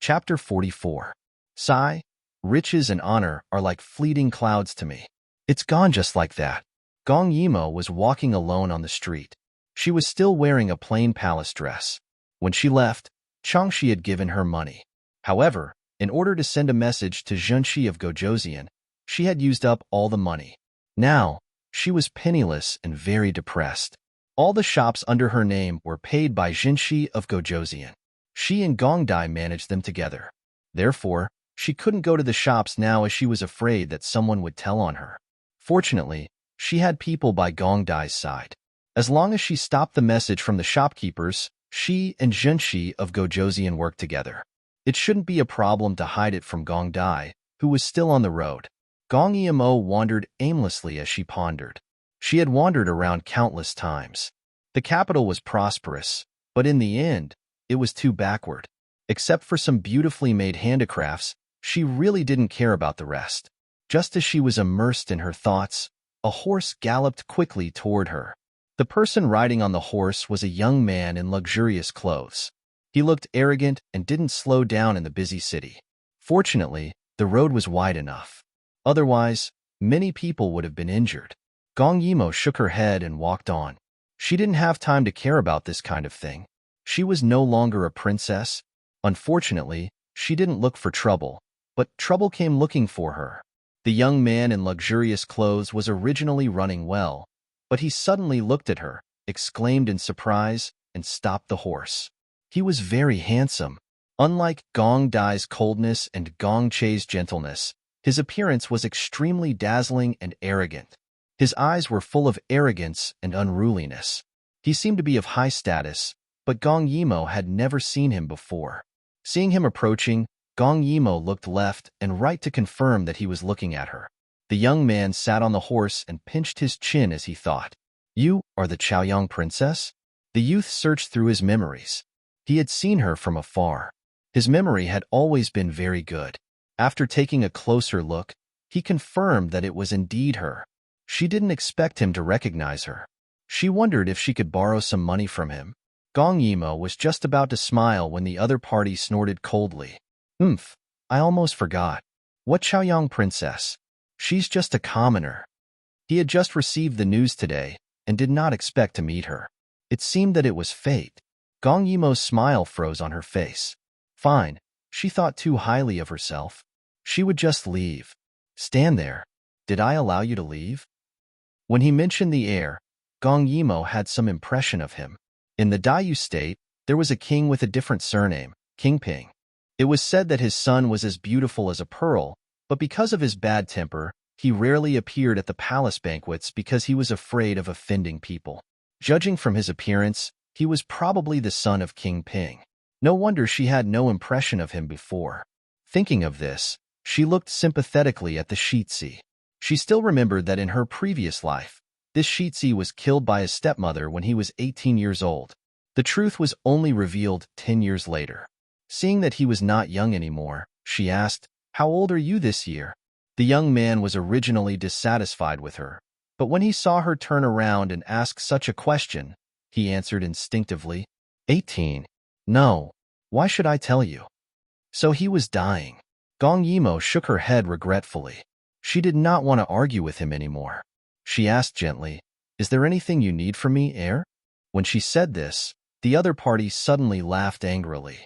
Chapter 44. Sigh, riches and honor are like fleeting clouds to me. It's gone just like that. Gong Yimo was walking alone on the street. She was still wearing a plain palace dress. When she left, Changxi had given her money. However, in order to send a message to Zhenxi of Gojoseon, she had used up all the money. Now, she was penniless and very depressed. All the shops under her name were paid by Zhenxi of Gojoseon. She and Gong Dai managed them together. Therefore, she couldn't go to the shops now as she was afraid that someone would tell on her. Fortunately, she had people by Gong Dai's side. As long as she stopped the message from the shopkeepers, she and Zhenxi of Gojoseon worked together. It shouldn't be a problem to hide it from Gong Dai, who was still on the road. Gong Yimo wandered aimlessly as she pondered. She had wandered around countless times. The capital was prosperous, but in the end, it was too backward. Except for some beautifully made handicrafts, she really didn't care about the rest. Just as she was immersed in her thoughts, a horse galloped quickly toward her. The person riding on the horse was a young man in luxurious clothes. He looked arrogant and didn't slow down in the busy city. Fortunately, the road was wide enough. Otherwise, many people would have been injured. Gong Yimo shook her head and walked on. She didn't have time to care about this kind of thing. She was no longer a princess. Unfortunately, she didn't look for trouble, but trouble came looking for her. The young man in luxurious clothes was originally running well, but he suddenly looked at her, exclaimed in surprise, and stopped the horse. He was very handsome. Unlike Gong Dai's coldness and Gong Che's gentleness, his appearance was extremely dazzling and arrogant. His eyes were full of arrogance and unruliness. He seemed to be of high status, but Gong Yimo had never seen him before. Seeing him approaching, Gong Yimo looked left and right to confirm that he was looking at her. The young man sat on the horse and pinched his chin as he thought. "You are the Chaoyang princess?" The youth searched through his memories. He had seen her from afar. His memory had always been very good. After taking a closer look, he confirmed that it was indeed her. She didn't expect him to recognize her. She wondered if she could borrow some money from him. Gong Yimo was just about to smile when the other party snorted coldly. I almost forgot. What Chaoyang princess? She's just a commoner." He had just received the news today and did not expect to meet her. It seemed that it was fate. Gong Yimo's smile froze on her face. Fine, she thought too highly of herself. She would just leave. Stand there. Did I allow you to leave? When he mentioned the heir, Gong Yimo had some impression of him. In the Dayu state, there was a king with a different surname, King Ping. It was said that his son was as beautiful as a pearl, but because of his bad temper, he rarely appeared at the palace banquets because he was afraid of offending people. Judging from his appearance, he was probably the son of King Ping. No wonder she had no impression of him before. Thinking of this, she looked sympathetically at the Shitsi. She still remembered that in her previous life, this Shitsi was killed by his stepmother when he was 18 years old. The truth was only revealed 10 years later. Seeing that he was not young anymore, she asked, "How old are you this year?" The young man was originally dissatisfied with her, but when he saw her turn around and ask such a question, he answered instinctively, 18. No, why should I tell you? So he was dying. Gong Yimo shook her head regretfully. She did not want to argue with him anymore. She asked gently, "Is there anything you need from me, heir?" When she said this, the other party suddenly laughed angrily.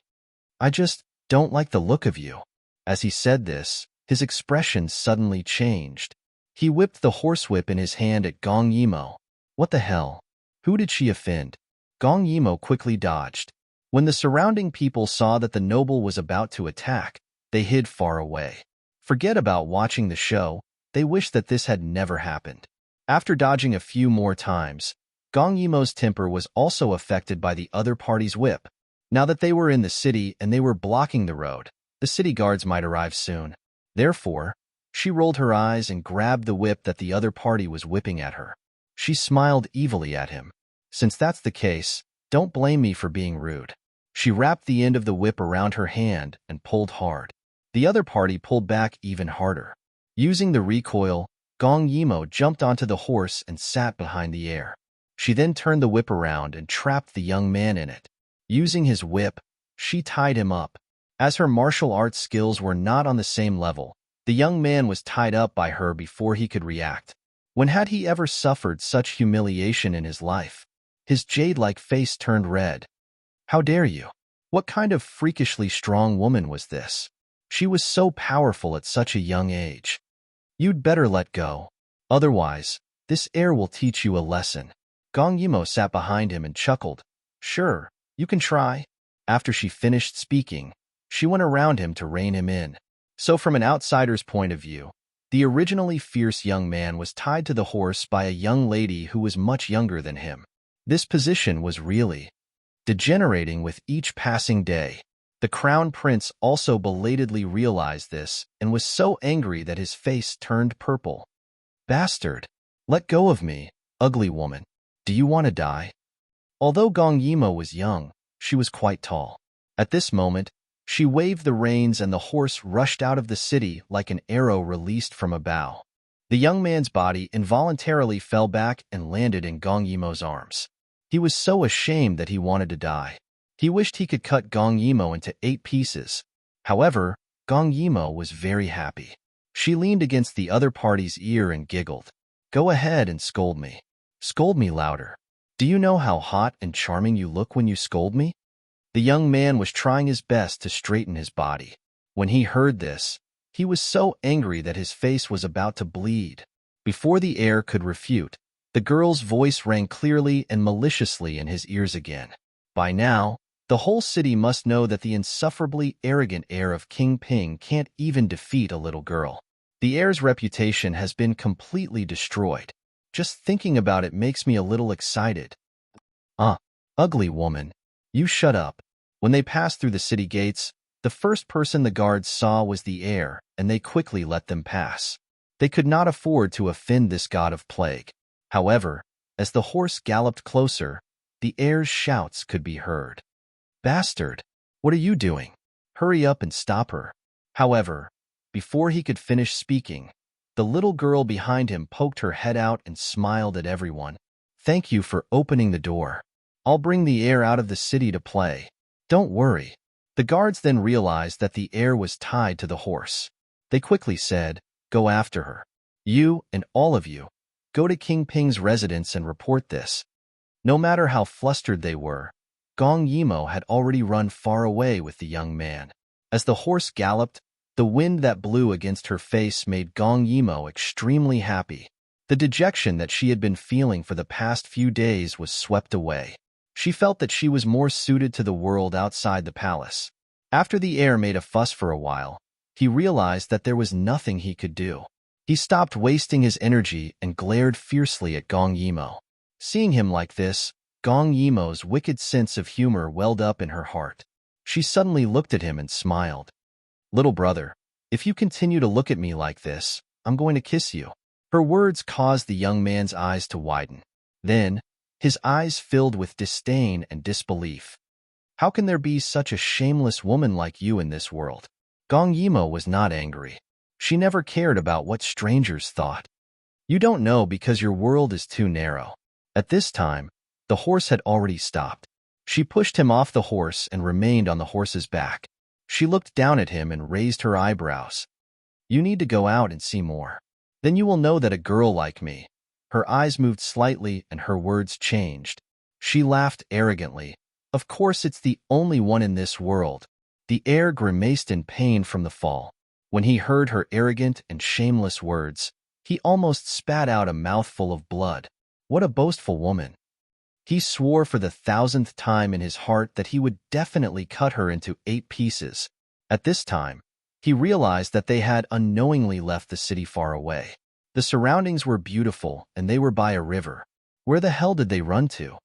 "I just don't like the look of you." As he said this, his expression suddenly changed. He whipped the horsewhip in his hand at Gong Yimo. What the hell? Who did she offend? Gong Yimo quickly dodged. When the surrounding people saw that the noble was about to attack, they hid far away. Forget about watching the show, they wished that this had never happened. After dodging a few more times, Gong Yimo's temper was also affected by the other party's whip. Now that they were in the city and they were blocking the road, the city guards might arrive soon. Therefore, she rolled her eyes and grabbed the whip that the other party was whipping at her. She smiled evilly at him. "Since that's the case, don't blame me for being rude." She wrapped the end of the whip around her hand and pulled hard. The other party pulled back even harder. Using the recoil, Gong Yimo jumped onto the horse and sat behind the heir. She then turned the whip around and trapped the young man in it. Using his whip, she tied him up. As her martial arts skills were not on the same level, the young man was tied up by her before he could react. When had he ever suffered such humiliation in his life? His jade-like face turned red. How dare you? What kind of freakishly strong woman was this? She was so powerful at such a young age. You'd better let go. Otherwise, this air will teach you a lesson. Gong Yimo sat behind him and chuckled. Sure, you can try. After she finished speaking, she went around him to rein him in. So from an outsider's point of view, the originally fierce young man was tied to the horse by a young lady who was much younger than him. This position was really degenerating with each passing day. The crown prince also belatedly realized this and was so angry that his face turned purple. Bastard! Let go of me, ugly woman. Do you want to die? Although Gong Yimo was young, she was quite tall. At this moment, she waved the reins and the horse rushed out of the city like an arrow released from a bow. The young man's body involuntarily fell back and landed in Gong Yimo's arms. He was so ashamed that he wanted to die. He wished he could cut Gong Yimo into 8 pieces. However, Gong Yimo was very happy. She leaned against the other party's ear and giggled. Go ahead and scold me. Scold me louder. Do you know how hot and charming you look when you scold me? The young man was trying his best to straighten his body. When he heard this, he was so angry that his face was about to bleed. Before the heir could refute, the girl's voice rang clearly and maliciously in his ears again. By now, the whole city must know that the insufferably arrogant heir of King Ping can't even defeat a little girl. The heir's reputation has been completely destroyed. Just thinking about it makes me a little excited. Ugly woman. You shut up. When they passed through the city gates, the first person the guards saw was the heir, and they quickly let them pass. They could not afford to offend this god of plague. However, as the horse galloped closer, the heir's shouts could be heard. Bastard! What are you doing? Hurry up and stop her. However, before he could finish speaking, the little girl behind him poked her head out and smiled at everyone. Thank you for opening the door. I'll bring the heir out of the city to play. Don't worry. The guards then realized that the heir was tied to the horse. They quickly said, Go after her. You and all of you, go to King Ping's residence and report this. No matter how flustered they were, Gong Yimo had already run far away with the young man. As the horse galloped, the wind that blew against her face made Gong Yimo extremely happy. The dejection that she had been feeling for the past few days was swept away. She felt that she was more suited to the world outside the palace. After the heir made a fuss for a while, he realized that there was nothing he could do. He stopped wasting his energy and glared fiercely at Gong Yimo. Seeing him like this, Gong Yimo's wicked sense of humor welled up in her heart. She suddenly looked at him and smiled. Little brother, if you continue to look at me like this, I'm going to kiss you. Her words caused the young man's eyes to widen. Then, his eyes filled with disdain and disbelief. How can there be such a shameless woman like you in this world? Gong Yimo was not angry. She never cared about what strangers thought. You don't know because your world is too narrow. At this time, the horse had already stopped. She pushed him off the horse and remained on the horse's back. She looked down at him and raised her eyebrows. You need to go out and see more. Then you will know that a girl like me. Her eyes moved slightly and her words changed. She laughed arrogantly. Of course it's the only one in this world. The heir grimaced in pain from the fall. When he heard her arrogant and shameless words, he almost spat out a mouthful of blood. What a boastful woman. He swore for the 1,000th time in his heart that he would definitely cut her into 8 pieces. At this time, he realized that they had unknowingly left the city far away. The surroundings were beautiful, and they were by a river. Where the hell did they run to?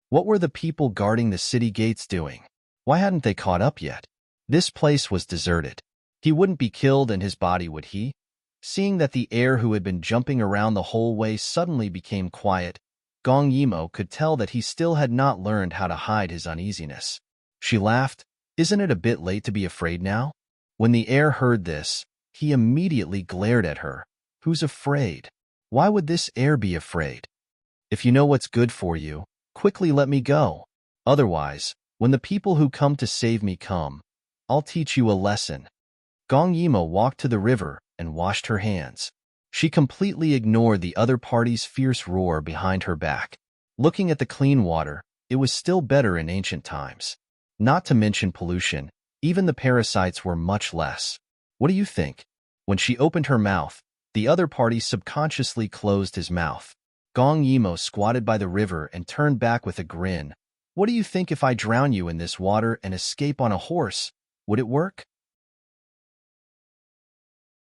What were the people guarding the city gates doing? Why hadn't they caught up yet? This place was deserted. He wouldn't be killed in his body, would he? Seeing that the heir who had been jumping around the whole way suddenly became quiet, Gong Yimo could tell that he still had not learned how to hide his uneasiness. She laughed. Isn't it a bit late to be afraid now? When the heir heard this, he immediately glared at her. Who's afraid? Why would this heir be afraid? If you know what's good for you, quickly let me go. Otherwise, when the people who come to save me come, I'll teach you a lesson. Gong Yimo walked to the river and washed her hands. She completely ignored the other party's fierce roar behind her back. Looking at the clean water, it was still better in ancient times. Not to mention pollution, even the parasites were much less. What do you think? When she opened her mouth, the other party subconsciously closed his mouth. Gong Yimo squatted by the river and turned back with a grin. What do you think if I drown you in this water and escape on a horse? Would it work?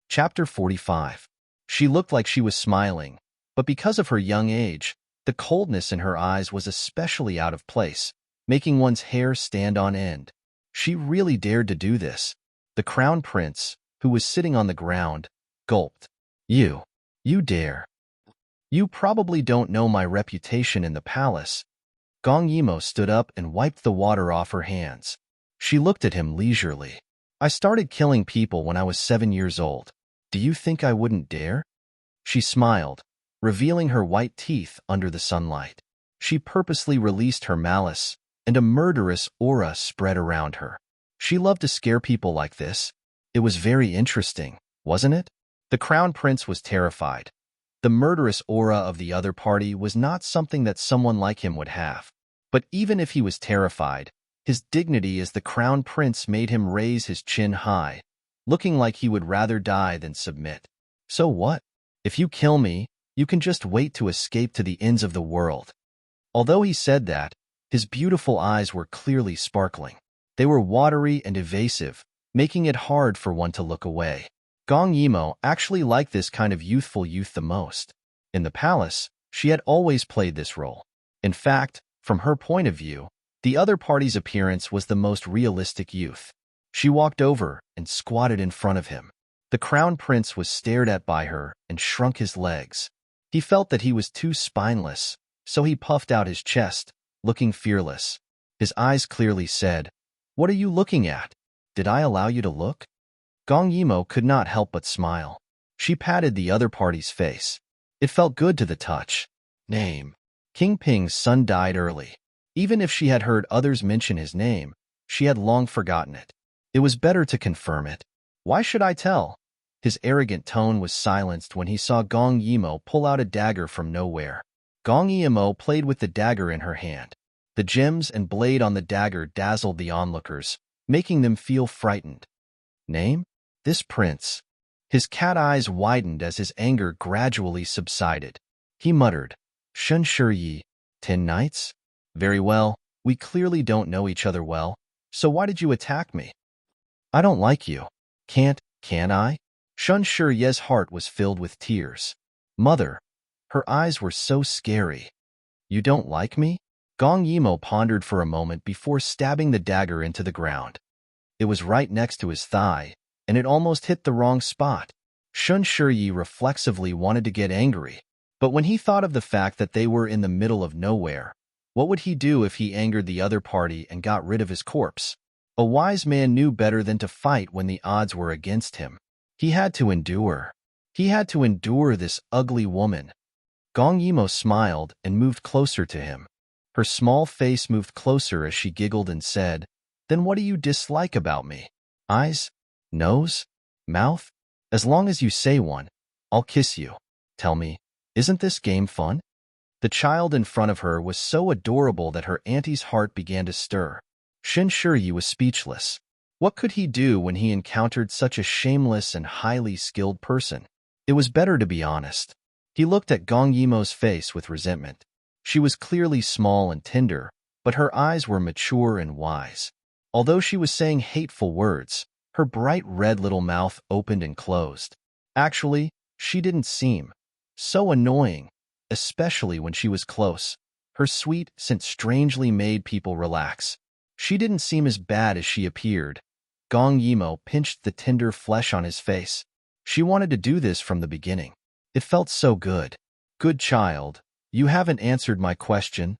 Chapter 45. She looked like she was smiling, but because of her young age, the coldness in her eyes was especially out of place, making one's hair stand on end. She really dared to do this. The crown prince, who was sitting on the ground, gulped. You dare. You probably don't know my reputation in the palace. Gong Yimo stood up and wiped the water off her hands. She looked at him leisurely. I started killing people when I was 7 years old. Do you think I wouldn't dare? She smiled, revealing her white teeth under the sunlight. She purposely released her malice, and a murderous aura spread around her. She loved to scare people like this. It was very interesting, wasn't it? The crown prince was terrified. The murderous aura of the other party was not something that someone like him would have. But even if he was terrified, his dignity as the crown prince made him raise his chin high, looking like he would rather die than submit. So what? If you kill me, you can just wait to escape to the ends of the world. Although he said that, his beautiful eyes were clearly sparkling. They were watery and evasive, making it hard for one to look away. Gong Yimo actually liked this kind of youthful youth the most. In the palace, she had always played this role. In fact, from her point of view, the other party's appearance was the most realistic youth. She walked over and squatted in front of him. The crown prince was stared at by her and shrunk his legs. He felt that he was too spineless, so he puffed out his chest, looking fearless. His eyes clearly said, "What are you looking at? Did I allow you to look?" Gong Yimo could not help but smile. She patted the other party's face. It felt good to the touch. Name. King Ping's son died early. Even if she had heard others mention his name, she had long forgotten it. It was better to confirm it. Why should I tell? His arrogant tone was silenced when he saw Gong Yimo pull out a dagger from nowhere. Gong Yimo played with the dagger in her hand. The gems and blade on the dagger dazzled the onlookers, making them feel frightened. Name? This prince. His cat eyes widened as his anger gradually subsided. He muttered, "Shun Yi, 10 knights? Very well, we clearly don't know each other well, so why did you attack me? I don't like you. Can I?" Shun Ye's heart was filled with tears. Mother. Her eyes were so scary. You don't like me? Gong Yimo pondered for a moment before stabbing the dagger into the ground. It was right next to his thigh, and it almost hit the wrong spot. Shun Yi reflexively wanted to get angry, but when he thought of the fact that they were in the middle of nowhere, what would he do if he angered the other party and got rid of his corpse? A wise man knew better than to fight when the odds were against him. He had to endure. He had to endure this ugly woman. Gong Yimo smiled and moved closer to him. Her small face moved closer as she giggled and said, "Then what do you dislike about me? Eyes? Nose? Mouth? As long as you say one, I'll kiss you. Tell me, isn't this game fun?" The child in front of her was so adorable that her auntie's heart began to stir. Shin Shiryu was speechless. What could he do when he encountered such a shameless and highly skilled person? It was better to be honest. He looked at Gong Yimo's face with resentment. She was clearly small and tender, but her eyes were mature and wise. Although she was saying hateful words, her bright red little mouth opened and closed. Actually, she didn't seem so annoying, especially when she was close. Her sweet scent strangely made people relax. She didn't seem as bad as she appeared. Gong Yimo pinched the tender flesh on his face. She wanted to do this from the beginning. It felt so good. Good child, you haven't answered my question.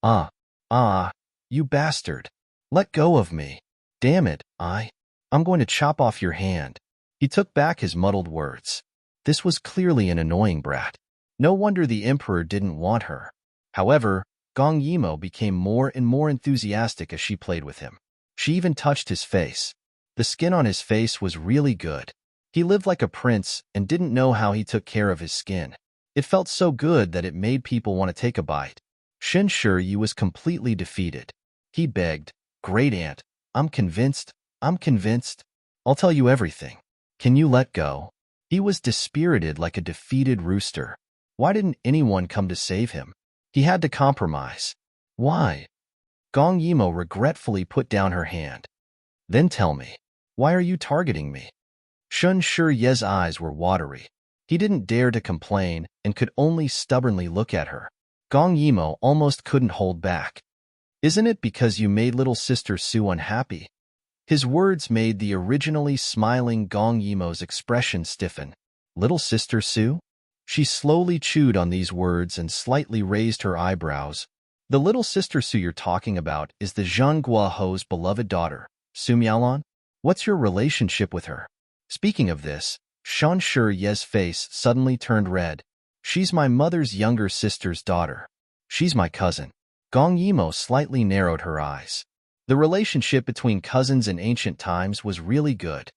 You bastard. Let go of me. Damn it, I'm going to chop off your hand. He took back his muddled words. This was clearly an annoying brat. No wonder the emperor didn't want her. However, Gong Yimo became more and more enthusiastic as she played with him. She even touched his face. The skin on his face was really good. He lived like a prince and didn't know how he took care of his skin. It felt so good that it made people want to take a bite. Shen Shiyi was completely defeated. He begged, "Great aunt, I'm convinced. I'll tell you everything. Can you let go?" He was dispirited like a defeated rooster. Why didn't anyone come to save him? He had to compromise. Why? Gong Yimo regretfully put down her hand. Then tell me, why are you targeting me? Shun Shiye's eyes were watery. He didn't dare to complain and could only stubbornly look at her. Gong Yimo almost couldn't hold back. Isn't it because you made little sister Su unhappy? His words made the originally smiling Gong Yimo's expression stiffen. Little sister Su? She slowly chewed on these words and slightly raised her eyebrows. The little sister Su you're talking about is the Zhang Guoho's beloved daughter, Su Miaolon. What's your relationship with her? Speaking of this, Shan Shiye's face suddenly turned red. She's my mother's younger sister's daughter. She's my cousin. Gong Yimo slightly narrowed her eyes. The relationship between cousins in ancient times was really good.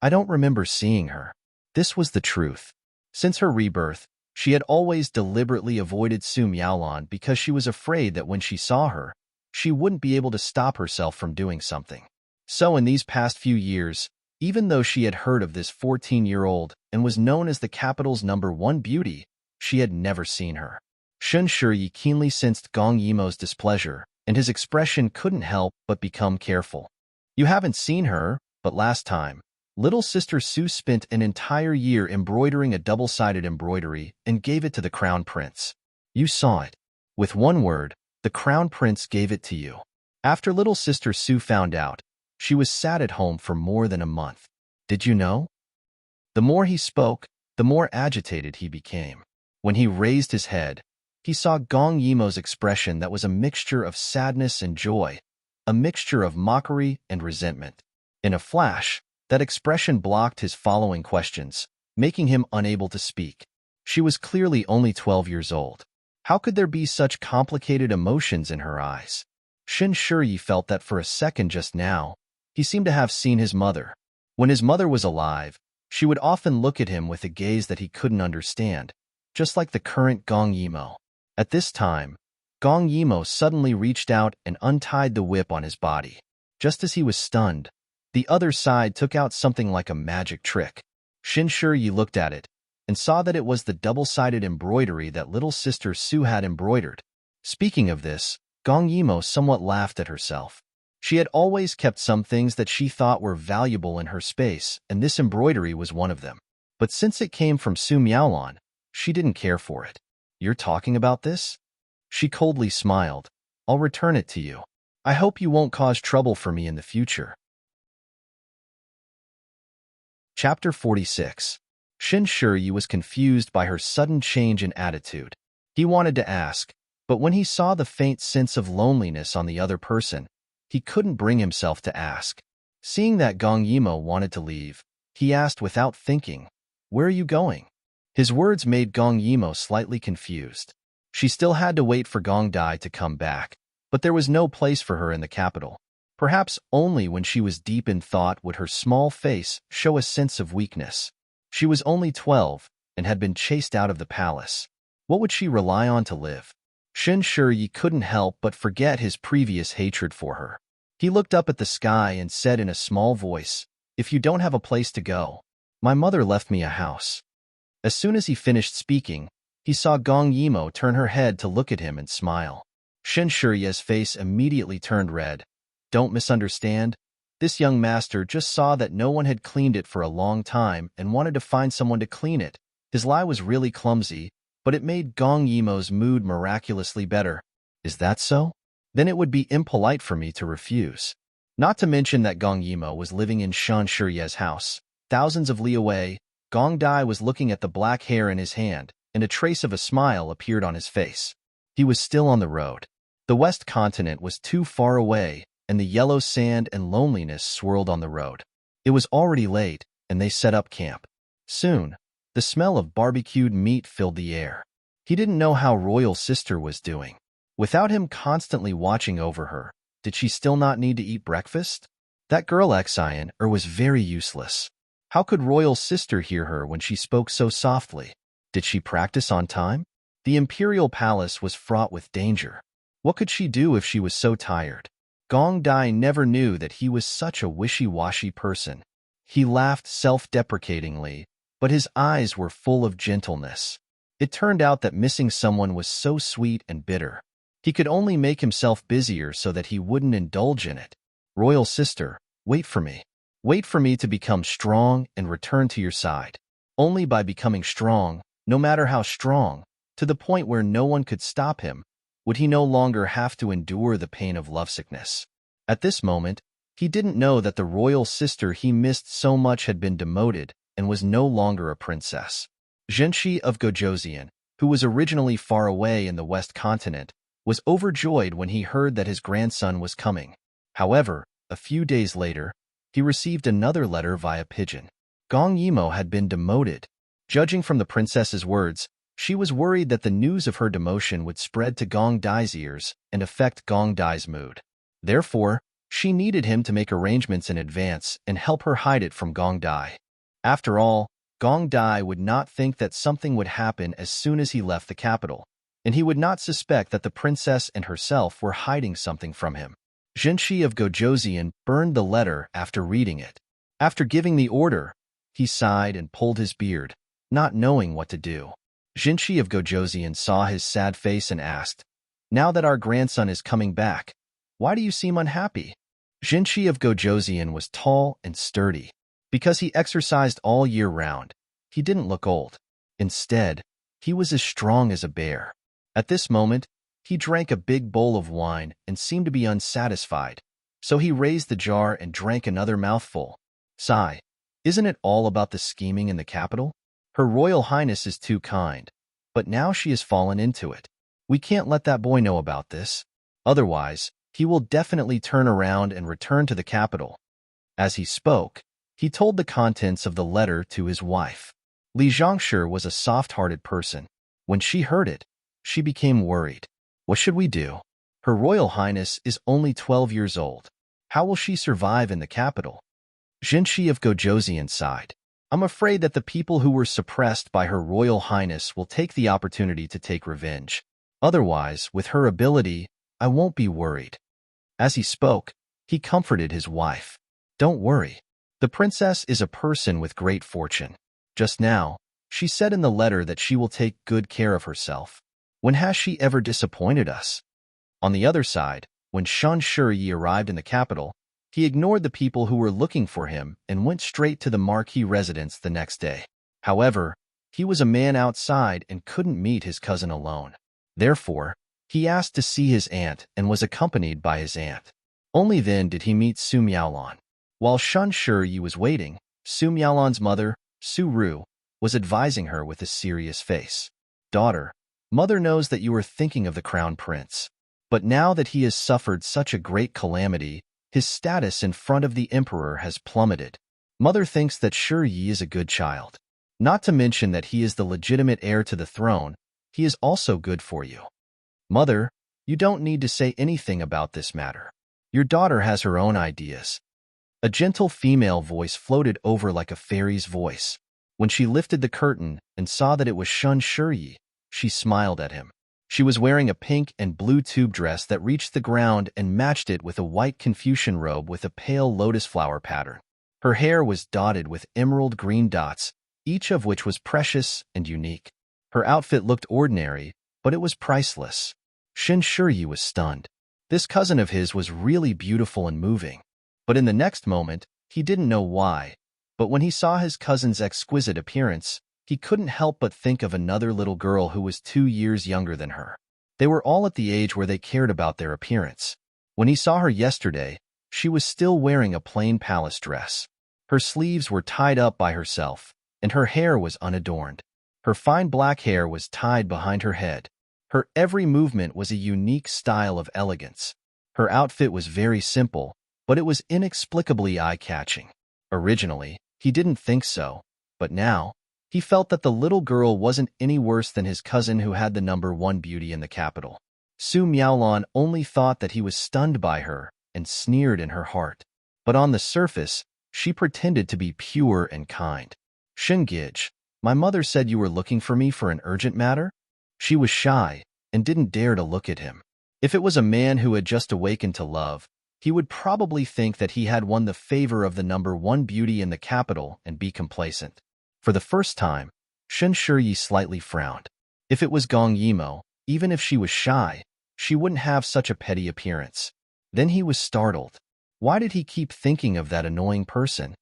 I don't remember seeing her. This was the truth. Since her rebirth, she had always deliberately avoided Su Miaolon because she was afraid that when she saw her, she wouldn't be able to stop herself from doing something. So in these past few years, even though she had heard of this 14-year-old and was known as the capital's #1 beauty, she had never seen her. Shun Shiyi keenly sensed Gong Yimo's displeasure, and his expression couldn't help but become careful. You haven't seen her, but last time, little sister Su spent an entire year embroidering a double-sided embroidery and gave it to the crown prince. You saw it. With one word, the crown prince gave it to you. After little sister Su found out, she was sad at home for more than a month. Did you know? The more he spoke, the more agitated he became. When he raised his head, he saw Gong Yimo's expression that was a mixture of sadness and joy, a mixture of mockery and resentment. In a flash, that expression blocked his following questions, making him unable to speak. She was clearly only 12 years old. How could there be such complicated emotions in her eyes? Shin Shiyi felt that for a second just now, he seemed to have seen his mother. When his mother was alive, she would often look at him with a gaze that he couldn't understand, just like the current Gong Yimo. At this time, Gong Yimo suddenly reached out and untied the whip on his body. Just as he was stunned, the other side took out something like a magic trick. Shin Shiyi looked at it and saw that it was the double-sided embroidery that little sister Su had embroidered. Speaking of this, Gong Yimo somewhat laughed at herself. She had always kept some things that she thought were valuable in her space, and this embroidery was one of them. But since it came from Su Miaolon, she didn't care for it. You're talking about this? She coldly smiled. I'll return it to you. I hope you won't cause trouble for me in the future. Chapter 46. Shin Shiyi was confused by her sudden change in attitude. He wanted to ask, but when he saw the faint sense of loneliness on the other person, he couldn't bring himself to ask. Seeing that Gong Yimo wanted to leave, he asked without thinking, "Where are you going?" His words made Gong Yimo slightly confused. She still had to wait for Gong Dai to come back, but there was no place for her in the capital. Perhaps only when she was deep in thought would her small face show a sense of weakness. She was only 12 and had been chased out of the palace. What would she rely on to live? Shin Shiyi couldn't help but forget his previous hatred for her. He looked up at the sky and said in a small voice, "If you don't have a place to go, my mother left me a house." As soon as he finished speaking, he saw Gong Yimo turn her head to look at him and smile. Shin Shiyi's face immediately turned red. Don't misunderstand. This young master just saw that no one had cleaned it for a long time and wanted to find someone to clean it. His lie was really clumsy, but it made Gong Yimo's mood miraculously better. Is that so? Then it would be impolite for me to refuse. Not to mention that Gong Yimo was living in Shan Shiye's house. Thousands of li away, Gong Dai was looking at the black hair in his hand, and a trace of a smile appeared on his face. He was still on the road. The West Continent was too far away, and the yellow sand and loneliness swirled on the road. It was already late, and they set up camp. Soon, the smell of barbecued meat filled the air. He didn't know how Royal Sister was doing. Without him constantly watching over her, did she still not need to eat breakfast? That girl Xian was very useless. How could royal sister hear her when she spoke so softly? Did she practice on time? The imperial palace was fraught with danger. What could she do if she was so tired? Gong Dai never knew that he was such a wishy-washy person. He laughed self-deprecatingly, but his eyes were full of gentleness. It turned out that missing someone was so sweet and bitter. He could only make himself busier so that he wouldn't indulge in it. Royal sister, wait for me. Wait for me to become strong and return to your side. Only by becoming strong, no matter how strong, to the point where no one could stop him, would he no longer have to endure the pain of lovesickness. At this moment, he didn't know that the royal sister he missed so much had been demoted and was no longer a princess. Zhenshi of Gojoseon, who was originally far away in the West Continent, was overjoyed when he heard that his grandson was coming. However, a few days later, he received another letter via pigeon. Gong Yimo had been demoted. Judging from the princess's words, she was worried that the news of her demotion would spread to Gong Dai's ears and affect Gong Dai's mood. Therefore, she needed him to make arrangements in advance and help her hide it from Gong Dai. After all, Gong Dai would not think that something would happen as soon as he left the capital, and he would not suspect that the princess and herself were hiding something from him. Zhenshi of Gojoseon burned the letter after reading it. After giving the order, he sighed and pulled his beard, not knowing what to do. Zhenshi of Gojoseon saw his sad face and asked, "Now that our grandson is coming back, why do you seem unhappy?" Zhenshi of Gojoseon was tall and sturdy. Because he exercised all year round, he didn't look old. Instead, he was as strong as a bear. At this moment, he drank a big bowl of wine and seemed to be unsatisfied, so he raised the jar and drank another mouthful. Sigh, isn't it all about the scheming in the capital? Her Royal Highness is too kind, but now she has fallen into it. We can't let that boy know about this. Otherwise, he will definitely turn around and return to the capital. As he spoke, he told the contents of the letter to his wife. Li Zhongshi was a soft-hearted person. When she heard it, she became worried. What should we do? Her Royal Highness is only 12 years old. How will she survive in the capital? Zhenshi of Gojoseon sighed. I'm afraid that the people who were suppressed by Her Royal Highness will take the opportunity to take revenge. Otherwise, with her ability, I won't be worried. As he spoke, he comforted his wife. Don't worry. The princess is a person with great fortune. Just now, she said in the letter that she will take good care of herself. When has she ever disappointed us? On the other side, when Shan Shiyi arrived in the capital, he ignored the people who were looking for him and went straight to the marquis residence the next day. However, he was a man outside and couldn't meet his cousin alone. Therefore, he asked to see his aunt and was accompanied by his aunt. Only then did he meet Su Miaolon. While Shan Shiyi was waiting, Su Miaolon's mother, Su Ru, was advising her with a serious face. Daughter, mother knows that you are thinking of the crown prince. But now that he has suffered such a great calamity, his status in front of the emperor has plummeted. Mother thinks that Shiyi is a good child. Not to mention that he is the legitimate heir to the throne, he is also good for you. Mother, you don't need to say anything about this matter. Your daughter has her own ideas. A gentle female voice floated over like a fairy's voice. When she lifted the curtain and saw that it was Shan Shiyi, she smiled at him. She was wearing a pink and blue tube dress that reached the ground and matched it with a white Confucian robe with a pale lotus flower pattern. Her hair was dotted with emerald green dots, each of which was precious and unique. Her outfit looked ordinary, but it was priceless. Shan Shiyi was stunned. This cousin of his was really beautiful and moving. But in the next moment, he didn't know why, but when he saw his cousin's exquisite appearance, he couldn't help but think of another little girl who was 2 years younger than her. They were all at the age where they cared about their appearance. When he saw her yesterday, she was still wearing a plain palace dress. Her sleeves were tied up by herself, and her hair was unadorned. Her fine black hair was tied behind her head. Her every movement was a unique style of elegance. Her outfit was very simple, but it was inexplicably eye-catching. Originally, he didn't think so, but now, he felt that the little girl wasn't any worse than his cousin who had the #1 beauty in the capital. Su Miaolon only thought that he was stunned by her and sneered in her heart. but on the surface, she pretended to be pure and kind. Shingij, my mother said you were looking for me for an urgent matter? She was shy and didn't dare to look at him. If it was a man who had just awakened to love, he would probably think that he had won the favor of the number one beauty in the capital and be complacent. For the first time, Shen Shiyi slightly frowned. If it was Gong Yimo, even if she was shy, she wouldn't have such a petty appearance. Then he was startled. Why did he keep thinking of that annoying person?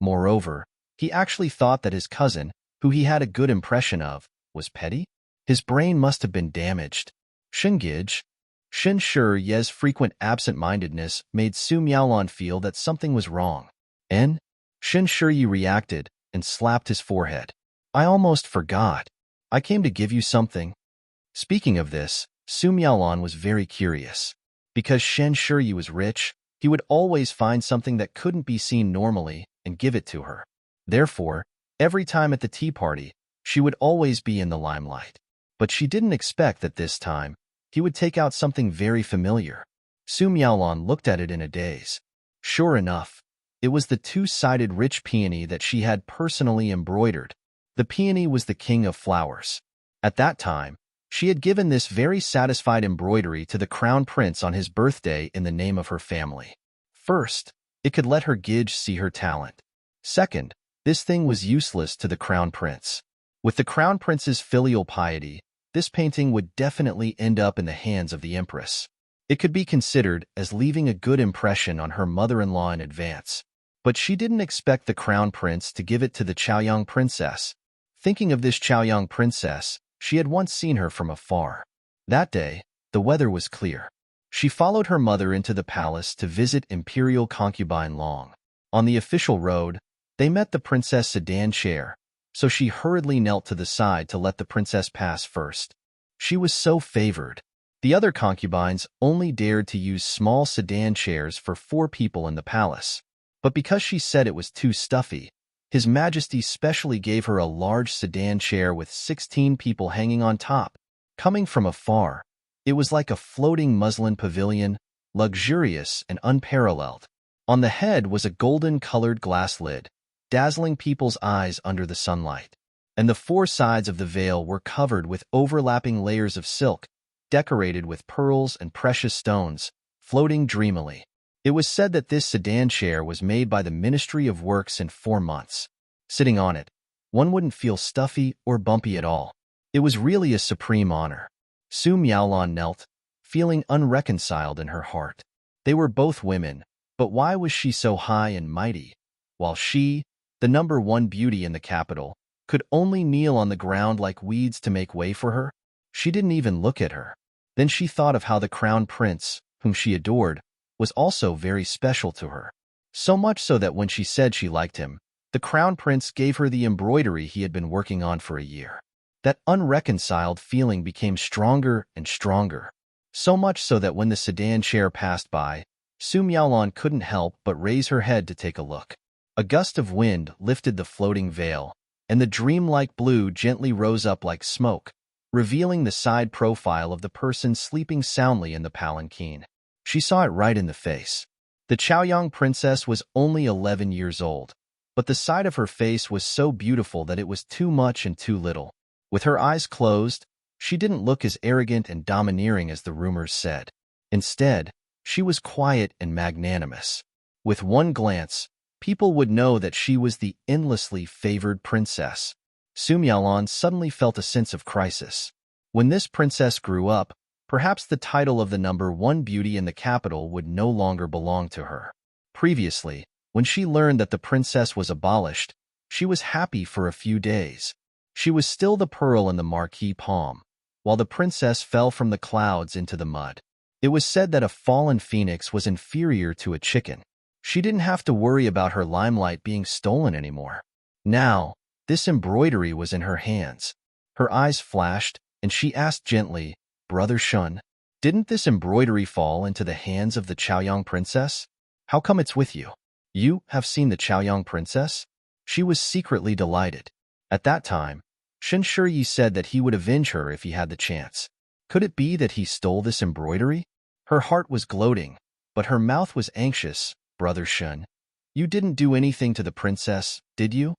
Moreover, he actually thought that his cousin, who he had a good impression of, was petty? His brain must have been damaged. Shingij, Shen Shiyi's frequent absent-mindedness made Su Miaolon feel that something was wrong. And Shen Shiyi reacted and slapped his forehead. I almost forgot. I came to give you something. Speaking of this, Su Miaolon was very curious. Because Shen Shiyi was rich, he would always find something that couldn't be seen normally and give it to her. Therefore, every time at the tea party, she would always be in the limelight. But she didn't expect that this time, he would take out something very familiar. Su Miaolon looked at it in a daze. Sure enough, it was the two-sided rich peony that she had personally embroidered. The peony was the king of flowers. At that time, she had given this very satisfied embroidery to the crown prince on his birthday in the name of her family. First, it could let her Gij see her talent. Second, this thing was useless to the crown prince. With the crown prince's filial piety, this painting would definitely end up in the hands of the empress. It could be considered as leaving a good impression on her mother-in-law in advance. But she didn't expect the crown prince to give it to the Chaoyang princess. Thinking of this Chaoyang princess, she had once seen her from afar. That day, the weather was clear. She followed her mother into the palace to visit imperial concubine Long. On the official road, they met the princess sedan chair, so she hurriedly knelt to the side to let the princess pass first. She was so favored. The other concubines only dared to use small sedan chairs for 4 people in the palace. But because she said it was too stuffy, His Majesty specially gave her a large sedan chair with 16 people hanging on top. Coming from afar, it was like a floating muslin pavilion, luxurious and unparalleled. On the head was a golden-colored glass lid, dazzling people's eyes under the sunlight. And the 4 sides of the veil were covered with overlapping layers of silk, decorated with pearls and precious stones, floating dreamily. It was said that this sedan chair was made by the Ministry of Works in 4 months. Sitting on it, one wouldn't feel stuffy or bumpy at all. It was really a supreme honor. Su Miaolon knelt, feeling unreconciled in her heart. They were both women, but why was she so high and mighty, while she, the number 1 beauty in the capital, could only kneel on the ground like weeds to make way for her? She didn't even look at her. Then she thought of how the crown prince, whom she adored, was also very special to her. So much so that when she said she liked him, the crown prince gave her the embroidery he had been working on for a year. That unreconciled feeling became stronger and stronger. So much so that when the sedan chair passed by, Su Miaolon couldn't help but raise her head to take a look. A gust of wind lifted the floating veil, and the dreamlike blue gently rose up like smoke, revealing the side profile of the person sleeping soundly in the palanquin. She saw it right in the face. The Chaoyang princess was only 11 years old, but the side of her face was so beautiful that it was too much and too little. With her eyes closed, she didn't look as arrogant and domineering as the rumors said. Instead, she was quiet and magnanimous. With one glance, people would know that she was the endlessly favored princess. Su Miaolon suddenly felt a sense of crisis. When this princess grew up, perhaps the title of the number 1 beauty in the capital would no longer belong to her. Previously, when she learned that the princess was abolished, she was happy for a few days. She was still the pearl in the marquee palm, while the princess fell from the clouds into the mud. It was said that a fallen phoenix was inferior to a chicken. She didn't have to worry about her limelight being stolen anymore. Now, this embroidery was in her hands. Her eyes flashed, and she asked gently, "Brother Shun, didn't this embroidery fall into the hands of the Chaoyang princess? How come it's with you? You have seen the Chaoyang princess?" She was secretly delighted. At that time, Shen Shiyi said that he would avenge her if he had the chance. Could it be that he stole this embroidery? Her heart was gloating, but her mouth was anxious, Brother Shun. You didn't do anything to the princess, did you?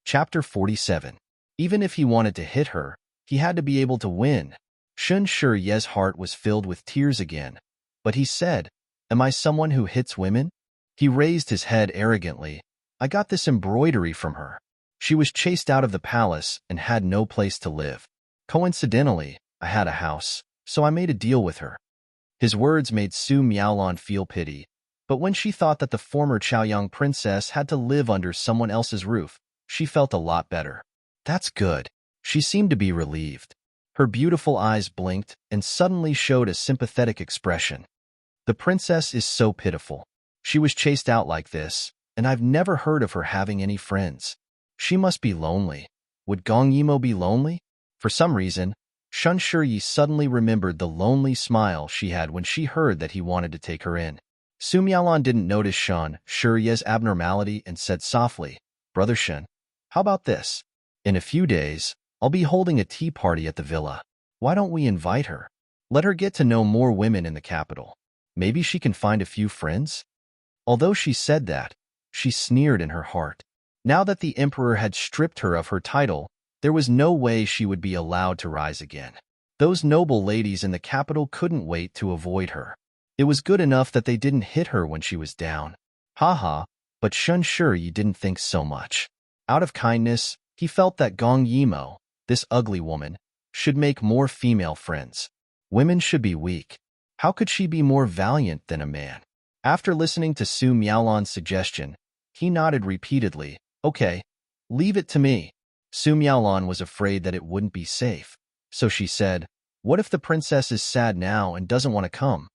Chapter 47. Even if he wanted to hit her, he had to be able to win. Shun Ye's heart was filled with tears again, but he said, "Am I someone who hits women?" He raised his head arrogantly. "I got this embroidery from her. She was chased out of the palace and had no place to live. Coincidentally, I had a house, so I made a deal with her." His words made Su Miaolon feel pity, but when she thought that the former Chaoyang princess had to live under someone else's roof, she felt a lot better. "That's good." She seemed to be relieved. Her beautiful eyes blinked and suddenly showed a sympathetic expression. "The princess is so pitiful. She was chased out like this, and I've never heard of her having any friends. She must be lonely. Would Gong Yimo be lonely?" For some reason, Shun Shiyi suddenly remembered the lonely smile she had when she heard that he wanted to take her in. Su Miaolon didn't notice Shun Shiyi's abnormality and said softly, "Brother Shun, how about this? In a few days, I'll be holding a tea party at the villa. Why don't we invite her? Let her get to know more women in the capital. Maybe she can find a few friends?" Although she said that, she sneered in her heart. Now that the emperor had stripped her of her title, there was no way she would be allowed to rise again. Those noble ladies in the capital couldn't wait to avoid her. It was good enough that they didn't hit her when she was down. Haha, but Shun Shiyi didn't think so much. Out of kindness, he felt that Gong Yimo, this ugly woman, should make more female friends. Women should be weak. How could she be more valiant than a man? After listening to Su Miaolon's suggestion, he nodded repeatedly. "Okay, leave it to me." Su Miaolon was afraid that it wouldn't be safe, so she said, "What if the princess is sad now and doesn't want to come?"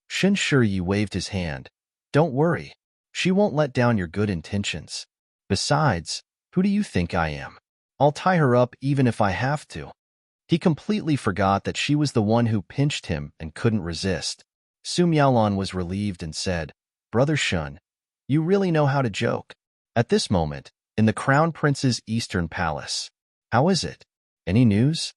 Shun Shiyi waved his hand. "Don't worry. She won't let down your good intentions. Besides, who do you think I am? I'll tie her up even if I have to." He completely forgot that she was the one who pinched him and couldn't resist. Su Miaolon was relieved and said, "Brother Shun, you really know how to joke." At this moment, in the Crown Prince's Eastern Palace. "How is it? Any news?"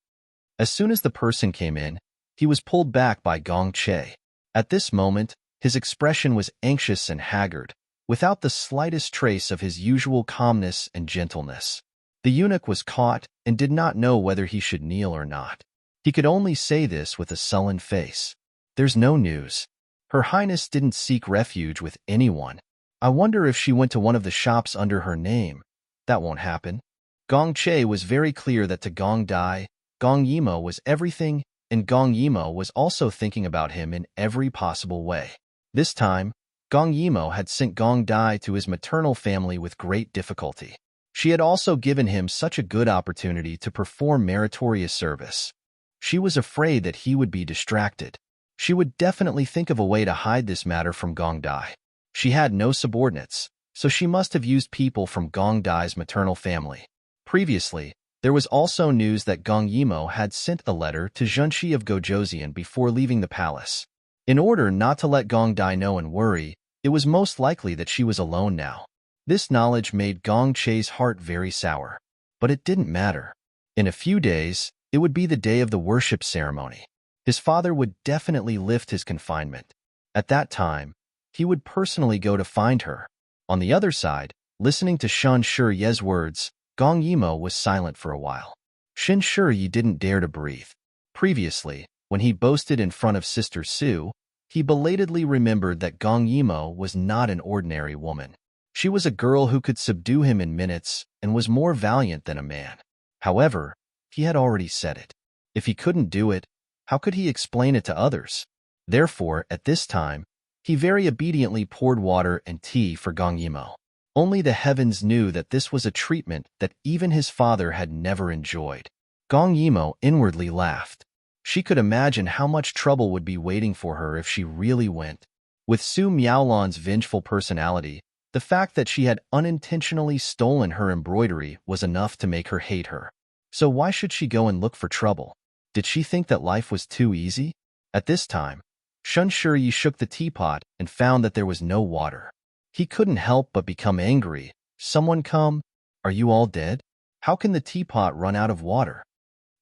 As soon as the person came in, he was pulled back by Gong Che. At this moment, his expression was anxious and haggard, without the slightest trace of his usual calmness and gentleness. The eunuch was caught and did not know whether he should kneel or not. He could only say this with a sullen face. "There's no news. Her Highness didn't seek refuge with anyone. I wonder if she went to one of the shops under her name. That won't happen." Gong Che was very clear that to Gong Dai, Gong Yimo was everything, and Gong Yimo was also thinking about him in every possible way. This time, Gong Yimo had sent Gong Dai to his maternal family with great difficulty. She had also given him such a good opportunity to perform meritorious service. She was afraid that he would be distracted. She would definitely think of a way to hide this matter from Gong Dai. She had no subordinates, so she must have used people from Gong Dai's maternal family. Previously, there was also news that Gong Yimo had sent a letter to Junshi of Gojoseon before leaving the palace. In order not to let Gong Dai know and worry, it was most likely that she was alone now. This knowledge made Gong Che's heart very sour. But it didn't matter. In a few days, it would be the day of the worship ceremony. His father would definitely lift his confinement. At that time, he would personally go to find her. On the other side, listening to Shun Shiyi's words, Gong Yimo was silent for a while. Shun Shiyi didn't dare to breathe. Previously, when he boasted in front of Sister Su, he belatedly remembered that Gong Yimo was not an ordinary woman. She was a girl who could subdue him in minutes and was more valiant than a man. However, he had already said it. If he couldn't do it, how could he explain it to others? Therefore, at this time, he very obediently poured water and tea for Gong Yimo. Only the heavens knew that this was a treatment that even his father had never enjoyed. Gong Yimo inwardly laughed. She could imagine how much trouble would be waiting for her if she really went. With Su Miaolon's vengeful personality, the fact that she had unintentionally stolen her embroidery was enough to make her hate her. So why should she go and look for trouble? Did she think that life was too easy? At this time, Shun Shiyi shook the teapot and found that there was no water. He couldn't help but become angry. "Someone come? Are you all dead? How can the teapot run out of water?"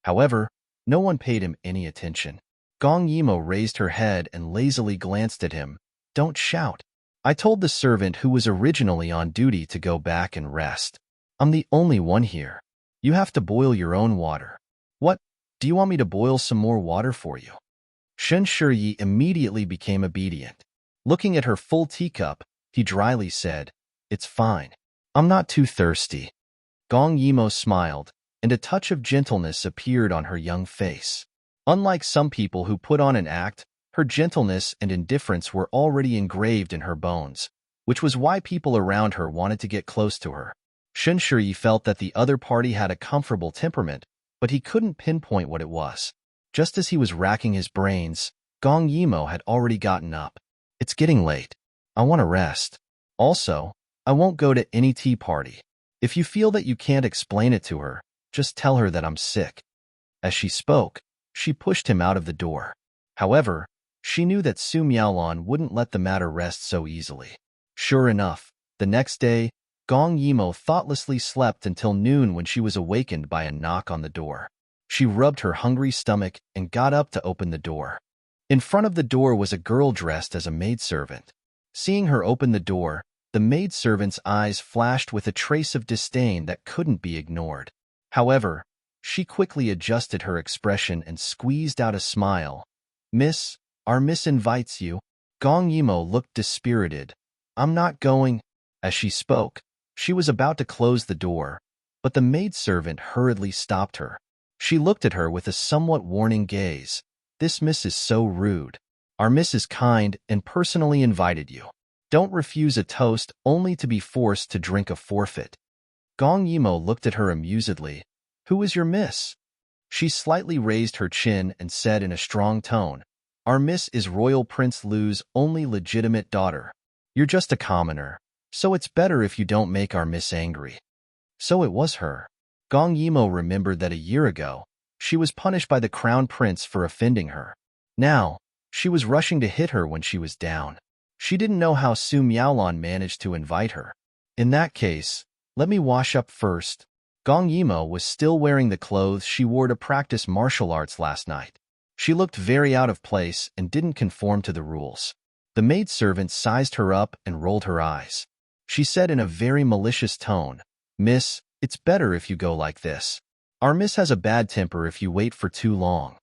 However, no one paid him any attention. Gong Yimo raised her head and lazily glanced at him. Don't shout. I told the servant who was originally on duty to go back and rest. I'm the only one here. You have to boil your own water. What? Do you want me to boil some more water for you? Shen Shiyi immediately became obedient. Looking at her full teacup, he dryly said, It's fine. I'm not too thirsty. Gong Yimo smiled, and a touch of gentleness appeared on her young face. Unlike some people who put on an act, her gentleness and indifference were already engraved in her bones, which was why people around her wanted to get close to her. Shen Shiyi felt that the other party had a comfortable temperament, but he couldn't pinpoint what it was. Just as he was racking his brains, Gong Yimo had already gotten up. It's getting late. I want to rest. Also, I won't go to any tea party. If you feel that you can't explain it to her, just tell her that I'm sick. As she spoke, she pushed him out of the door. However, she knew that Su Miaolon wouldn't let the matter rest so easily. Sure enough, the next day, Gong Yimo thoughtlessly slept until noon when she was awakened by a knock on the door. She rubbed her hungry stomach and got up to open the door. In front of the door was a girl dressed as a maidservant. Seeing her open the door, the maidservant's eyes flashed with a trace of disdain that couldn't be ignored. However, she quickly adjusted her expression and squeezed out a smile. Miss, our miss invites you. Gong Yimo looked dispirited. I'm not going. As she spoke, she was about to close the door, but the maidservant hurriedly stopped her. She looked at her with a somewhat warning gaze. This miss is so rude. Our miss is kind and personally invited you. Don't refuse a toast only to be forced to drink a forfeit. Gong Yimo looked at her amusedly. Who is your miss? She slightly raised her chin and said in a strong tone, Our miss is Royal Prince Lu's only legitimate daughter. You're just a commoner, so it's better if you don't make our miss angry. So it was her. Gong Yimo remembered that a year ago, she was punished by the crown prince for offending her. Now, she was rushing to hit her when she was down. She didn't know how Su Miaolon managed to invite her. In that case, let me wash up first. Gong Yimo was still wearing the clothes she wore to practice martial arts last night. She looked very out of place and didn't conform to the rules. The maidservant sized her up and rolled her eyes. She said in a very malicious tone, Miss, it's better if you go like this. Our miss has a bad temper if you wait for too long.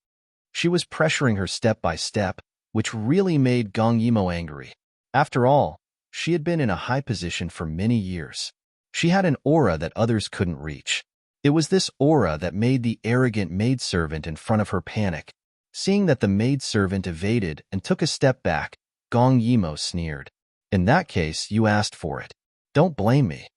She was pressuring her step by step, which really made Gong Yimo angry. After all, she had been in a high position for many years. She had an aura that others couldn't reach. It was this aura that made the arrogant maidservant in front of her panic. Seeing that the maidservant evaded and took a step back, Gong Yimo sneered. In that case, you asked for it. Don't blame me.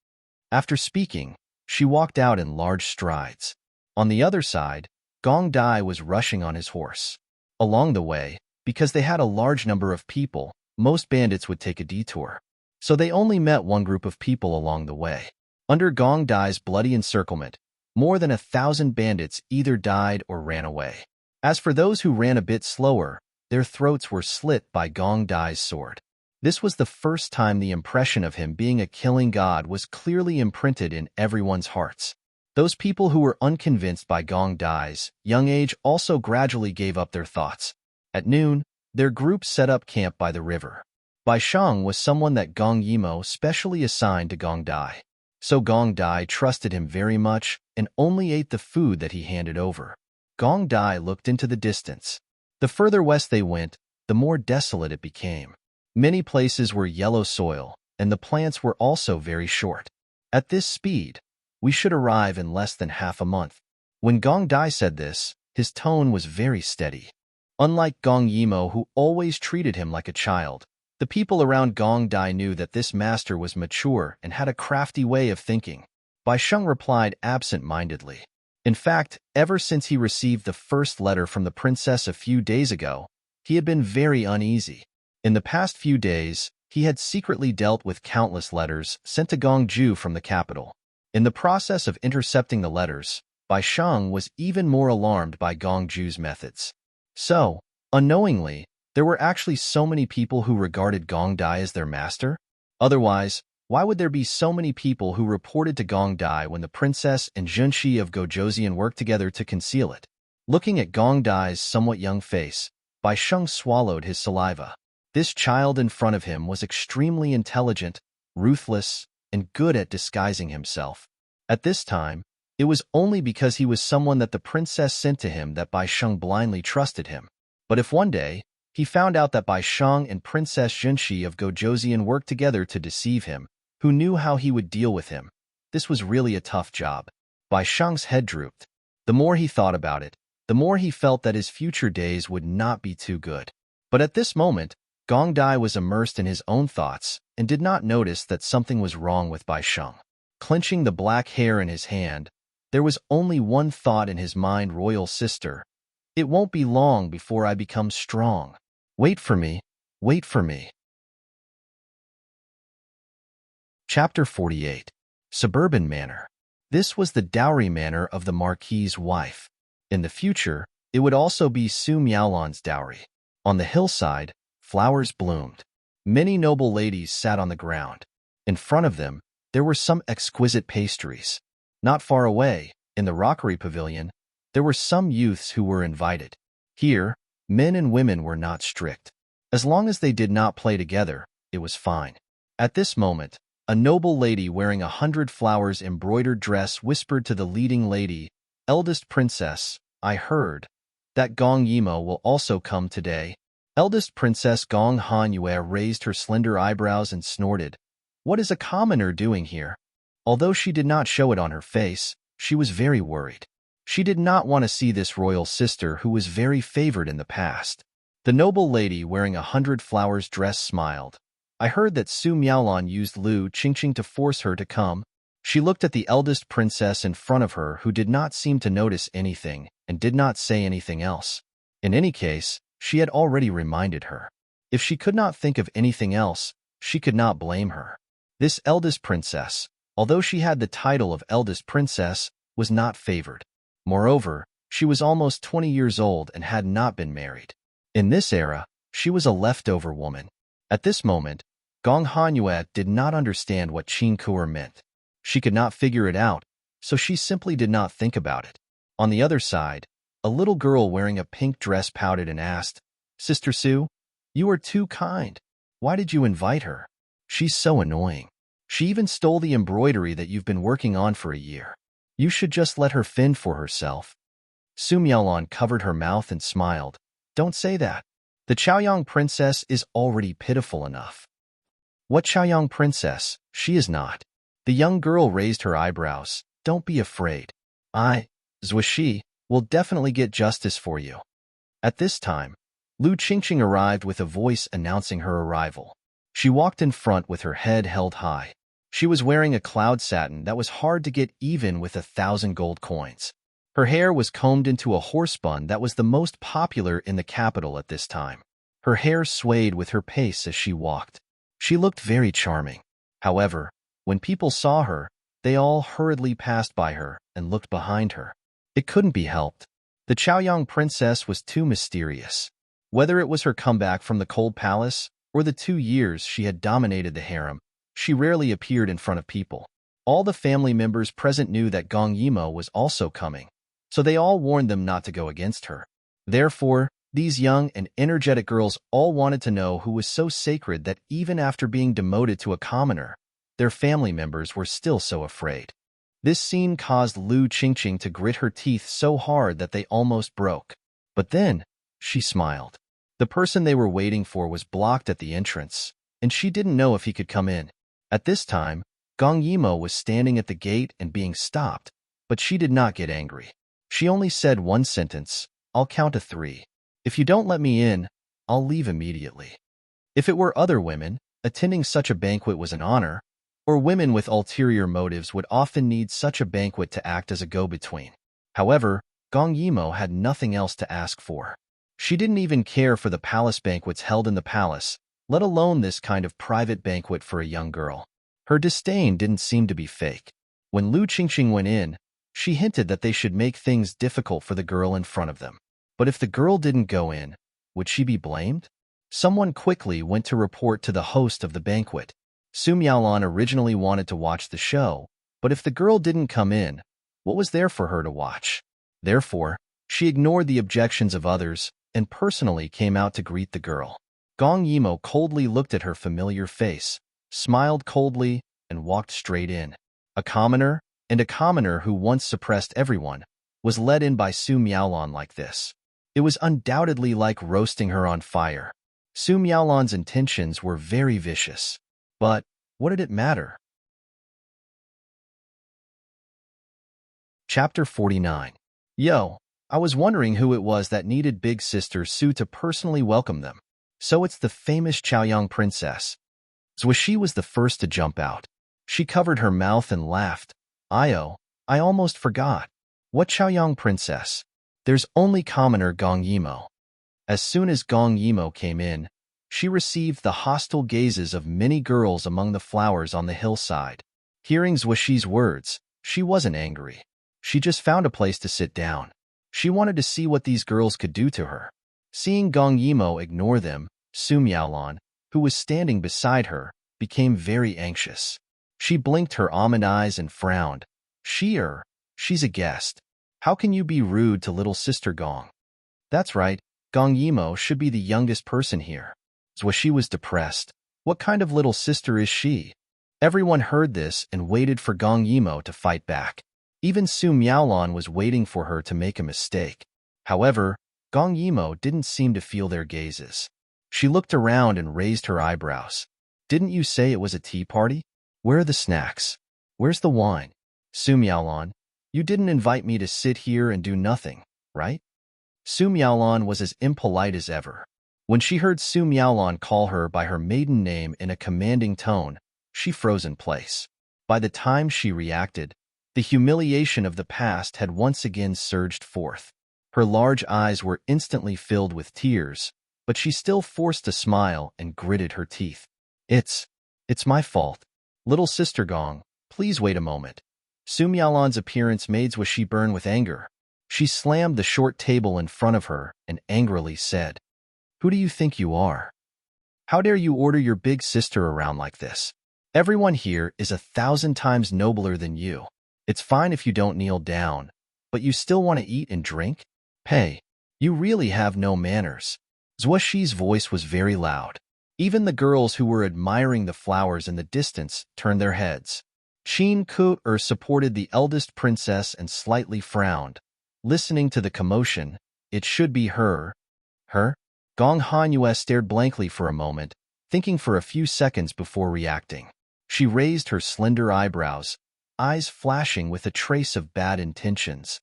After speaking, she walked out in large strides. On the other side, Gong Dai was rushing on his horse. Along the way, because they had a large number of people, most bandits would take a detour. So they only met one group of people along the way. Under Gong Dai's bloody encirclement, more than 1,000 bandits either died or ran away. As for those who ran a bit slower, their throats were slit by Gong Dai's sword. This was the first time the impression of him being a killing god was clearly imprinted in everyone's hearts. Those people who were unconvinced by Gong Dai's young age also gradually gave up their thoughts. At noon, their group set up camp by the river. Bai Shang was someone that Gong Yimo specially assigned to Gong Dai. So Gong Dai trusted him very much and only ate the food that he handed over. Gong Dai looked into the distance. The further west they went, the more desolate it became. Many places were yellow soil, and the plants were also very short. At this speed, we should arrive in less than half a month. When Gong Dai said this, his tone was very steady. Unlike Gong Yimo, who always treated him like a child, the people around Gong Dai knew that this master was mature and had a crafty way of thinking. Bai Sheng replied absent-mindedly. In fact, ever since he received the first letter from the princess a few days ago, he had been very uneasy. In the past few days, he had secretly dealt with countless letters sent to Gongju from the capital. In the process of intercepting the letters, Bai Sheng was even more alarmed by Gongju's methods. So, unknowingly, there were actually so many people who regarded Gong Dai as their master? Otherwise, why would there be so many people who reported to Gong Dai when the princess and Junshi of Gojoseon worked together to conceal it? Looking at Gong Dai's somewhat young face, Bai Sheng swallowed his saliva. This child in front of him was extremely intelligent, ruthless, and good at disguising himself. At this time, it was only because he was someone that the princess sent to him that Bai Sheng blindly trusted him. But if one day, he found out that Bai Sheng and Princess Junshi of Gojoseon worked together to deceive him, who knew how he would deal with him? This was really a tough job. Bai Sheng's head drooped. The more he thought about it, the more he felt that his future days would not be too good. But at this moment, Gong Dai was immersed in his own thoughts and did not notice that something was wrong with Bai Sheng. Clenching the black hair in his hand, there was only one thought in his mind: royal sister. It won't be long before I become strong. Wait for me, wait for me. Chapter 48. Suburban Manor. This was the dowry manor of the Marquis's wife. In the future, it would also be Su Miaolan's dowry. On the hillside, flowers bloomed. Many noble ladies sat on the ground. In front of them, there were some exquisite pastries. Not far away, in the rockery pavilion, there were some youths who were invited. Here, men and women were not strict. As long as they did not play together, it was fine. At this moment, a noble lady wearing 100 flowers embroidered dress whispered to the leading lady, "Eldest princess, I heard that Gong Yimo will also come today." Eldest Princess Gong Hanyue raised her slender eyebrows and snorted. What is a commoner doing here? Although she did not show it on her face, she was very worried. She did not want to see this royal sister who was very favored in the past. The noble lady wearing 100 flowers dress smiled. I heard that Su Miaolan used Lu Qingqing to force her to come. She looked at the eldest princess in front of her, who did not seem to notice anything and did not say anything else. In any case, she had already reminded her. If she could not think of anything else, she could not blame her. This eldest princess, although she had the title of eldest princess, was not favored. Moreover, she was almost 20 years old and had not been married. In this era, she was a leftover woman. At this moment, Gong Hanyue did not understand what Qin Kuer meant. She could not figure it out, so she simply did not think about it. On the other side, a little girl wearing a pink dress pouted and asked, "Sister Su, you are too kind. Why did you invite her? She's so annoying. She even stole the embroidery that you've been working on for a year. You should just let her fend for herself." Su Miaolan covered her mouth and smiled. "Don't say that. The Chaoyang princess is already pitiful enough." "What Chaoyang princess? She is not." The young girl raised her eyebrows. "Don't be afraid. Zhuishi, will definitely get justice for you." At this time, Lu Qingqing arrived with a voice announcing her arrival. She walked in front with her head held high. She was wearing a cloud satin that was hard to get even with 1,000 gold coins. Her hair was combed into a horse bun that was the most popular in the capital at this time. Her hair swayed with her pace as she walked. She looked very charming. However, when people saw her, they all hurriedly passed by her and looked behind her. It couldn't be helped. The Chaoyang princess was too mysterious. Whether it was her comeback from the cold palace or the 2 years she had dominated the harem, she rarely appeared in front of people. All the family members present knew that Gong Yimo was also coming, so they all warned them not to go against her. Therefore, these young and energetic girls all wanted to know who was so sacred that even after being demoted to a commoner, their family members were still so afraid. This scene caused Lu Qingqing to grit her teeth so hard that they almost broke. But then, she smiled. The person they were waiting for was blocked at the entrance, and she didn't know if he could come in. At this time, Gong Yimo was standing at the gate and being stopped, but she did not get angry. She only said one sentence, "I'll count to 3. If you don't let me in, I'll leave immediately." If it were other women, attending such a banquet was an honor, or women with ulterior motives would often need such a banquet to act as a go-between. However, Gong Yimo had nothing else to ask for. She didn't even care for the palace banquets held in the palace, let alone this kind of private banquet for a young girl. Her disdain didn't seem to be fake. When Lu Qingqing went in, she hinted that they should make things difficult for the girl in front of them. But if the girl didn't go in, would she be blamed? Someone quickly went to report to the host of the banquet. Su Miaolan originally wanted to watch the show, but if the girl didn't come in, what was there for her to watch? Therefore, she ignored the objections of others and personally came out to greet the girl. Gong Yimo coldly looked at her familiar face, smiled coldly, and walked straight in. A commoner, and a commoner who once suppressed everyone, was led in by Su Miaolon like this. It was undoubtedly like roasting her on fire. Su Miaolon's intentions were very vicious. But what did it matter? Chapter 49. Yo, I was wondering who it was that needed Big Sister Su to personally welcome them. So it's the famous Chaoyang princess. Zhuoxi was the first to jump out. She covered her mouth and laughed. I almost forgot. What Chaoyang princess? There's only commoner Gong Yimo. As soon as Gong Yimo came in, she received the hostile gazes of many girls among the flowers on the hillside. Hearing Zhuoxi's words, she wasn't angry. She just found a place to sit down. She wanted to see what these girls could do to her. Seeing Gong Yimo ignore them, Su Miaolon, who was standing beside her, became very anxious. She blinked her almond eyes and frowned. She's a guest. How can you be rude to little sister Gong? That's right, Gong Yimo should be the youngest person here. Zhuoxi was depressed. What kind of little sister is she? Everyone heard this and waited for Gong Yimo to fight back. Even Su Miaolon was waiting for her to make a mistake. However, Gong Yimo didn't seem to feel their gazes. She looked around and raised her eyebrows. Didn't you say it was a tea party? Where are the snacks? Where's the wine? Su Miaolon, you didn't invite me to sit here and do nothing, right? Su Miaolon was as impolite as ever. When she heard Su Miaolon call her by her maiden name in a commanding tone, she froze in place. By the time she reacted, the humiliation of the past had once again surged forth. Her large eyes were instantly filled with tears, but she still forced a smile and gritted her teeth. It's my fault. Little sister Gong, please wait a moment. Su Miaolon's appearance made Zhuoxi burn with anger. She slammed the short table in front of her and angrily said, Who do you think you are? How dare you order your big sister around like this? Everyone here is 1,000 times nobler than you. It's fine if you don't kneel down, but you still want to eat and drink? Hey, you really have no manners. Zhuoxi's voice was very loud. Even the girls who were admiring the flowers in the distance turned their heads. Qin Ku supported the eldest princess and slightly frowned. Listening to the commotion, it should be her. Her? Gong Hanyue stared blankly for a moment, thinking for a few seconds before reacting. She raised her slender eyebrows, eyes flashing with a trace of bad intentions.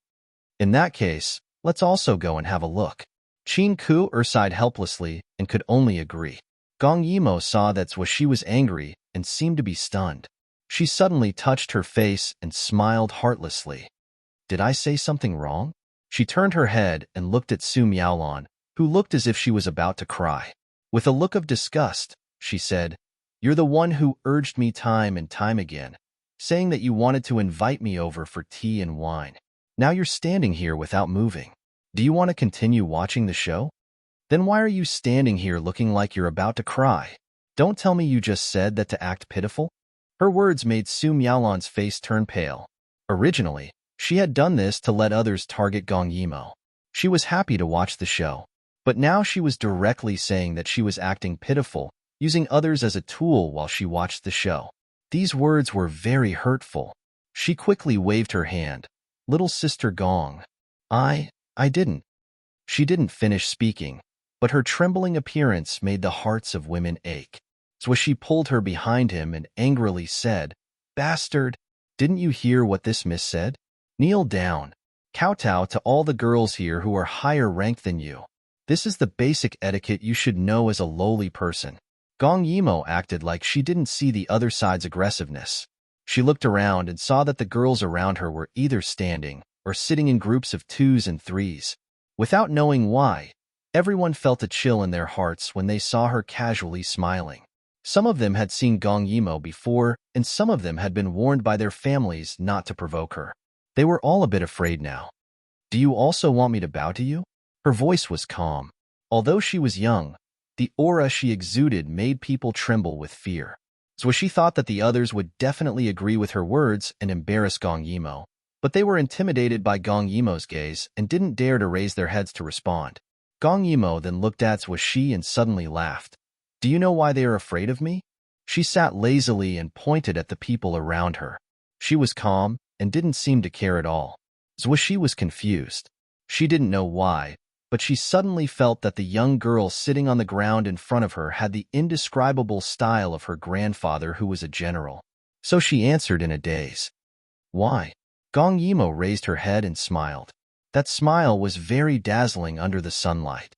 In that case, let's also go and have a look. Qin Ku sighed helplessly and could only agree. Gong Yimo saw that Zhuoxi was angry and seemed to be stunned. She suddenly touched her face and smiled heartlessly. Did I say something wrong? She turned her head and looked at Su Miaolon, who looked as if she was about to cry. With a look of disgust, she said, You're the one who urged me time and time again, saying that you wanted to invite me over for tea and wine. Now you're standing here without moving. Do you want to continue watching the show? Then why are you standing here looking like you're about to cry? Don't tell me you just said that to act pitiful? Her words made Su Miaolon's face turn pale. Originally, she had done this to let others target Gong Yimo. She was happy to watch the show, but now she was directly saying that she was acting pitiful, using others as a tool while she watched the show. These words were very hurtful. She quickly waved her hand. Little sister Gong. I didn't. She didn't finish speaking, but her trembling appearance made the hearts of women ache. Zhuoxi pulled her behind him and angrily said, Bastard, didn't you hear what this miss said? Kneel down. Kowtow to all the girls here who are higher ranked than you. This is the basic etiquette you should know as a lowly person. Gong Yimo acted like she didn't see the other side's aggressiveness. She looked around and saw that the girls around her were either standing or sitting in groups of 2s and 3s. Without knowing why, everyone felt a chill in their hearts when they saw her casually smiling. Some of them had seen Gong Yimo before, and some of them had been warned by their families not to provoke her. They were all a bit afraid now. Do you also want me to bow to you? Her voice was calm. Although she was young, the aura she exuded made people tremble with fear. Zhuoxi thought that the others would definitely agree with her words and embarrass Gong Yimo, but they were intimidated by Gong Yimo's gaze and didn't dare to raise their heads to respond. Gong Yimo then looked at Zhuoxi and suddenly laughed. Do you know why they are afraid of me? She sat lazily and pointed at the people around her. She was calm and didn't seem to care at all. Zhuoxi was confused. She didn't know why, but she suddenly felt that the young girl sitting on the ground in front of her had the indescribable style of her grandfather, who was a general. So she answered in a daze. Why? Gong Yimo raised her head and smiled. That smile was very dazzling under the sunlight.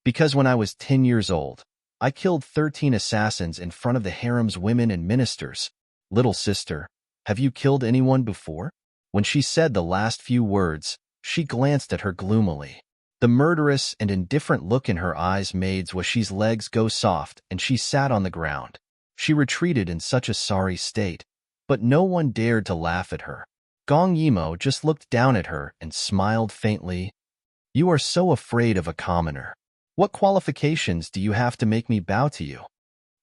Because when I was 10 years old, I killed 13 assassins in front of the harem's women and ministers. Little sister, have you killed anyone before? When she said the last few words, she glanced at her gloomily. The murderous and indifferent look in her eyes made Zhuoxi's legs go soft, and she sat on the ground. She retreated in such a sorry state, but no one dared to laugh at her. Gong Yimo just looked down at her and smiled faintly. You are so afraid of a commoner. What qualifications do you have to make me bow to you?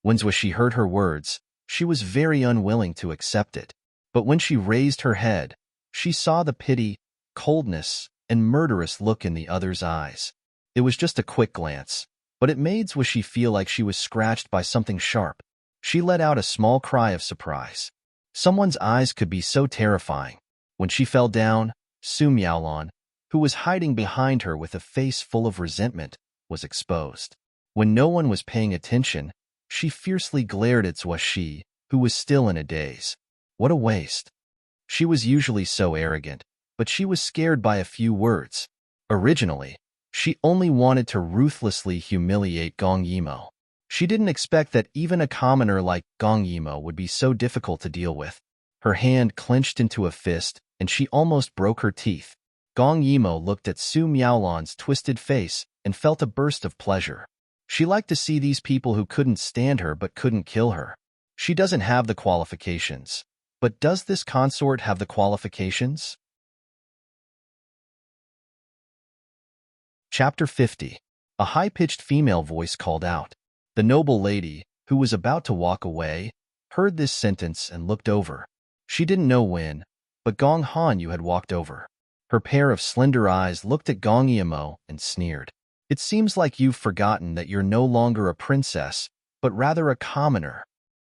When Zhuoxi heard her words, she was very unwilling to accept it. But when she raised her head, she saw the pity, coldness, and murderous look in the other's eyes. It was just a quick glance, but it made Zhuoxi feel like she was scratched by something sharp. She let out a small cry of surprise. Someone's eyes could be so terrifying. When she fell down, Su Miaolon, who was hiding behind her with a face full of resentment, was exposed. When no one was paying attention, she fiercely glared at Zhuoxi, who was still in a daze. What a waste. She was usually so arrogant, but she was scared by a few words. Originally, she only wanted to ruthlessly humiliate Gong Yimo. She didn't expect that even a commoner like Gong Yimo would be so difficult to deal with. Her hand clenched into a fist, and she almost broke her teeth. Gong Yimo looked at Su Miaolon's twisted face and felt a burst of pleasure. She liked to see these people who couldn't stand her but couldn't kill her. She doesn't have the qualifications. But does this consort have the qualifications? Chapter 50. A high-pitched female voice called out. The noble lady, who was about to walk away, heard this sentence and looked over. She didn't know when, but Gong Hanyu had walked over. Her pair of slender eyes looked at Gong Yimo and sneered. It seems like you've forgotten that you're no longer a princess, but rather a commoner.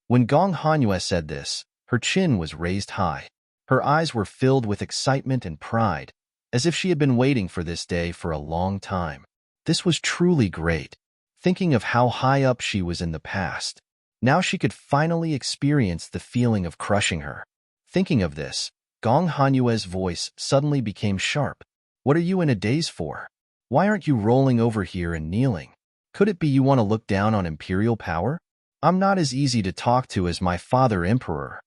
When Gong Hanyu said this, her chin was raised high. Her eyes were filled with excitement and pride, as if she had been waiting for this day for a long time. This was truly great, thinking of how high up she was in the past. Now she could finally experience the feeling of crushing her. Thinking of this, Gong Hanyue's voice suddenly became sharp. What are you in a daze for? Why aren't you rolling over here and kneeling? Could it be you want to look down on imperial power? I'm not as easy to talk to as my father emperor.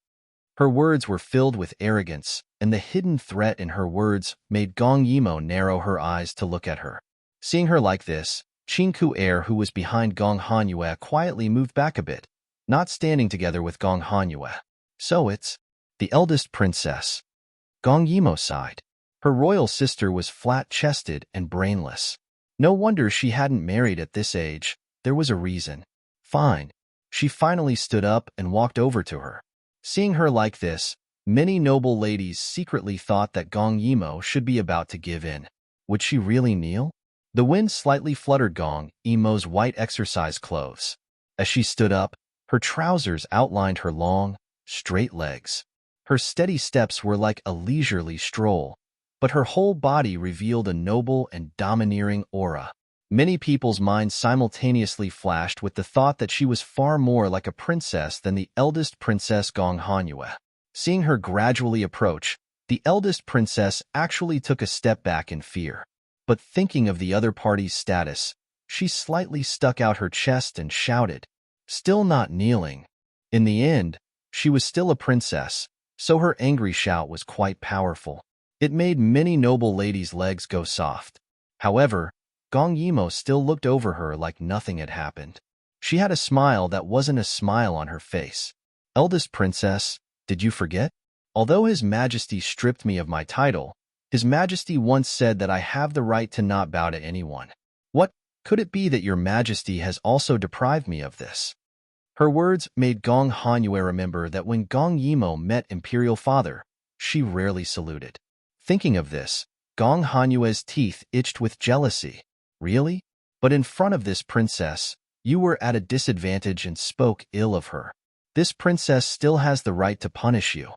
Her words were filled with arrogance, and the hidden threat in her words made Gong Yimo narrow her eyes to look at her. Seeing her like this, Qingku Air, who was behind Gong Hanyue, quietly moved back a bit, not standing together with Gong Hanyue. So it's the eldest princess. Gong Yimo sighed. Her royal sister was flat-chested and brainless. No wonder she hadn't married at this age. There was a reason. Fine. She finally stood up and walked over to her. Seeing her like this, many noble ladies secretly thought that Gong Yimo should be about to give in. Would she really kneel? The wind slightly fluttered Gong Yimo's white exercise clothes. As she stood up, her trousers outlined her long, straight legs. Her steady steps were like a leisurely stroll, but her whole body revealed a noble and domineering aura. Many people's minds simultaneously flashed with the thought that she was far more like a princess than the eldest princess Gong Hanyue. Seeing her gradually approach, the eldest princess actually took a step back in fear. But thinking of the other party's status, she slightly stuck out her chest and shouted, still not kneeling. In the end, she was still a princess, so her angry shout was quite powerful. It made many noble ladies' legs go soft. However, Gong Yimo still looked over her like nothing had happened. She had a smile that wasn't a smile on her face. Eldest princess, did you forget? Although His Majesty stripped me of my title, His Majesty once said that I have the right to not bow to anyone. What could it be that Your Majesty has also deprived me of this? Her words made Gong Hanyue remember that when Gong Yimo met Imperial Father, she rarely saluted. Thinking of this, Gong Hanyue's teeth itched with jealousy. Really? But in front of this princess, you were at a disadvantage and spoke ill of her. This princess still has the right to punish you.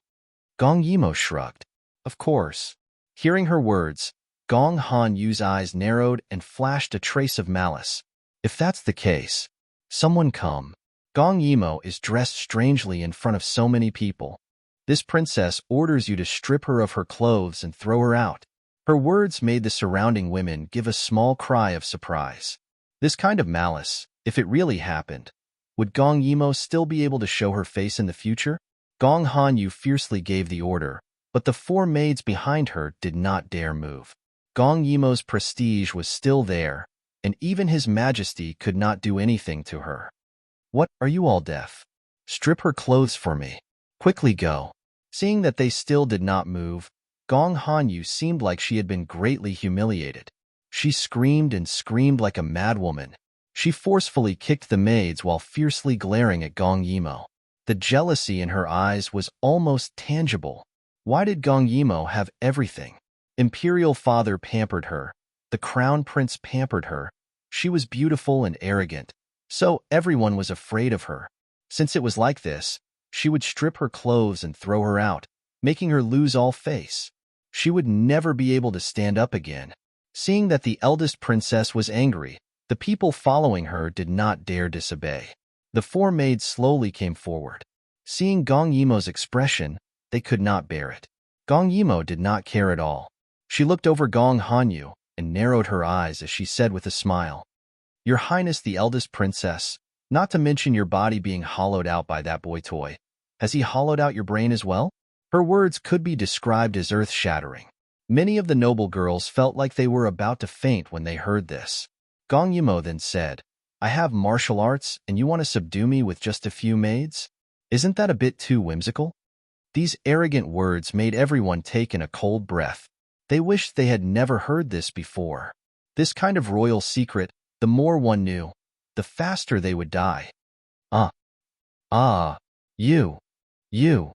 Gong Yimo shrugged. Of course. Hearing her words, Gong Han Yu's eyes narrowed and flashed a trace of malice. If that's the case, someone come. Gong Yimo is dressed strangely in front of so many people. This princess orders you to strip her of her clothes and throw her out. Her words made the surrounding women give a small cry of surprise. This kind of malice, if it really happened, would Gong Yimo still be able to show her face in the future? Gong Han Yu fiercely gave the order, but the 4 maids behind her did not dare move. Gong Yimo's prestige was still there, and even his majesty could not do anything to her. What, are you all deaf? Strip her clothes for me. Quickly go. Seeing that they still did not move, Gong Han Yu seemed like she had been greatly humiliated. She screamed and screamed like a madwoman. She forcefully kicked the maids while fiercely glaring at Gong Yimo. The jealousy in her eyes was almost tangible. Why did Gong Yimo have everything? Imperial father pampered her. The crown prince pampered her. She was beautiful and arrogant, so everyone was afraid of her. Since it was like this, she would strip her clothes and throw her out, making her lose all face. She would never be able to stand up again. Seeing that the eldest princess was angry, the people following her did not dare disobey. The 4 maids slowly came forward. Seeing Gong Yimo's expression, they could not bear it. Gong Yimo did not care at all. She looked over Gong Han Yu and narrowed her eyes as she said with a smile, Your Highness the eldest princess, not to mention your body being hollowed out by that boy toy. Has he hollowed out your brain as well? Her words could be described as earth-shattering. Many of the noble girls felt like they were about to faint when they heard this. Gong Yimo then said, I have martial arts and you want to subdue me with just a few maids? Isn't that a bit too whimsical? These arrogant words made everyone take in a cold breath. They wished they had never heard this before. This kind of royal secret, the more one knew, the faster they would die. You.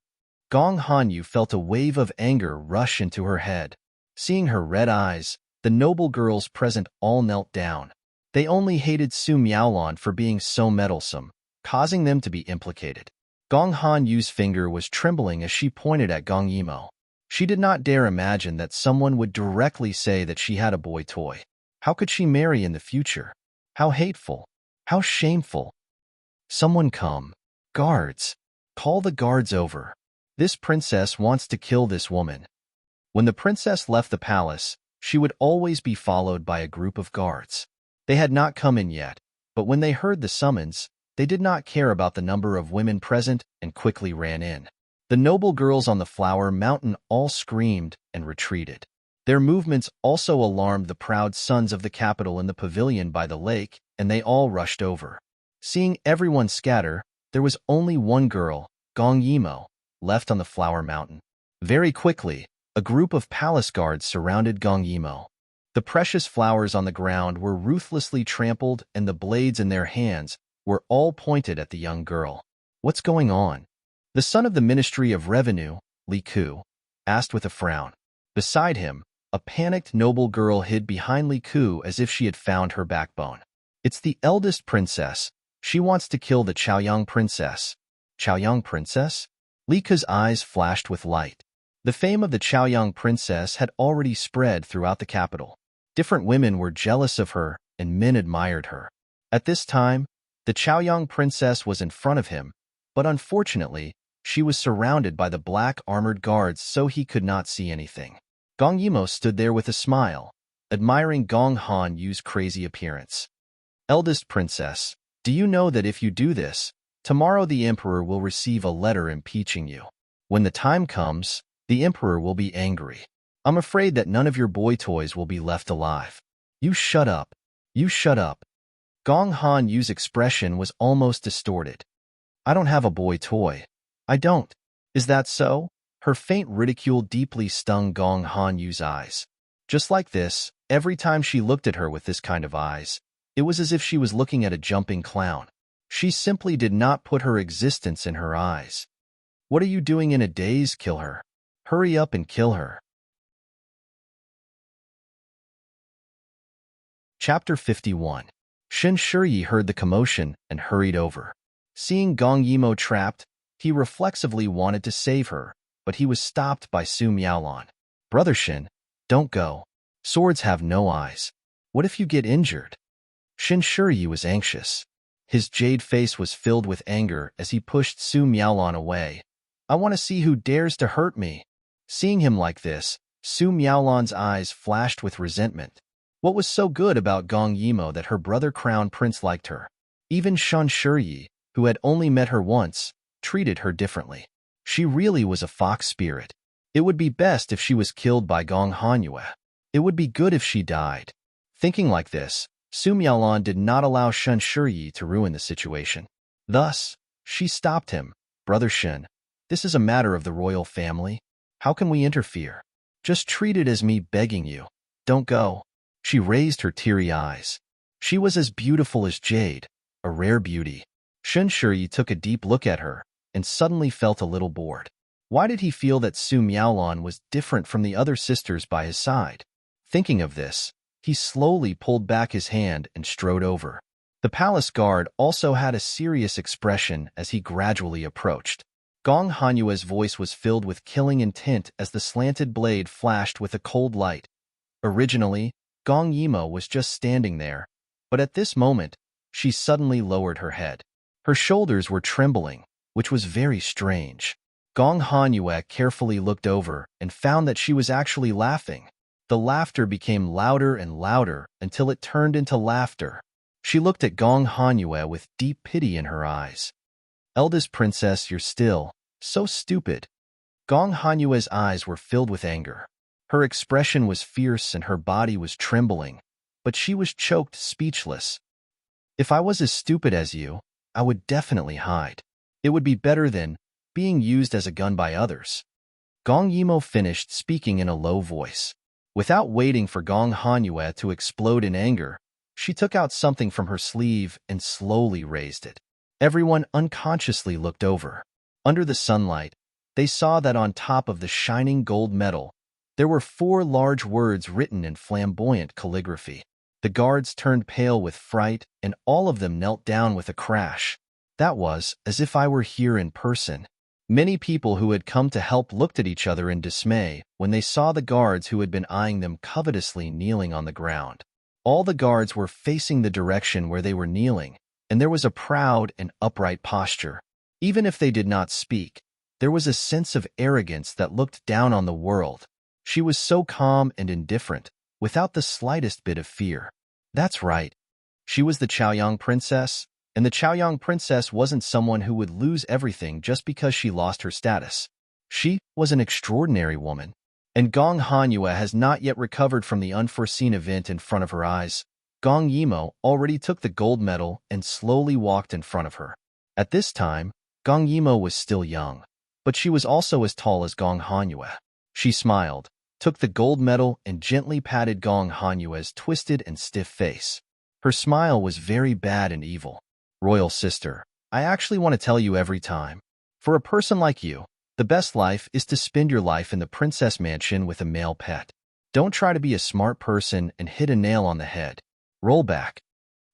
Gong Han Yu felt a wave of anger rush into her head. Seeing her red eyes, the noble girls present all knelt down. They only hated Su Miaolon for being so meddlesome, causing them to be implicated. Gong Han Yu's finger was trembling as she pointed at Gong Yimo. She did not dare imagine that someone would directly say that she had a boy toy. How could she marry in the future? How hateful. How shameful. Someone come. Guards. Call the guards over. This princess wants to kill this woman. When the princess left the palace, she would always be followed by a group of guards. They had not come in yet, but when they heard the summons, they did not care about the number of women present and quickly ran in. The noble girls on the flower mountain all screamed and retreated. Their movements also alarmed the proud sons of the capital in the pavilion by the lake, and they all rushed over. Seeing everyone scatter, there was only one girl, Gong Yimo, left on the flower mountain. Very quickly, a group of palace guards surrounded Gong Yimo. The precious flowers on the ground were ruthlessly trampled, and the blades in their hands were all pointed at the young girl. What's going on? The son of the Ministry of Revenue, Li Ku, asked with a frown. Beside him, a panicked noble girl hid behind Li Ku as if she had found her backbone. It's the eldest princess. She wants to kill the Chaoyang princess. Chaoyang princess? Li Ku's eyes flashed with light. The fame of the Chaoyang princess had already spread throughout the capital. Different women were jealous of her, and men admired her. At this time, the Chaoyang princess was in front of him, but unfortunately, she was surrounded by the black armored guards so he could not see anything. Gong Yimo stood there with a smile, admiring Gong Han Yu's crazy appearance. Eldest princess, do you know that if you do this, tomorrow the emperor will receive a letter impeaching you? When the time comes, the emperor will be angry. I'm afraid that none of your boy toys will be left alive. You shut up. You shut up. Gong Han Yu's expression was almost distorted. I don't have a boy toy. I don't. Is that so? Her faint ridicule deeply stung Gong Han Yu's eyes. Just like this, every time she looked at her with this kind of eyes, it was as if she was looking at a jumping clown. She simply did not put her existence in her eyes. What are you doing in a daze? Kill her. Hurry up and kill her. Chapter 51. Shen Shiyi heard the commotion and hurried over. Seeing Gong Yimo trapped, he reflexively wanted to save her, but he was stopped by Su Miaolon. Brother Shen, don't go. Swords have no eyes. What if you get injured? Shen Shiyi was anxious. His jade face was filled with anger as he pushed Su Miaolon away. I want to see who dares to hurt me. Seeing him like this, Su Miaolon's eyes flashed with resentment. What was so good about Gong Yimo that her brother Crown Prince liked her? Even Shen Shiyi, who had only met her once, treated her differently. She really was a fox spirit. It would be best if she was killed by Gong Hanyue. It would be good if she died. Thinking like this, Su Miaolon did not allow Shen Shiyi to ruin the situation. Thus, she stopped him. Brother Shen, this is a matter of the royal family. How can we interfere? Just treat it as me begging you. Don't go. She raised her teary eyes. She was as beautiful as jade, a rare beauty. Shen Shiyi took a deep look at her and suddenly felt a little bored. Why did he feel that Su Miaolon was different from the other sisters by his side? Thinking of this, he slowly pulled back his hand and strode over. The palace guard also had a serious expression as he gradually approached. Gong Hanyue's voice was filled with killing intent as the slanted blade flashed with a cold light. Originally, Gong Yimo was just standing there, but at this moment, she suddenly lowered her head. Her shoulders were trembling, which was very strange. Gong Hanyue carefully looked over and found that she was actually laughing. The laughter became louder and louder until it turned into laughter. She looked at Gong Hanyue with deep pity in her eyes. Eldest princess, you're still so stupid. Gong Hanyue's eyes were filled with anger. Her expression was fierce and her body was trembling, but she was choked speechless. If I was as stupid as you, I would definitely hide. It would be better than being used as a gun by others. Gong Yimo finished speaking in a low voice. Without waiting for Gong Hanyue to explode in anger, she took out something from her sleeve and slowly raised it. Everyone unconsciously looked over. Under the sunlight, they saw that on top of the shining gold metal, there were 4 large words written in flamboyant calligraphy. The guards turned pale with fright, and all of them knelt down with a crash. That was as if I were here in person. Many people who had come to help looked at each other in dismay when they saw the guards who had been eyeing them covetously kneeling on the ground. All the guards were facing the direction where they were kneeling, and there was a proud and upright posture. Even if they did not speak, there was a sense of arrogance that looked down on the world. She was so calm and indifferent, without the slightest bit of fear. That's right. She was the Chaoyang princess, and the Chaoyang princess wasn't someone who would lose everything just because she lost her status. She was an extraordinary woman, and Gong Hanyue has not yet recovered from the unforeseen event in front of her eyes. Gong Yimo already took the gold medal and slowly walked in front of her. At this time, Gong Yimo was still young, but she was also as tall as Gong Hanyue. She smiled, took the gold medal and gently patted Gong Hanyue's twisted and stiff face. Her smile was very bad and evil. Royal sister, I actually want to tell you every time. For a person like you, the best life is to spend your life in the princess mansion with a male pet. Don't try to be a smart person and hit a nail on the head. Roll back.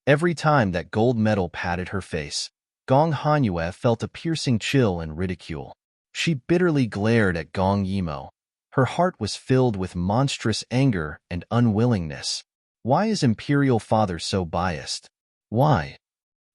Every time that gold medal patted her face, Gong Hanyue felt a piercing chill and ridicule. She bitterly glared at Gong Yimo. Her heart was filled with monstrous anger and unwillingness. Why is Imperial Father so biased? Why?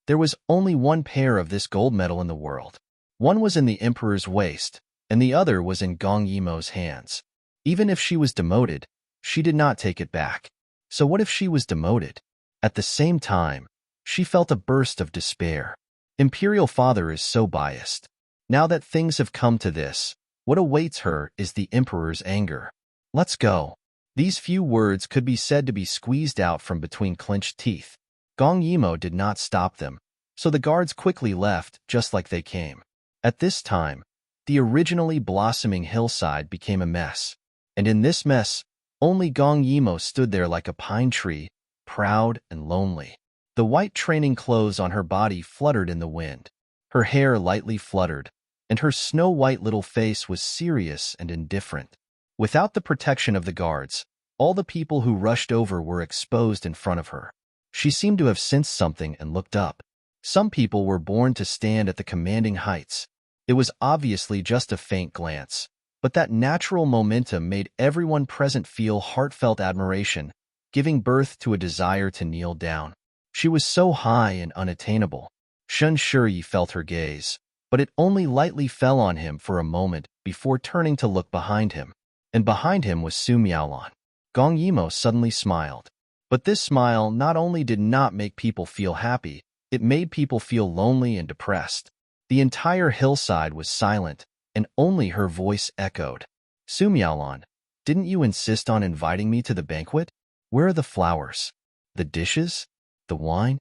There was only one pair of this gold medal in the world. One was in the Emperor's waist, and the other was in Gong Yimo's hands. Even if she was demoted, she did not take it back. So what if she was demoted? At the same time, she felt a burst of despair. Imperial Father is so biased. Now that things have come to this, what awaits her is the Emperor's anger. Let's go. These few words could be said to be squeezed out from between clenched teeth. Gong Yimo did not stop them, so the guards quickly left just like they came. At this time, the originally blossoming hillside became a mess, and in this mess, only Gong Yimo stood there like a pine tree, proud and lonely. The white training clothes on her body fluttered in the wind. Her hair lightly fluttered, and her snow-white little face was serious and indifferent. Without the protection of the guards, All the people who rushed over were exposed in front of her. She seemed to have sensed something and looked up. Some people were born to stand at the commanding heights. It was obviously just a faint glance, but that natural momentum made everyone present feel heartfelt admiration, giving birth to a desire to kneel down. She was so high and unattainable. Shun Shuyi felt her gaze, but it only lightly fell on him for a moment before turning to look behind him. And behind him was Su Miaolon. Gong Yimo suddenly smiled. But this smile not only did not make people feel happy, it made people feel lonely and depressed. The entire hillside was silent, and only her voice echoed. Su Miaolon, didn't you insist on inviting me to the banquet? Where are the flowers? The dishes? The wine?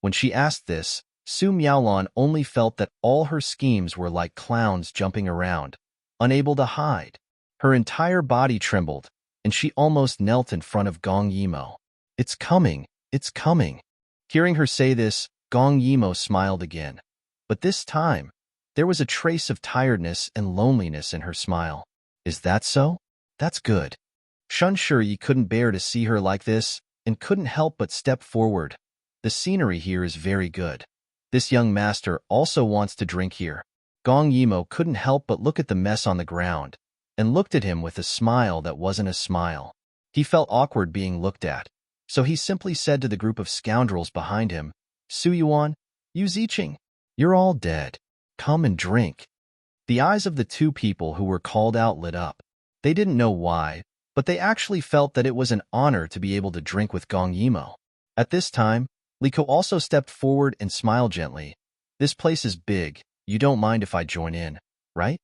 When she asked this, Su Miaolon only felt that all her schemes were like clowns jumping around, unable to hide. Her entire body trembled, and she almost knelt in front of Gong Yimo. It's coming, it's coming. Hearing her say this, Gong Yimo smiled again. But this time, there was a trace of tiredness and loneliness in her smile. Is that so? That's good. Shun Shuyi couldn't bear to see her like this, and couldn't help but step forward. The scenery here is very good. This young master also wants to drink here. Gong Yimo couldn't help but look at the mess on the ground, and looked at him with a smile that wasn't a smile. He felt awkward being looked at, so he simply said to the group of scoundrels behind him, Su Yuan, Yu Ziqing, you're all dead. Come and drink. The eyes of the two people who were called out lit up. They didn't know why, but they actually felt that it was an honor to be able to drink with Gong Yimo. At this time, Liko also stepped forward and smiled gently. This place is big. You don't mind if I join in, right?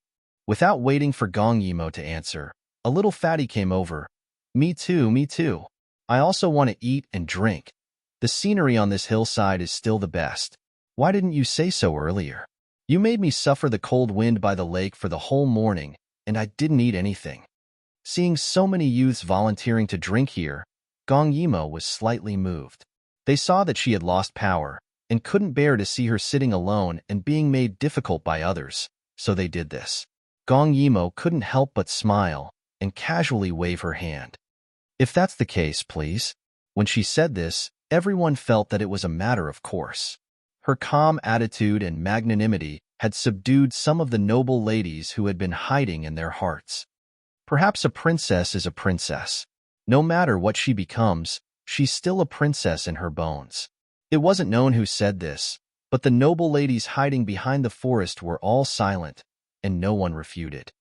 Without waiting for Gong Yimo to answer, a little fatty came over. Me too, me too. I also want to eat and drink. The scenery on this hillside is still the best. Why didn't you say so earlier? You made me suffer the cold wind by the lake for the whole morning, and I didn't eat anything. Seeing so many youths volunteering to drink here, Gong Yimo was slightly moved. They saw that she had lost power, and couldn't bear to see her sitting alone and being made difficult by others, so they did this. Gong Yimo couldn't help but smile, and casually wave her hand. If that's the case, please. When she said this, everyone felt that it was a matter of course. Her calm attitude and magnanimity had subdued some of the noble ladies who had been hiding in their hearts. Perhaps a princess is a princess. No matter what she becomes, she's still a princess in her bones. It wasn't known who said this, but the noble ladies hiding behind the forest were all silent, and no one refuted.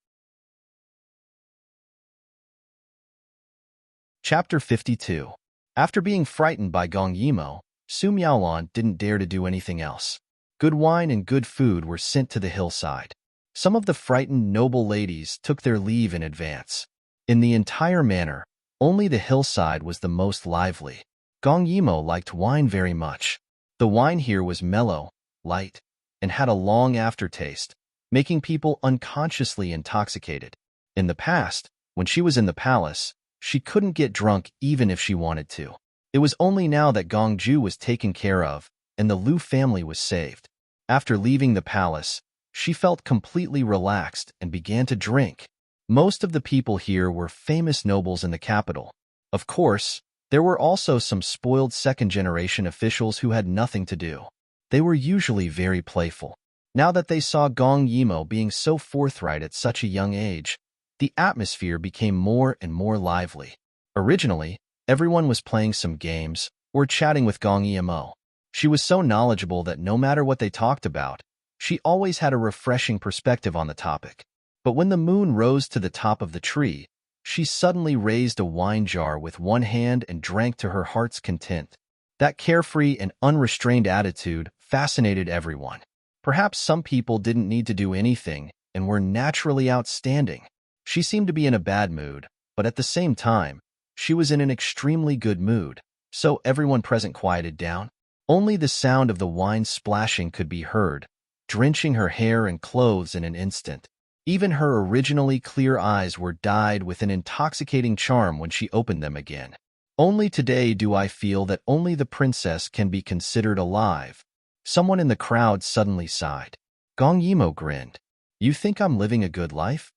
Chapter 52. After being frightened by Gong Yimo, Su Miaolon didn't dare to do anything else. Good wine and good food were sent to the hillside. Some of the frightened noble ladies took their leave in advance. In the entire manor, only the hillside was the most lively. Gong Yimo liked wine very much. The wine here was mellow, light, and had a long aftertaste, making people unconsciously intoxicated. In the past, when she was in the palace, she couldn't get drunk even if she wanted to. It was only now that Gong Ju was taken care of, and the Lu family was saved. After leaving the palace, she felt completely relaxed and began to drink. Most of the people here were famous nobles in the capital. Of course, there were also some spoiled second-generation officials who had nothing to do. They were usually very playful. Now that they saw Gong Yimo being so forthright at such a young age, the atmosphere became more and more lively. Originally, everyone was playing some games or chatting with Gong Yimo. She was so knowledgeable that no matter what they talked about, she always had a refreshing perspective on the topic. But when the moon rose to the top of the tree, she suddenly raised a wine jar with one hand and drank to her heart's content. That carefree and unrestrained attitude fascinated everyone. Perhaps some people didn't need to do anything and were naturally outstanding. She seemed to be in a bad mood, but at the same time, she was in an extremely good mood, so everyone present quieted down. Only the sound of the wine splashing could be heard, drenching her hair and clothes in an instant. Even her originally clear eyes were dyed with an intoxicating charm when she opened them again. Only today do I feel that only the princess can be considered alive. Someone in the crowd suddenly sighed. Gong Yimo grinned. You think I'm living a good life?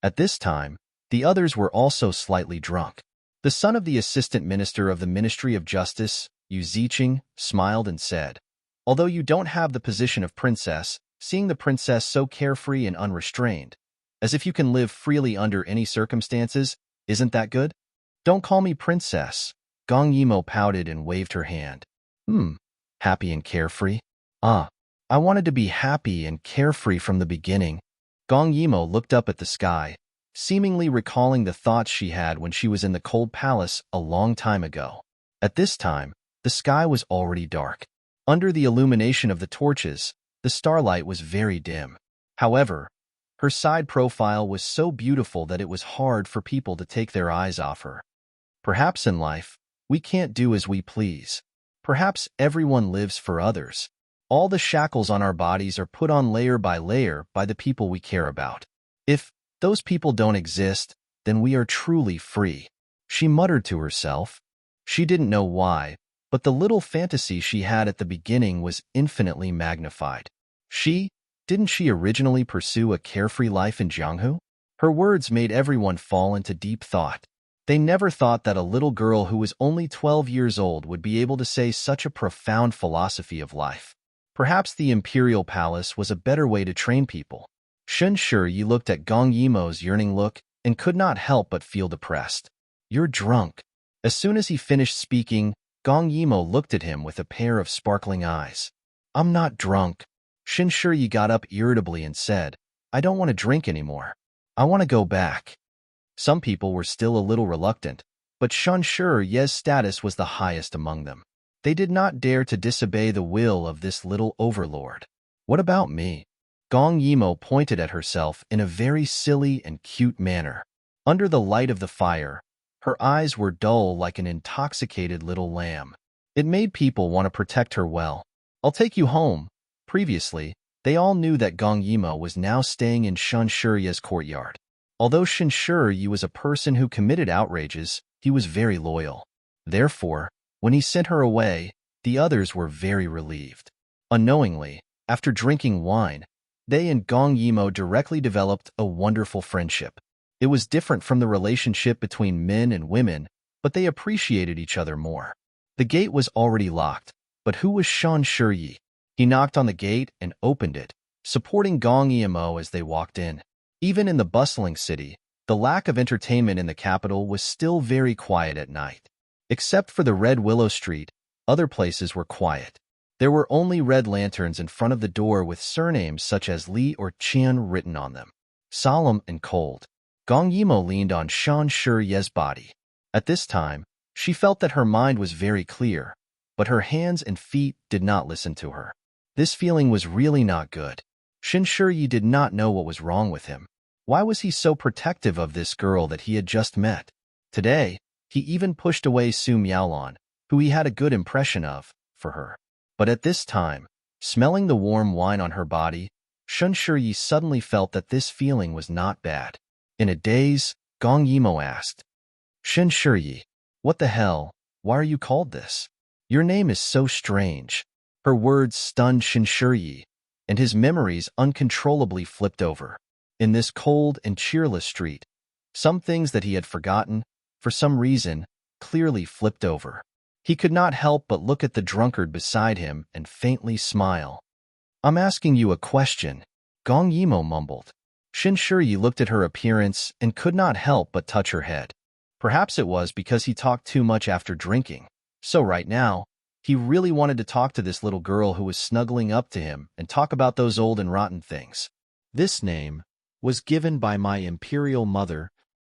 At this time, the others were also slightly drunk. The son of the assistant minister of the Ministry of Justice, Yu Ziqing, smiled and said, "Although you don't have the position of princess, seeing the princess so carefree and unrestrained, as if you can live freely under any circumstances, isn't that good?" "Don't call me princess." Gong Yimo pouted and waved her hand. Happy and carefree? I wanted to be happy and carefree from the beginning." Gong Yimo looked up at the sky, seemingly recalling the thoughts she had when she was in the cold palace a long time ago. At this time, the sky was already dark. Under the illumination of the torches, the starlight was very dim. However, her side profile was so beautiful that it was hard for people to take their eyes off her. Perhaps in life, we can't do as we please. Perhaps everyone lives for others. All the shackles on our bodies are put on layer by the people we care about. If those people don't exist, then we are truly free. She muttered to herself. She didn't know why, but the little fantasy she had at the beginning was infinitely magnified. Didn't she originally pursue a carefree life in Jianghu? Her words made everyone fall into deep thought. They never thought that a little girl who was only 12 years old would be able to say such a profound philosophy of life. Perhaps the imperial palace was a better way to train people. Shen Shiyi looked at Gong Yimo's yearning look and could not help but feel depressed. "You're drunk." As soon as he finished speaking, Gong Yimo looked at him with a pair of sparkling eyes. "I'm not drunk." Shen Shiyi got up irritably and said, "I don't want to drink anymore. I want to go back." Some people were still a little reluctant, but Shen Shiyi's status was the highest among them. They did not dare to disobey the will of this little overlord. "What about me?" Gong Yimo pointed at herself in a very silly and cute manner. Under the light of the fire, her eyes were dull like an intoxicated little lamb. It made people want to protect her well. "I'll take you home." Previously, they all knew that Gong Yimo was now staying in Shen Shiyi's courtyard. Although Shen Shiyi was a person who committed outrages, he was very loyal. Therefore, when he sent her away, the others were very relieved. Unknowingly, after drinking wine, they and Gong Yimo directly developed a wonderful friendship. It was different from the relationship between men and women, but they appreciated each other more. The gate was already locked, but who was Shen Shiyi? He knocked on the gate and opened it, supporting Gong Yimo as they walked in. Even in the bustling city, the lack of entertainment in the capital was still very quiet at night. Except for the Red Willow Street, other places were quiet. There were only red lanterns in front of the door with surnames such as Li or Qian written on them. Solemn and cold, Gong Yimo leaned on Shen Shiyi's body. At this time, she felt that her mind was very clear, but her hands and feet did not listen to her. This feeling was really not good. Shen Shiyi did not know what was wrong with him. Why was he so protective of this girl that he had just met? Today, he even pushed away Su Miaolon, who he had a good impression of, for her. But at this time, smelling the warm wine on her body, Shen Shiyi suddenly felt that this feeling was not bad. In a daze, Gong Yimo asked, "Shen Shiyi, what the hell, why are you called this? Your name is so strange." Her words stunned Shen Shiyi, and his memories uncontrollably flipped over. In this cold and cheerless street, some things that he had forgotten, for some reason, clearly flipped over. He could not help but look at the drunkard beside him and faintly smile. "I'm asking you a question," Gong Yimo mumbled. Shen Shiyi looked at her appearance and could not help but touch her head. Perhaps it was because he talked too much after drinking. So right now, he really wanted to talk to this little girl who was snuggling up to him and talk about those old and rotten things. "This name was given by my imperial mother."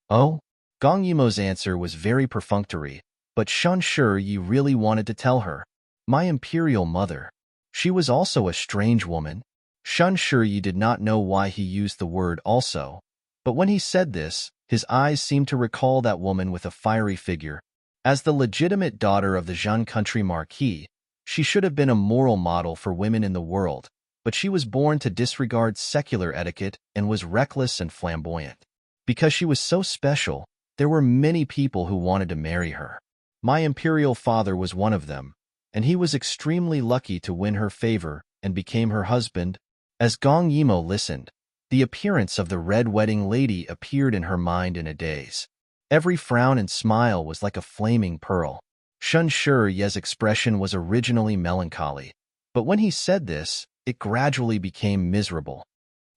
"Oh?" Gong Yimo's answer was very perfunctory, but Shen Shiyi really wanted to tell her. "My imperial mother." She was also a strange woman. Shen Shiyi did not know why he used the word "also," but when he said this, his eyes seemed to recall that woman with a fiery figure. As the legitimate daughter of the Zhan country marquis, she should have been a moral model for women in the world, but she was born to disregard secular etiquette and was reckless and flamboyant. Because she was so special, there were many people who wanted to marry her. My imperial father was one of them, and he was extremely lucky to win her favor and became her husband. As Gong Yimo listened, the appearance of the red wedding lady appeared in her mind in a daze. Every frown and smile was like a flaming pearl. Shun Ye's expression was originally melancholy, but when he said this, it gradually became miserable.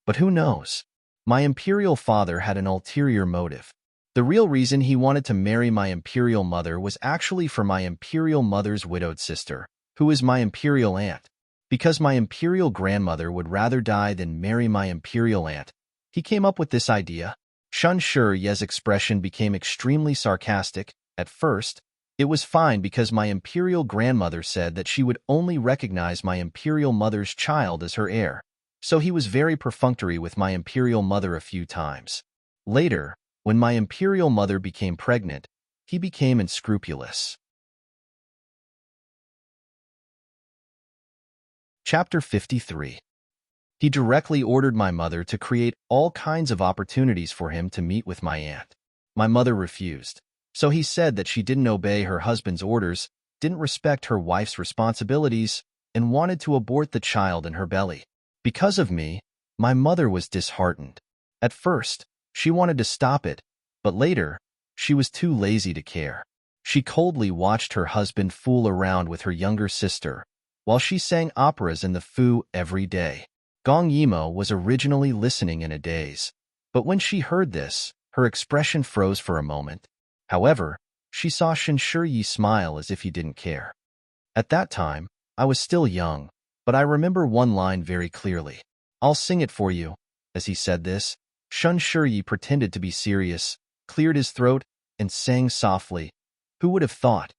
But who knows? My imperial father had an ulterior motive. The real reason he wanted to marry my imperial mother was actually for my imperial mother's widowed sister, who is my imperial aunt. Because my imperial grandmother would rather die than marry my imperial aunt, he came up with this idea. Shun Ye's expression became extremely sarcastic. At first, it was fine because my imperial grandmother said that she would only recognize my imperial mother's child as her heir, so he was very perfunctory with my imperial mother a few times. Later, when my imperial mother became pregnant, he became unscrupulous. Chapter 53. He directly ordered my mother to create all kinds of opportunities for him to meet with my aunt. My mother refused, so he said that she didn't obey her husband's orders, didn't respect her wife's responsibilities, and wanted to abort the child in her belly. Because of me, my mother was disheartened. At first, she wanted to stop it, but later, she was too lazy to care. She coldly watched her husband fool around with her younger sister, while she sang operas in the Fu every day. Gong Yimo was originally listening in a daze, but when she heard this, her expression froze for a moment. However, she saw Shun Yi smile as if he didn't care. At that time, I was still young, but I remember one line very clearly. "I'll sing it for you." As he said this, Shun Yi pretended to be serious, cleared his throat, and sang softly. Who would have thought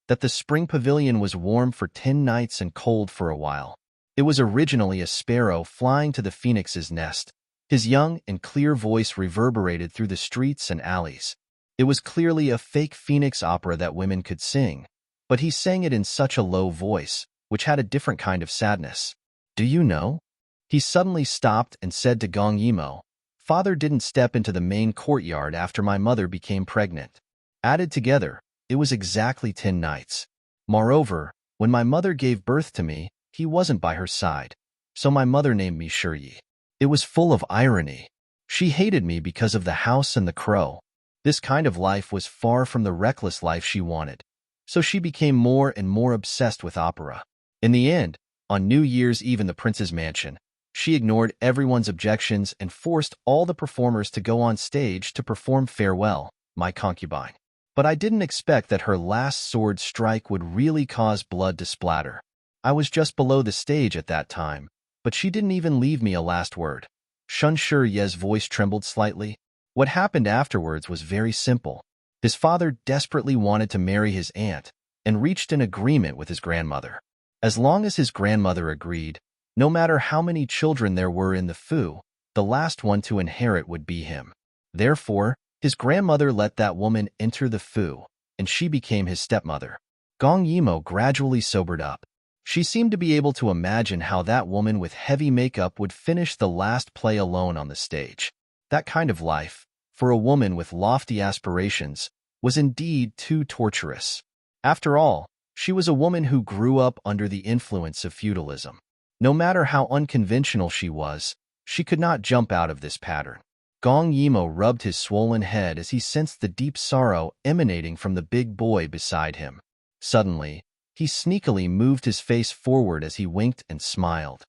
that the spring pavilion was warm for 10 nights and cold for a while? It was originally a sparrow flying to the phoenix's nest. His young and clear voice reverberated through the streets and alleys. It was clearly a fake phoenix opera that women could sing, but he sang it in such a low voice, which had a different kind of sadness. "Do you know?" He suddenly stopped and said to Gong Yimo, "Father didn't step into the main courtyard after my mother became pregnant." Added together, it was exactly 10 nights. Moreover, when my mother gave birth to me, he wasn't by her side, so my mother named me Yi. It was full of irony. She hated me because of the house and the crow. This kind of life was far from the reckless life she wanted, so she became more and more obsessed with opera. In the end, on New Year's Eve in the prince's mansion, she ignored everyone's objections and forced all the performers to go on stage to perform Farewell, My Concubine. But I didn't expect that her last sword strike would really cause blood to splatter. I was just below the stage at that time, but she didn't even leave me a last word. Shun Ye's voice trembled slightly. What happened afterwards was very simple. His father desperately wanted to marry his aunt and reached an agreement with his grandmother. As long as his grandmother agreed, no matter how many children there were in the Fu, the last one to inherit would be him. Therefore, his grandmother let that woman enter the Fu, and she became his stepmother. Gong Yimo gradually sobered up. She seemed to be able to imagine how that woman with heavy makeup would finish the last play alone on the stage. That kind of life, for a woman with lofty aspirations, was indeed too torturous. After all, she was a woman who grew up under the influence of feudalism. No matter how unconventional she was, she could not jump out of this pattern. Gong Yimo rubbed his swollen head as he sensed the deep sorrow emanating from the big boy beside him. Suddenly, he sneakily moved his face forward as he winked and smiled.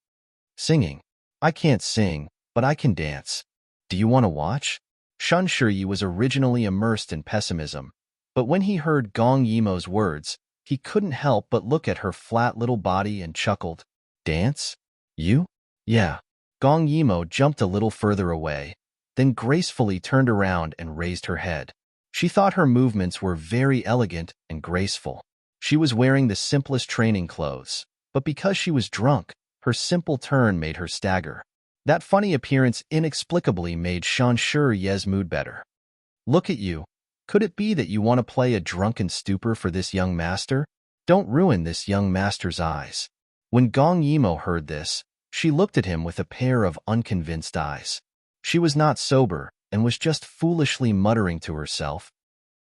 "Singing? I can't sing, but I can dance. Do you want to watch?" Shun Yi was originally immersed in pessimism, but when he heard Gong Yimo's words, he couldn't help but look at her flat little body and chuckled. "Dance? You?" "Yeah." Gong Yimo jumped a little further away, then gracefully turned around and raised her head. She thought her movements were very elegant and graceful. She was wearing the simplest training clothes, but because she was drunk, her simple turn made her stagger. That funny appearance inexplicably made Shun Ye's mood better. "Look at you. Could it be that you want to play a drunken stupor for this young master? Don't ruin this young master's eyes." When Gong Yimo heard this, she looked at him with a pair of unconvinced eyes. She was not sober and was just foolishly muttering to herself,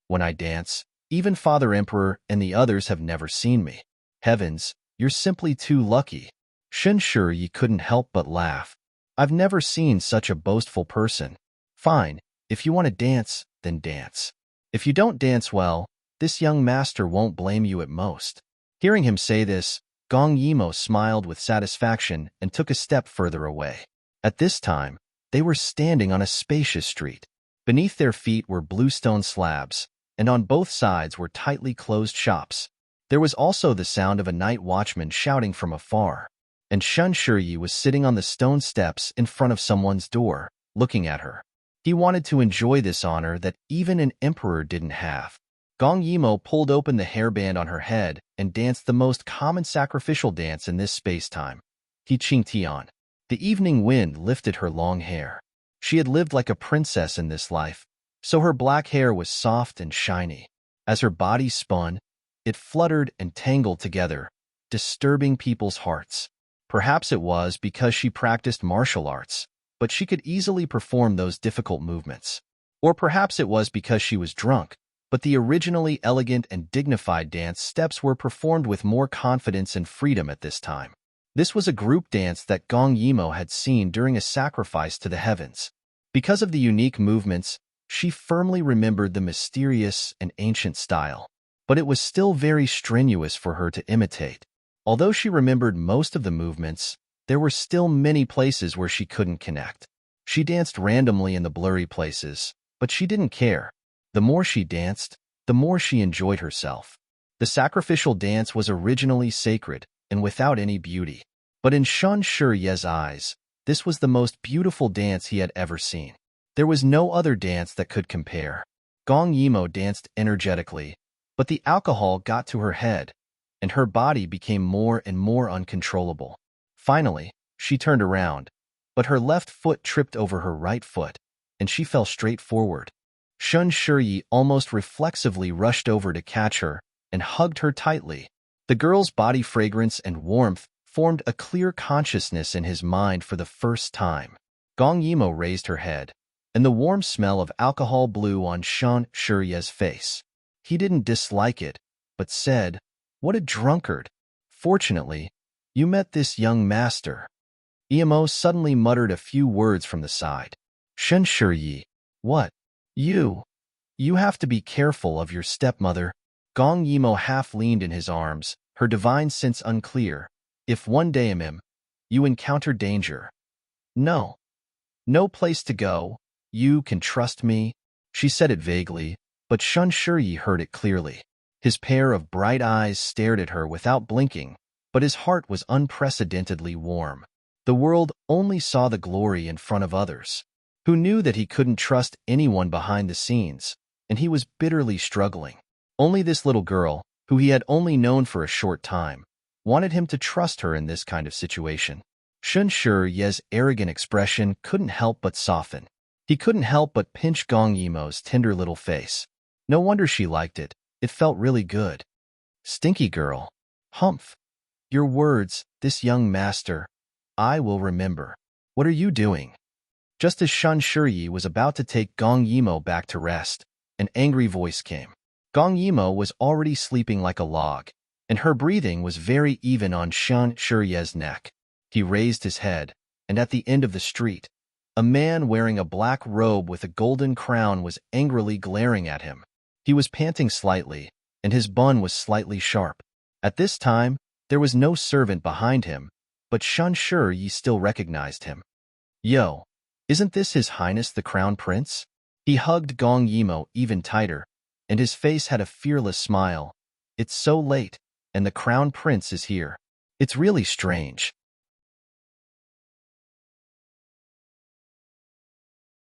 "When I dance, even Father Emperor and the others have never seen me. Heavens, you're simply too lucky." Shun Yi couldn't help but laugh. "I've never seen such a boastful person. Fine, if you want to dance, then dance." If you don't dance well, this young master won't blame you at most. Hearing him say this, Gong Yimo smiled with satisfaction and took a step further away. At this time, they were standing on a spacious street. Beneath their feet were bluestone slabs, and on both sides were tightly closed shops. There was also the sound of a night watchman shouting from afar, and Shun Shiyi was sitting on the stone steps in front of someone's door, looking at her. He wanted to enjoy this honor that even an emperor didn't have. Gong Yimo pulled open the hairband on her head and danced the most common sacrificial dance in this space-time, He Ching Tian. The evening wind lifted her long hair. She had lived like a princess in this life, so her black hair was soft and shiny. As her body spun, it fluttered and tangled together, disturbing people's hearts. Perhaps it was because she practiced martial arts, but she could easily perform those difficult movements. Or perhaps it was because she was drunk, but the originally elegant and dignified dance steps were performed with more confidence and freedom at this time. This was a group dance that Gong Yimo had seen during a sacrifice to the heavens. Because of the unique movements, she firmly remembered the mysterious and ancient style. But it was still very strenuous for her to imitate. Although she remembered most of the movements, there were still many places where she couldn't connect. She danced randomly in the blurry places, but she didn't care. The more she danced, the more she enjoyed herself. The sacrificial dance was originally sacred and without any beauty. But in Shun Shiyi's eyes, this was the most beautiful dance he had ever seen. There was no other dance that could compare. Gong Yimo danced energetically, but the alcohol got to her head, and her body became more and more uncontrollable. Finally, she turned around, but her left foot tripped over her right foot, and she fell straight forward. Shun Shiyi almost reflexively rushed over to catch her and hugged her tightly. The girl's body fragrance and warmth formed a clear consciousness in his mind for the first time. Gong Yimo raised her head, and the warm smell of alcohol blew on Shun Shiyi's face. He didn't dislike it, but said, "What a drunkard. Fortunately, you met this young master." Yimo suddenly muttered a few words from the side. Shun Shiyi, what? You have to be careful of your stepmother. Gong Yimo half leaned in his arms, her divine sense unclear. If one day, you encounter danger. No place to go. You can trust me. She said it vaguely, but Shun Shiyi heard it clearly. His pair of bright eyes stared at her without blinking, but his heart was unprecedentedly warm. The world only saw the glory in front of others. Who knew that he couldn't trust anyone behind the scenes, and he was bitterly struggling. Only this little girl, who he had only known for a short time, wanted him to trust her in this kind of situation. Shun Shiyi's arrogant expression couldn't help but soften. He couldn't help but pinch Gong Yimo's tender little face. No wonder she liked it. It felt really good. Stinky girl. Humph. Your words, this young master. I will remember. What are you doing? Just as Shun Shiyi was about to take Gong Yimo back to rest, an angry voice came. Gong Yimo was already sleeping like a log, and her breathing was very even on Shun Shiyi's neck. He raised his head, and at the end of the street, a man wearing a black robe with a golden crown was angrily glaring at him. He was panting slightly, and his bun was slightly sharp. At this time, there was no servant behind him, but Shun Shiyi still recognized him. Yo, isn't this His Highness the Crown Prince? He hugged Gong Yimo even tighter, and his face had a fearless smile. It's so late, and the Crown Prince is here. It's really strange.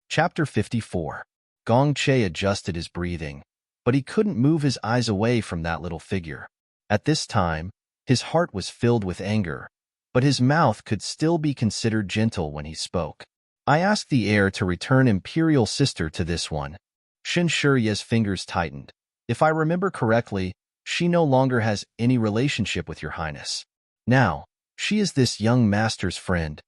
Chapter 54. Gong Che adjusted his breathing, but he couldn't move his eyes away from that little figure. At this time, his heart was filled with anger, but his mouth could still be considered gentle when he spoke. I asked the heir to return Imperial Sister to this one. Shun Shiyi's fingers tightened. If I remember correctly, she no longer has any relationship with your highness. Now, she is this young master's friend.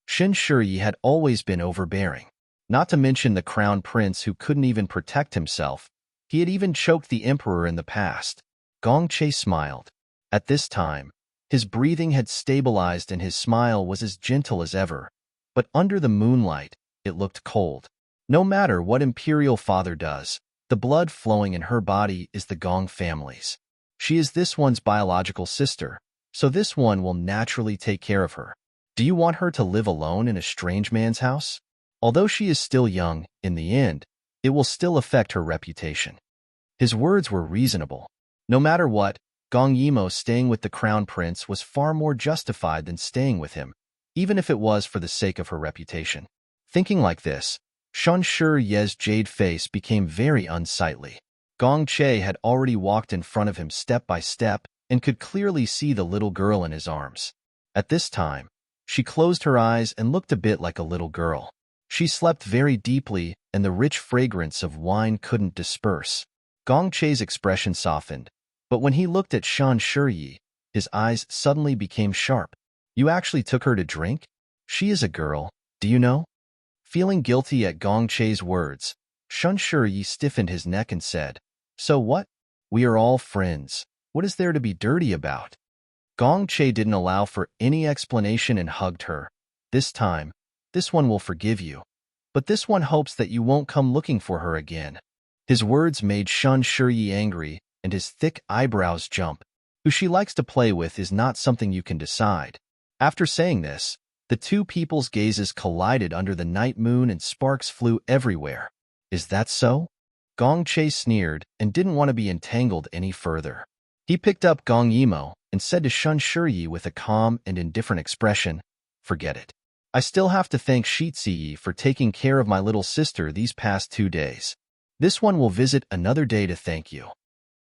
Shun Shiyi had always been overbearing. Not to mention the crown prince who couldn't even protect himself. He had even choked the emperor in the past. Gong Che smiled. At this time, his breathing had stabilized and his smile was as gentle as ever. But under the moonlight, it looked cold. No matter what Imperial Father does, The blood flowing in her body is the Gong family's. She is this one's biological sister, so this one will naturally take care of her. Do you want her to live alone in a strange man's house? Although she is still young, in the end, it will still affect her reputation. His words were reasonable. No matter what, Gong Yimo staying with the crown prince was far more justified than staying with him, even if it was for the sake of her reputation. Thinking like this, Shun Shi Ye's jade face became very unsightly. Gong Che had already walked in front of him step by step and could clearly see the little girl in his arms. At this time, she closed her eyes and looked a bit like a little girl. She slept very deeply, and the rich fragrance of wine couldn't disperse. Gong Che's expression softened, but when he looked at Shun Shi, his eyes suddenly became sharp. You actually took her to drink? She is a girl, do you know? Feeling guilty at Gong Che's words, Shun Shi stiffened his neck and said, So what? We are all friends. What is there to be dirty about? Gong Che didn't allow for any explanation and hugged her. This time, this one will forgive you. But this one hopes that you won't come looking for her again. His words made Shun Shi angry, and his thick eyebrows jump. Who she likes to play with is not something you can decide. After saying this, the two people's gazes collided under the night moon and sparks flew everywhere. Is that so? Gong Che sneered and didn't want to be entangled any further. He picked up Gong Yimo and said to Shun Shi with a calm and indifferent expression, Forget it. I still have to thank Shitzi for taking care of my little sister these past 2 days. This one will visit another day to thank you.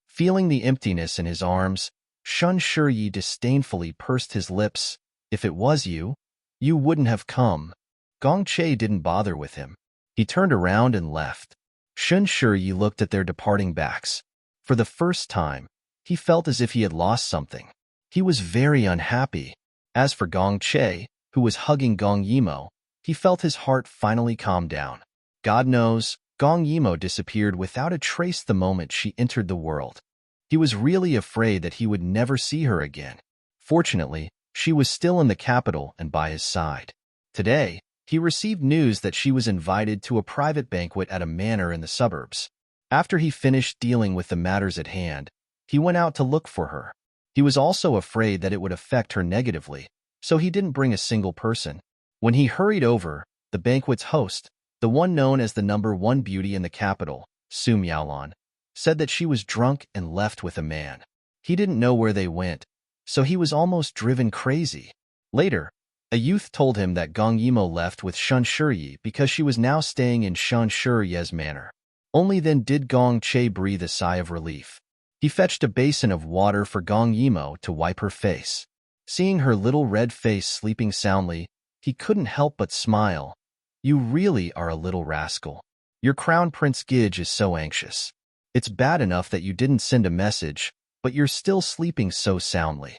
Feeling the emptiness in his arms, Shun Shi disdainfully pursed his lips. If it was you, you wouldn't have come. Gong Che didn't bother with him. He turned around and left. Shun Shi looked at their departing backs. For the first time, he felt as if he had lost something. He was very unhappy. As for Gong Che, who was hugging Gong Yimo, he felt his heart finally calm down. God knows, Gong Yimo disappeared without a trace the moment she entered the world. He was really afraid that he would never see her again. Fortunately, she was still in the capital and by his side. Today, he received news that she was invited to a private banquet at a manor in the suburbs. After he finished dealing with the matters at hand, he went out to look for her. He was also afraid that it would affect her negatively, so he didn't bring a single person. When he hurried over, the banquet's host, the one known as the #1 beauty in the capital, Su Miaolan, said that she was drunk and left with a man. He didn't know where they went, so he was almost driven crazy. Later, a youth told him that Gong Yimo left with Shun Shi because she was now staying in Shun Shi's manor. Only then did Gong Che breathe a sigh of relief. He fetched a basin of water for Gong Yimo to wipe her face. Seeing her little red face sleeping soundly, he couldn't help but smile. You really are a little rascal. Your Crown Prince Gij is so anxious. It's bad enough that you didn't send a message, but you're still sleeping so soundly.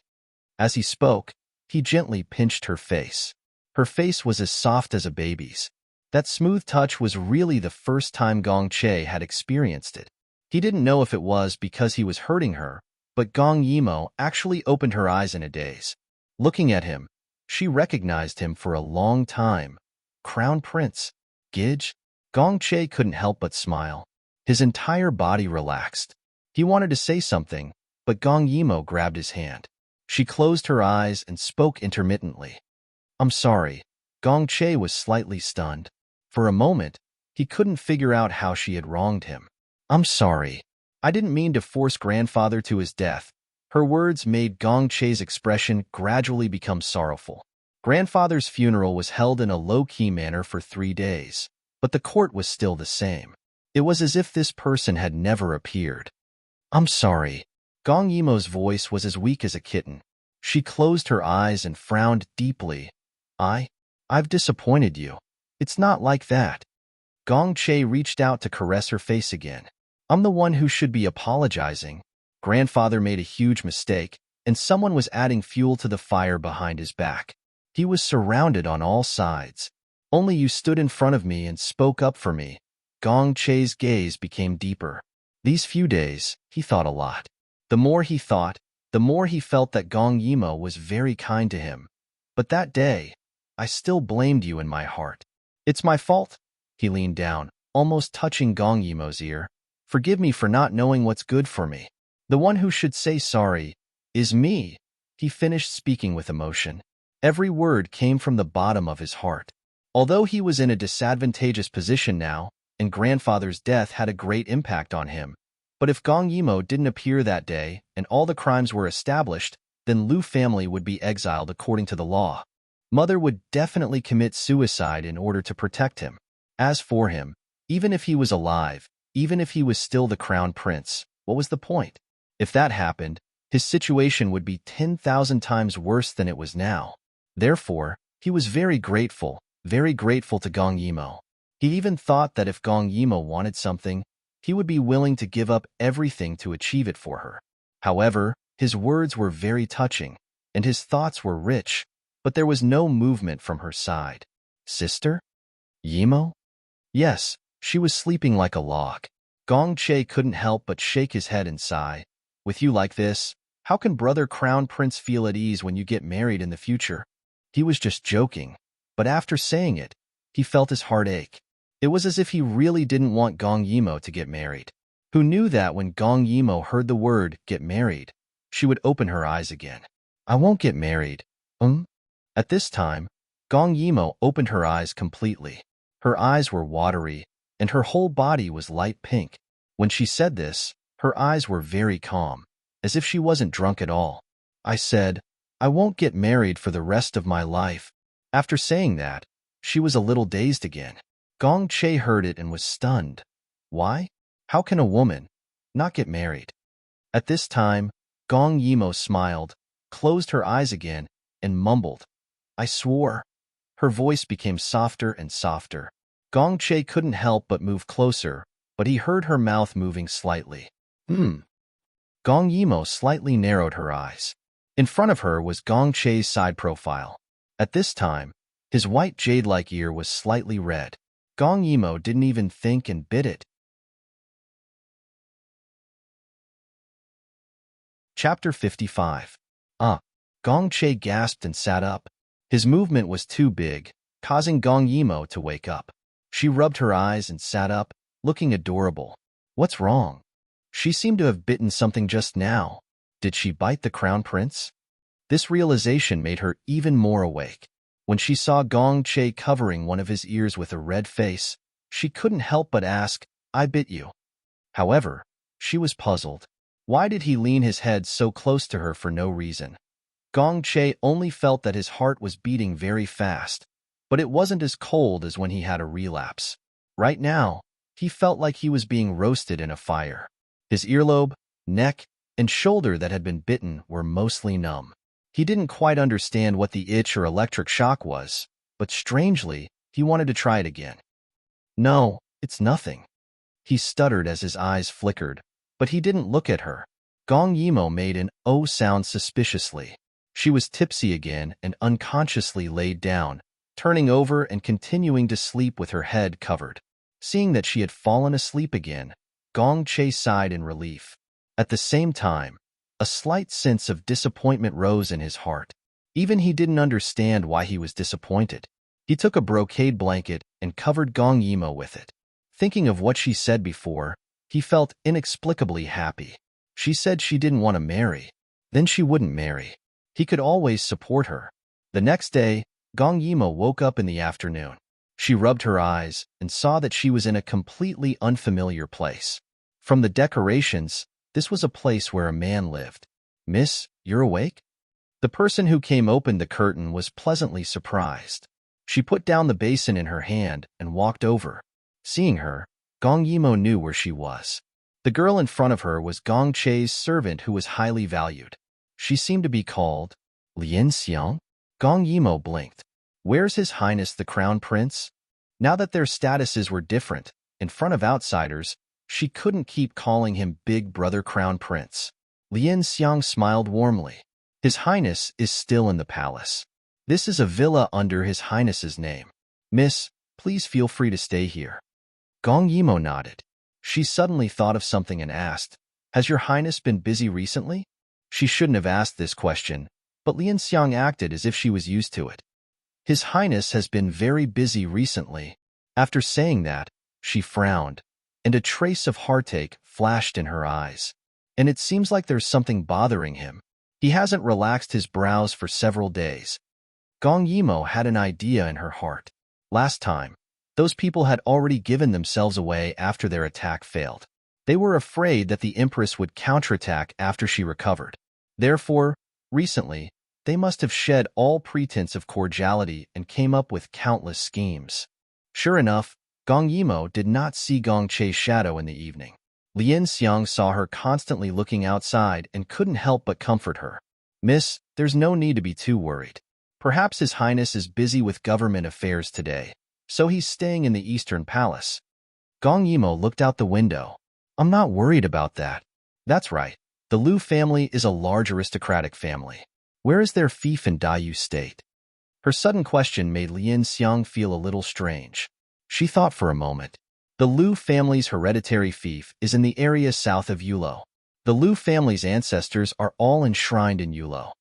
As he spoke, he gently pinched her face. Her face was as soft as a baby's. That smooth touch was really the first time Gong Che had experienced it. He didn't know if it was because he was hurting her, but Gong Yimo actually opened her eyes in a daze. Looking at him, she recognized him for a long time. Crown Prince, Gij? Gong Che couldn't help but smile. His entire body relaxed. He wanted to say something, but Gong Yimo grabbed his hand. She closed her eyes and spoke intermittently. I'm sorry. Gong Che was slightly stunned. For a moment, he couldn't figure out how she had wronged him. I'm sorry. I didn't mean to force grandfather to his death. Her words made Gong Che's expression gradually become sorrowful. Grandfather's funeral was held in a low-key manner for 3 days, but the court was still the same. It was as if this person had never appeared. I'm sorry. Gong Yimo's voice was as weak as a kitten. She closed her eyes and frowned deeply. I've disappointed you. It's not like that. Gong Che reached out to caress her face again. I'm the one who should be apologizing. Grandfather made a huge mistake, and someone was adding fuel to the fire behind his back. He was surrounded on all sides. Only you stood in front of me and spoke up for me. Gong Che's gaze became deeper. These few days, he thought a lot. The more he thought, the more he felt that Gong Yimo was very kind to him. But that day, I still blamed you in my heart. It's my fault. He leaned down, almost touching Gong Yimo's ear. Forgive me for not knowing what's good for me. The one who should say sorry is me." He finished speaking with emotion. Every word came from the bottom of his heart. Although he was in a disadvantageous position now, and grandfather's death had a great impact on him, but if Gong Yimo didn't appear that day and all the crimes were established, then Lu family would be exiled according to the law. Mother would definitely commit suicide in order to protect him. As for him, even if he was alive, even if he was still the crown prince, what was the point? If that happened, his situation would be 10,000 times worse than it was now. Therefore, he was very grateful to Gong Yimo. He even thought that if Gong Yimo wanted something, he would be willing to give up everything to achieve it for her. However, his words were very touching, and his thoughts were rich, but there was no movement from her side. Sister? Yimo? Yes, she was sleeping like a log. Gong Che couldn't help but shake his head and sigh. With you like this, how can brother crown prince feel at ease when you get married in the future? He was just joking, but after saying it, he felt his heart ache. It was as if he really didn't want Gong Yimo to get married. Who knew that when Gong Yimo heard the word get married, she would open her eyes again. I won't get married. At this time, Gong Yimo opened her eyes completely. Her eyes were watery, and her whole body was light pink. When she said this, her eyes were very calm, as if she wasn't drunk at all. I said, I won't get married for the rest of my life. After saying that, she was a little dazed again. Gong Che heard it and was stunned. Why? How can a woman not get married? At this time, Gong Yimo smiled, closed her eyes again, and mumbled, I swore. Her voice became softer and softer. Gong Che couldn't help but move closer, but he heard her mouth moving slightly. Gong Yimo slightly narrowed her eyes. In front of her was Gong Che's side profile. At this time, his white jade-like ear was slightly red. Gong Yimo didn't even think and bit it. Chapter 55. Gong Che gasped and sat up. His movement was too big, causing Gong Yimo to wake up. She rubbed her eyes and sat up, looking adorable. What's wrong? She seemed to have bitten something just now. Did she bite the crown prince? This realization made her even more awake. When she saw Gong Che covering one of his ears with a red face, she couldn't help but ask, I bit you. However, she was puzzled. Why did he lean his head so close to her for no reason? Gong Che only felt that his heart was beating very fast, but it wasn't as cold as when he had a relapse. Right now, he felt like he was being roasted in a fire. His earlobe, neck, and shoulder that had been bitten were mostly numb. He didn't quite understand what the itch or electric shock was, but strangely, he wanted to try it again. No, it's nothing. He stuttered as his eyes flickered, but he didn't look at her. Gong Yimo made an "oh" sound suspiciously. She was tipsy again and unconsciously laid down, turning over and continuing to sleep with her head covered. Seeing that she had fallen asleep again, Gong Che sighed in relief. At the same time, a slight sense of disappointment rose in his heart. Even he didn't understand why he was disappointed. He took a brocade blanket and covered Gong Yimo with it. Thinking of what she said before, he felt inexplicably happy. She said she didn't want to marry. Then she wouldn't marry. He could always support her. The next day, Gong Yimo woke up in the afternoon. She rubbed her eyes and saw that she was in a completely unfamiliar place. From the decorations, this was a place where a man lived. Miss, you're awake? The person who came opened the curtain was pleasantly surprised. She put down the basin in her hand and walked over. Seeing her, Gong Yimo knew where she was. The girl in front of her was Gong Che's servant who was highly valued. She seemed to be called Lien Xiang. Gong Yimo blinked. Where's His Highness the Crown Prince? Now that their statuses were different, in front of outsiders, she couldn't keep calling him Big Brother Crown Prince. Lien Xiang smiled warmly. His Highness is still in the palace. This is a villa under His Highness's name. Miss, please feel free to stay here. Gong Yimo nodded. She suddenly thought of something and asked, Has your Highness been busy recently? She shouldn't have asked this question, but Lien Xiang acted as if she was used to it. His Highness has been very busy recently. After saying that, she frowned. and a trace of heartache flashed in her eyes. And it seems like there's something bothering him. He hasn't relaxed his brows for several days. Gong Yimo had an idea in her heart. Last time, those people had already given themselves away after their attack failed. They were afraid that the Empress would counterattack after she recovered. Therefore, recently, they must have shed all pretense of cordiality and came up with countless schemes. Sure enough, Gong Yimo did not see Gong Che's shadow in the evening. Lien Xiang saw her constantly looking outside and couldn't help but comfort her. "Miss, there's no need to be too worried. Perhaps His Highness is busy with government affairs today, so he's staying in the Eastern Palace." Gong Yimo looked out the window. "I'm not worried about that." "That's right. The Liu family is a large aristocratic family. Where is their fief in Dayu State?" Her sudden question made Lien Xiang feel a little strange. She thought for a moment. The Liu family's hereditary fief is in the area south of Yulo. The Liu family's ancestors are all enshrined in Yulo.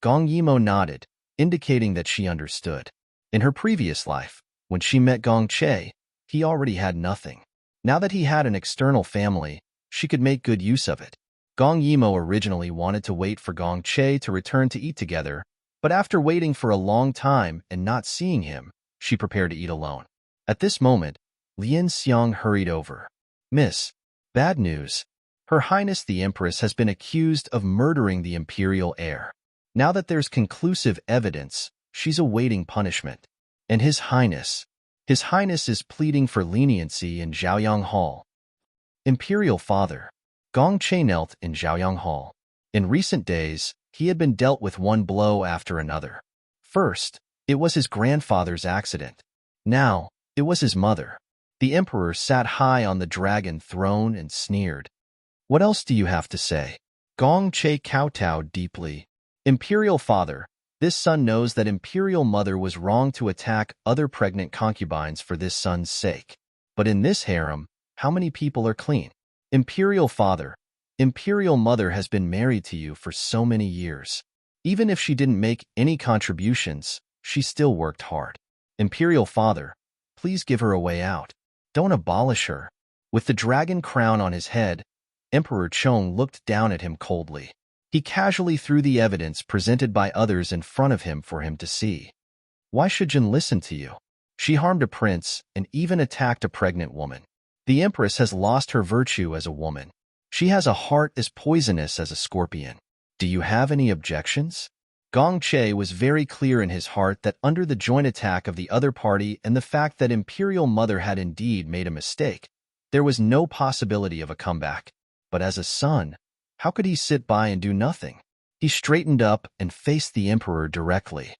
Gong Yimo nodded, indicating that she understood. In her previous life, when she met Gong Che, he already had nothing. Now that he had an external family, she could make good use of it. Gong Yimo originally wanted to wait for Gong Che to return to eat together, but after waiting for a long time and not seeing him, she prepared to eat alone. At this moment, Lien Xiang hurried over. "Miss, bad news. Her Highness the Empress has been accused of murdering the imperial heir. Now that there's conclusive evidence, she's awaiting punishment. And His Highness is pleading for leniency in Zhaoyang Hall." Imperial Father. Gong Che knelt in Zhaoyang Hall. In recent days, he had been dealt with one blow after another. First, it was his grandfather's accident. Now, it was his mother. The emperor sat high on the dragon throne and sneered. "What else do you have to say?" Gong Che kowtowed deeply. "Imperial Father, this son knows that Imperial Mother was wrong to attack other pregnant concubines for this son's sake. But in this harem, how many people are clean? Imperial Father, Imperial Mother has been married to you for so many years. Even if she didn't make any contributions, she still worked hard. Imperial Father, please give her a way out. Don't abolish her." With the dragon crown on his head, Emperor Chong looked down at him coldly. He casually threw the evidence presented by others in front of him for him to see. "Why should Jin listen to you? She harmed a prince and even attacked a pregnant woman. The Empress has lost her virtue as a woman. She has a heart as poisonous as a scorpion. Do you have any objections?" Gong Che was very clear in his heart that under the joint attack of the other party and the fact that Imperial Mother had indeed made a mistake, there was no possibility of a comeback. But as a son, how could he sit by and do nothing? He straightened up and faced the Emperor directly.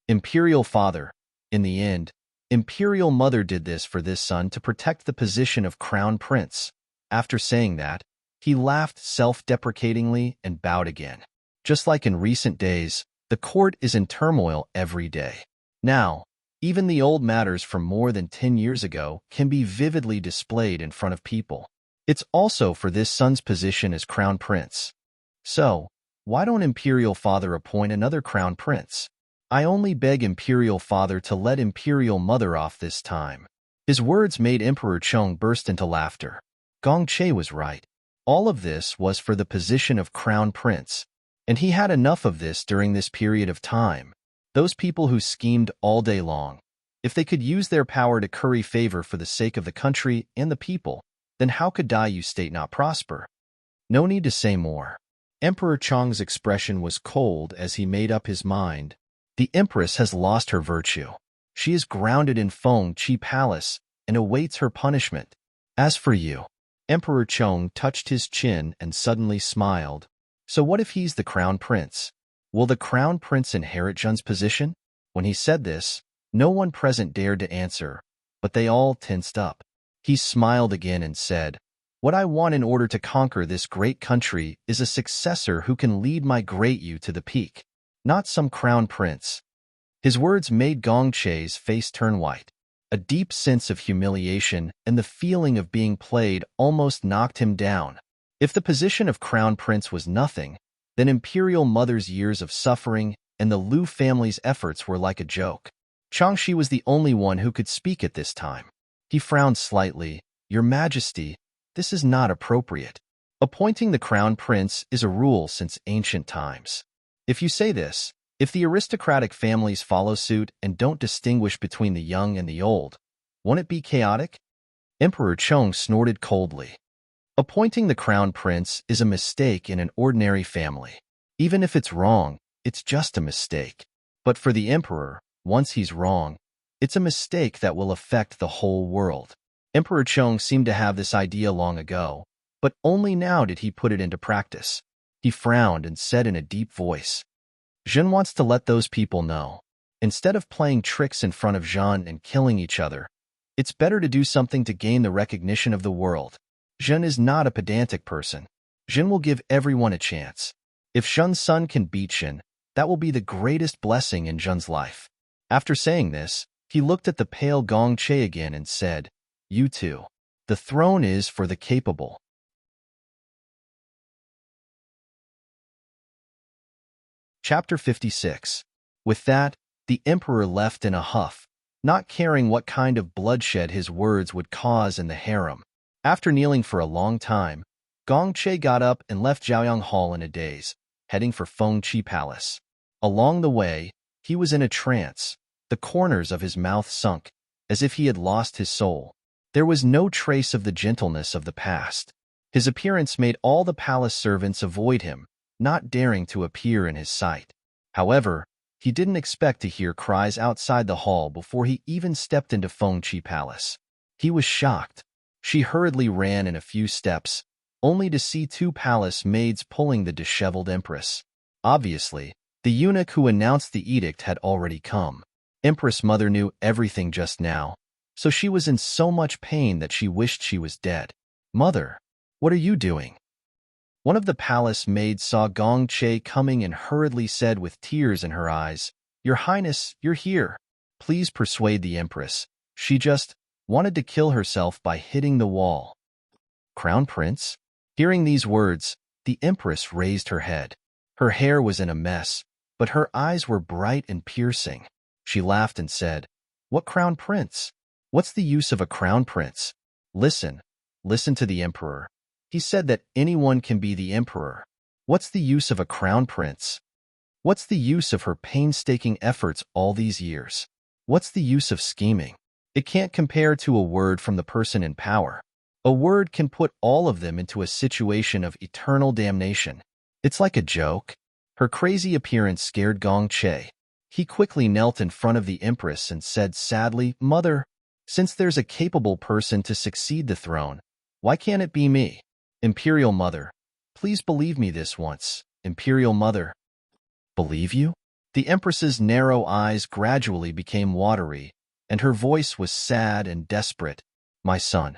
"Imperial Father, in the end, Imperial Mother did this for this son to protect the position of Crown Prince." After saying that, he laughed self-deprecatingly and bowed again. Just like in recent days, the court is in turmoil every day. Now, even the old matters from more than 10 years ago can be vividly displayed in front of people. It's also for this son's position as Crown Prince. So, why don't Imperial Father appoint another Crown Prince? I only beg Imperial Father to let Imperial Mother off this time. His words made Emperor Chong burst into laughter. Gong Che was right. All of this was for the position of Crown Prince. And he had enough of this during this period of time. Those people who schemed all day long. If they could use their power to curry favor for the sake of the country and the people, then how could Dayu State not prosper? No need to say more. Emperor Chong's expression was cold as he made up his mind. The Empress has lost her virtue. She is grounded in Feng Qi Palace and awaits her punishment. As for you, Emperor Chong touched his chin and suddenly smiled. So what if he's the Crown Prince? Will the Crown Prince inherit Jun's position? When he said this, no one present dared to answer, but they all tensed up. He smiled again and said, "What I want in order to conquer this great country is a successor who can lead my great you to the peak, not some Crown Prince." His words made Gong Che's face turn white. A deep sense of humiliation and the feeling of being played almost knocked him down. If the position of Crown Prince was nothing, then Imperial Mother's years of suffering and the Liu family's efforts were like a joke. Changshi was the only one who could speak at this time. He frowned slightly. "Your Majesty, this is not appropriate. Appointing the crown prince is a rule since ancient times. If you say this, if the aristocratic families follow suit and don't distinguish between the young and the old, won't it be chaotic?" Emperor Chong snorted coldly. Appointing the crown prince is a mistake in an ordinary family. Even if it's wrong, it's just a mistake. But for the emperor, once he's wrong, it's a mistake that will affect the whole world. Emperor Chong seemed to have this idea long ago, but only now did he put it into practice. He frowned and said in a deep voice, "Zhen wants to let those people know. Instead of playing tricks in front of Zhen and killing each other, it's better to do something to gain the recognition of the world. Zhen is not a pedantic person. Zhen will give everyone a chance. If Zhen's son can beat Zhen, that will be the greatest blessing in Zhen's life." After saying this, he looked at the pale Gong Che again and said, "You too. The throne is for the capable." Chapter 56. With that, the emperor left in a huff, not caring what kind of bloodshed his words would cause in the harem. After kneeling for a long time, Gong Che got up and left Zhaoyang Hall in a daze, heading for Feng Qi Palace. Along the way, he was in a trance. The corners of his mouth sunk, as if he had lost his soul. There was no trace of the gentleness of the past. His appearance made all the palace servants avoid him, not daring to appear in his sight. However, he didn't expect to hear cries outside the hall before he even stepped into Feng Qi Palace. He was shocked. She hurriedly ran in a few steps, only to see two palace maids pulling the disheveled empress. Obviously, the eunuch who announced the edict had already come. Empress Mother knew everything just now, so she was in so much pain that she wished she was dead. "Mother, what are you doing?" One of the palace maids saw Gong Che coming and hurriedly said with tears in her eyes, "Your Highness, you're here. Please persuade the Empress. She just wanted to kill herself by hitting the wall." "Crown Prince?" Hearing these words, the Empress raised her head. Her hair was in a mess, but her eyes were bright and piercing. She laughed and said, "What Crown Prince? What's the use of a Crown Prince? Listen to the Emperor. He said that anyone can be the emperor. What's the use of a crown prince? What's the use of her painstaking efforts all these years? What's the use of scheming? It can't compare to a word from the person in power. A word can put all of them into a situation of eternal damnation. It's like a joke." Her crazy appearance scared Gong Che. He quickly knelt in front of the Empress and said sadly, "Mother, since there's a capable person to succeed the throne, why can't it be me? Imperial Mother, please believe me this once. Imperial Mother." "Believe you?" The Empress's narrow eyes gradually became watery, and her voice was sad and desperate. "My son,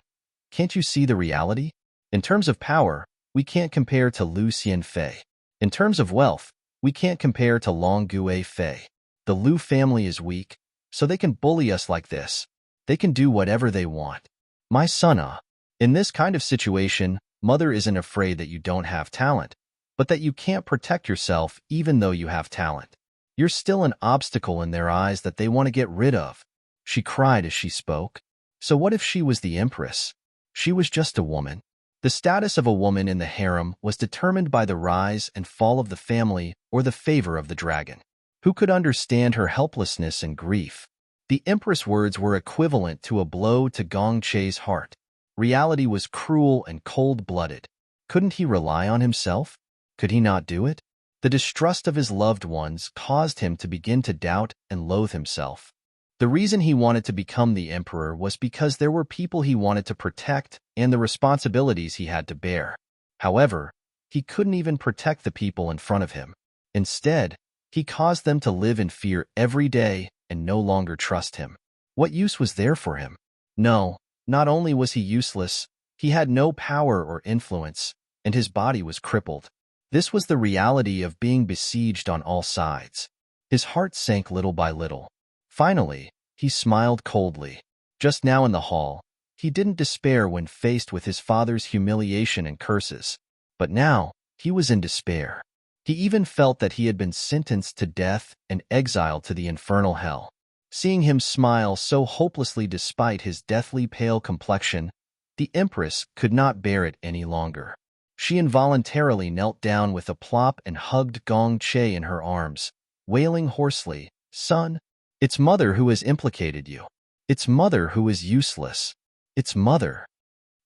can't you see the reality? In terms of power, we can't compare to Lu Xianfei. In terms of wealth, we can't compare to Long Gue Fei. The Lu family is weak, so they can bully us like this. They can do whatever they want. My son, in this kind of situation, Mother isn't afraid that you don't have talent, but that you can't protect yourself even though you have talent. You're still an obstacle in their eyes that they want to get rid of." She cried as she spoke. So what if she was the Empress? She was just a woman. The status of a woman in the harem was determined by the rise and fall of the family or the favor of the dragon. Who could understand her helplessness and grief? The Empress' words were equivalent to a blow to Gong Che's heart. Reality was cruel and cold-blooded. Couldn't he rely on himself? Could he not do it? The distrust of his loved ones caused him to begin to doubt and loathe himself. The reason he wanted to become the emperor was because there were people he wanted to protect and the responsibilities he had to bear. However, he couldn't even protect the people in front of him. Instead, he caused them to live in fear every day and no longer trust him. What use was there for him? No, not only was he useless, he had no power or influence, and his body was crippled. This was the reality of being besieged on all sides. His heart sank little by little. Finally, he smiled coldly. Just now in the hall, he didn't despair when faced with his father's humiliation and curses. But now, he was in despair. He even felt that he had been sentenced to death and exiled to the infernal hell. Seeing him smile so hopelessly despite his deathly pale complexion, The Empress could not bear it any longer. She involuntarily knelt down with a plop and hugged Gong Che in her arms, wailing hoarsely, "Son, it's Mother who has implicated you. It's Mother who is useless. It's Mother."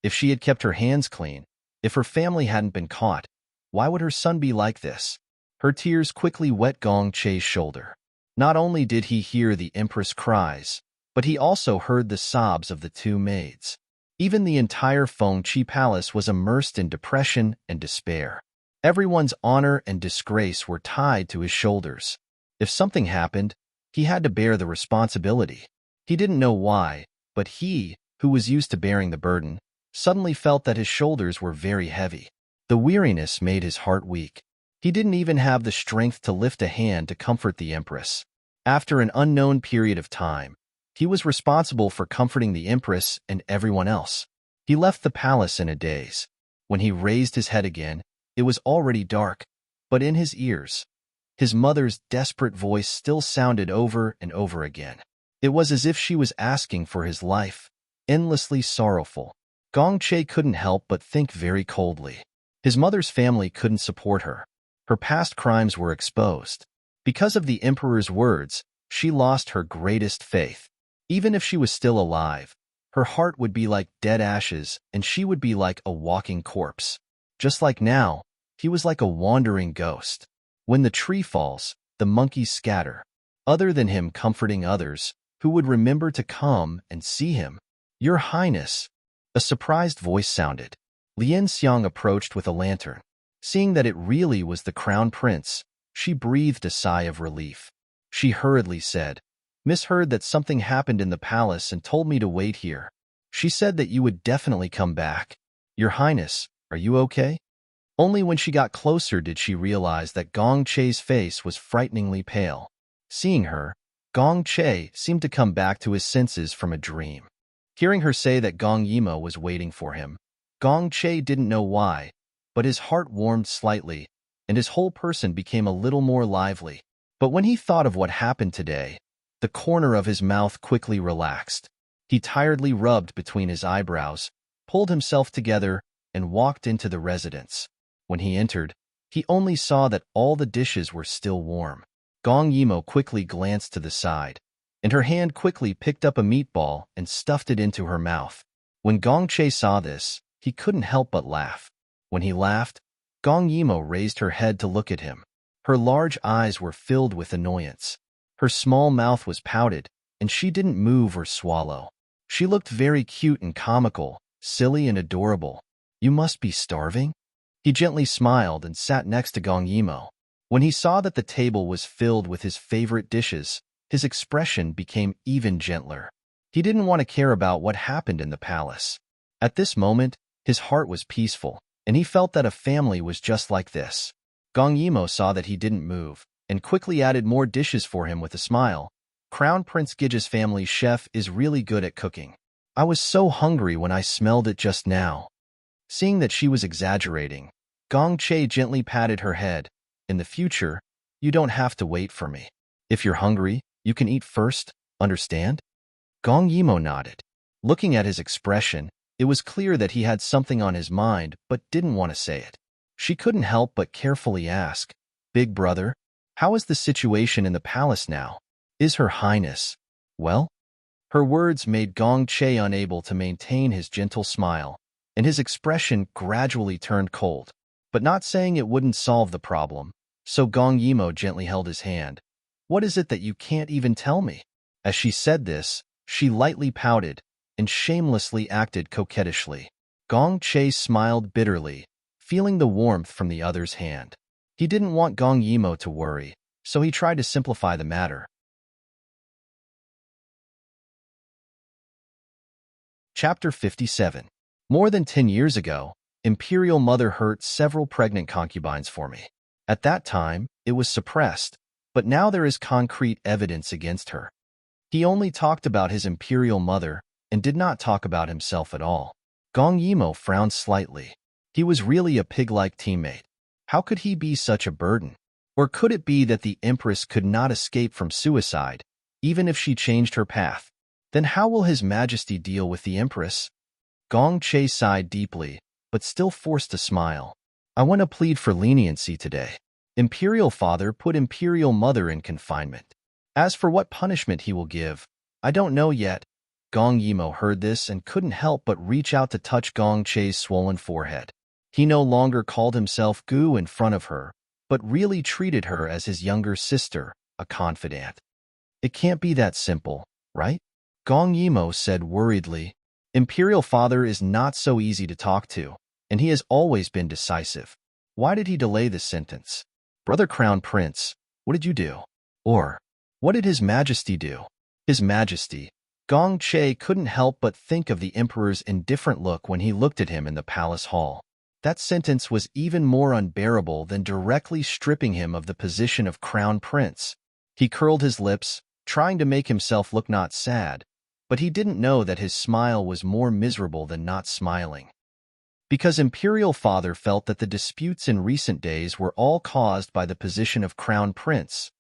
If she had kept her hands clean, if her family hadn't been caught, why would her son be like this? Her tears quickly wet Gong Che's shoulder. Not only did he hear the Empress' cries, but he also heard the sobs of the two maids. Even the entire Fengqi palace was immersed in depression and despair. Everyone's honor and disgrace were tied to his shoulders. If something happened, he had to bear the responsibility. He didn't know why, but he, who was used to bearing the burden, suddenly felt that his shoulders were very heavy. The weariness made his heart weak. He didn't even have the strength to lift a hand to comfort the Empress. After an unknown period of time, he was responsible for comforting the Empress and everyone else. He left the palace in a daze. When he raised his head again, it was already dark, but in his ears, his mother's desperate voice still sounded over and over again. It was as if she was asking for his life, endlessly sorrowful. Gong Che couldn't help but think very coldly. His mother's family couldn't support her. Her past crimes were exposed. Because of the Emperor's words, she lost her greatest faith. Even if she was still alive, her heart would be like dead ashes and she would be like a walking corpse. Just like now, he was like a wandering ghost. When the tree falls, the monkeys scatter. Other than him comforting others, who would remember to come and see him? "Your Highness," a surprised voice sounded. Lien Xiang approached with a lantern. Seeing that it really was the Crown Prince, she breathed a sigh of relief. She hurriedly said, "Misheard that something happened in the palace and told me to wait here. She said that you would definitely come back. Your Highness, are you okay?" Only when she got closer did she realize that Gong Che's face was frighteningly pale. Seeing her, Gong Che seemed to come back to his senses from a dream. Hearing her say that Gong Yimo was waiting for him, Gong Che didn't know why, but his heart warmed slightly, and his whole person became a little more lively. But when he thought of what happened today, the corner of his mouth quickly relaxed. He tiredly rubbed between his eyebrows, pulled himself together, and walked into the residence. When he entered, he only saw that all the dishes were still warm. Gong Yimo quickly glanced to the side, and her hand quickly picked up a meatball and stuffed it into her mouth. When Gong Che saw this, he couldn't help but laugh. When he laughed, Gong Yimo raised her head to look at him. Her large eyes were filled with annoyance. Her small mouth was pouted, and she didn't move or swallow. She looked very cute and comical, silly and adorable. "You must be starving?" He gently smiled and sat next to Gong Yimo. When he saw that the table was filled with his favorite dishes, his expression became even gentler. He didn't want to care about what happened in the palace. At this moment, his heart was peaceful, and he felt that a family was just like this. Gong Yimo saw that he didn't move, and quickly added more dishes for him with a smile. "Crown Prince Gija's family's chef is really good at cooking. I was so hungry when I smelled it just now." Seeing that she was exaggerating, Gong Che gently patted her head. "In the future, you don't have to wait for me. If you're hungry, you can eat first, understand?" Gong Yimo nodded. Looking at his expression, it was clear that he had something on his mind but didn't want to say it. She couldn't help but carefully ask, "Big brother, how is the situation in the palace now? Is Her Highness well?" Her words made Gong Che unable to maintain his gentle smile, and his expression gradually turned cold. But not saying it wouldn't solve the problem, so Gong Yimo gently held his hand. "What is it that you can't even tell me?" As she said this, she lightly pouted and shamelessly acted coquettishly. Gong Che smiled bitterly, feeling the warmth from the other's hand. He didn't want Gong Yimo to worry, so he tried to simplify the matter. Chapter 57. More than 10 years ago, Imperial Mother hurt several pregnant concubines for me. At that time, it was suppressed, but now there is concrete evidence against her. He only talked about his Imperial Mother and did not talk about himself at all. Gong Yimo frowned slightly. He was really a pig-like teammate. How could he be such a burden? Or could it be that the Empress could not escape from suicide, even if she changed her path? Then how will His Majesty deal with the Empress? Gong Che sighed deeply, but still forced a smile. I want to plead for leniency today. Imperial father put imperial mother in confinement. As for what punishment he will give, I don't know yet. Gong Yimo heard this and couldn't help but reach out to touch Gong Che's swollen forehead. He no longer called himself Gu in front of her, but really treated her as his younger sister, a confidant. It can't be that simple, right? Gong Yimo said worriedly. Imperial father is not so easy to talk to, and he has always been decisive. Why did he delay this sentence? Brother Crown Prince, what did you do? Or, what did His Majesty do? His Majesty. Gong Che couldn't help but think of the Emperor's indifferent look when he looked at him in the palace hall. That sentence was even more unbearable than directly stripping him of the position of Crown Prince. He curled his lips, trying to make himself look not sad, but he didn't know that his smile was more miserable than not smiling. Because Imperial Father felt that the disputes in recent days were all caused by the position of Crown Prince,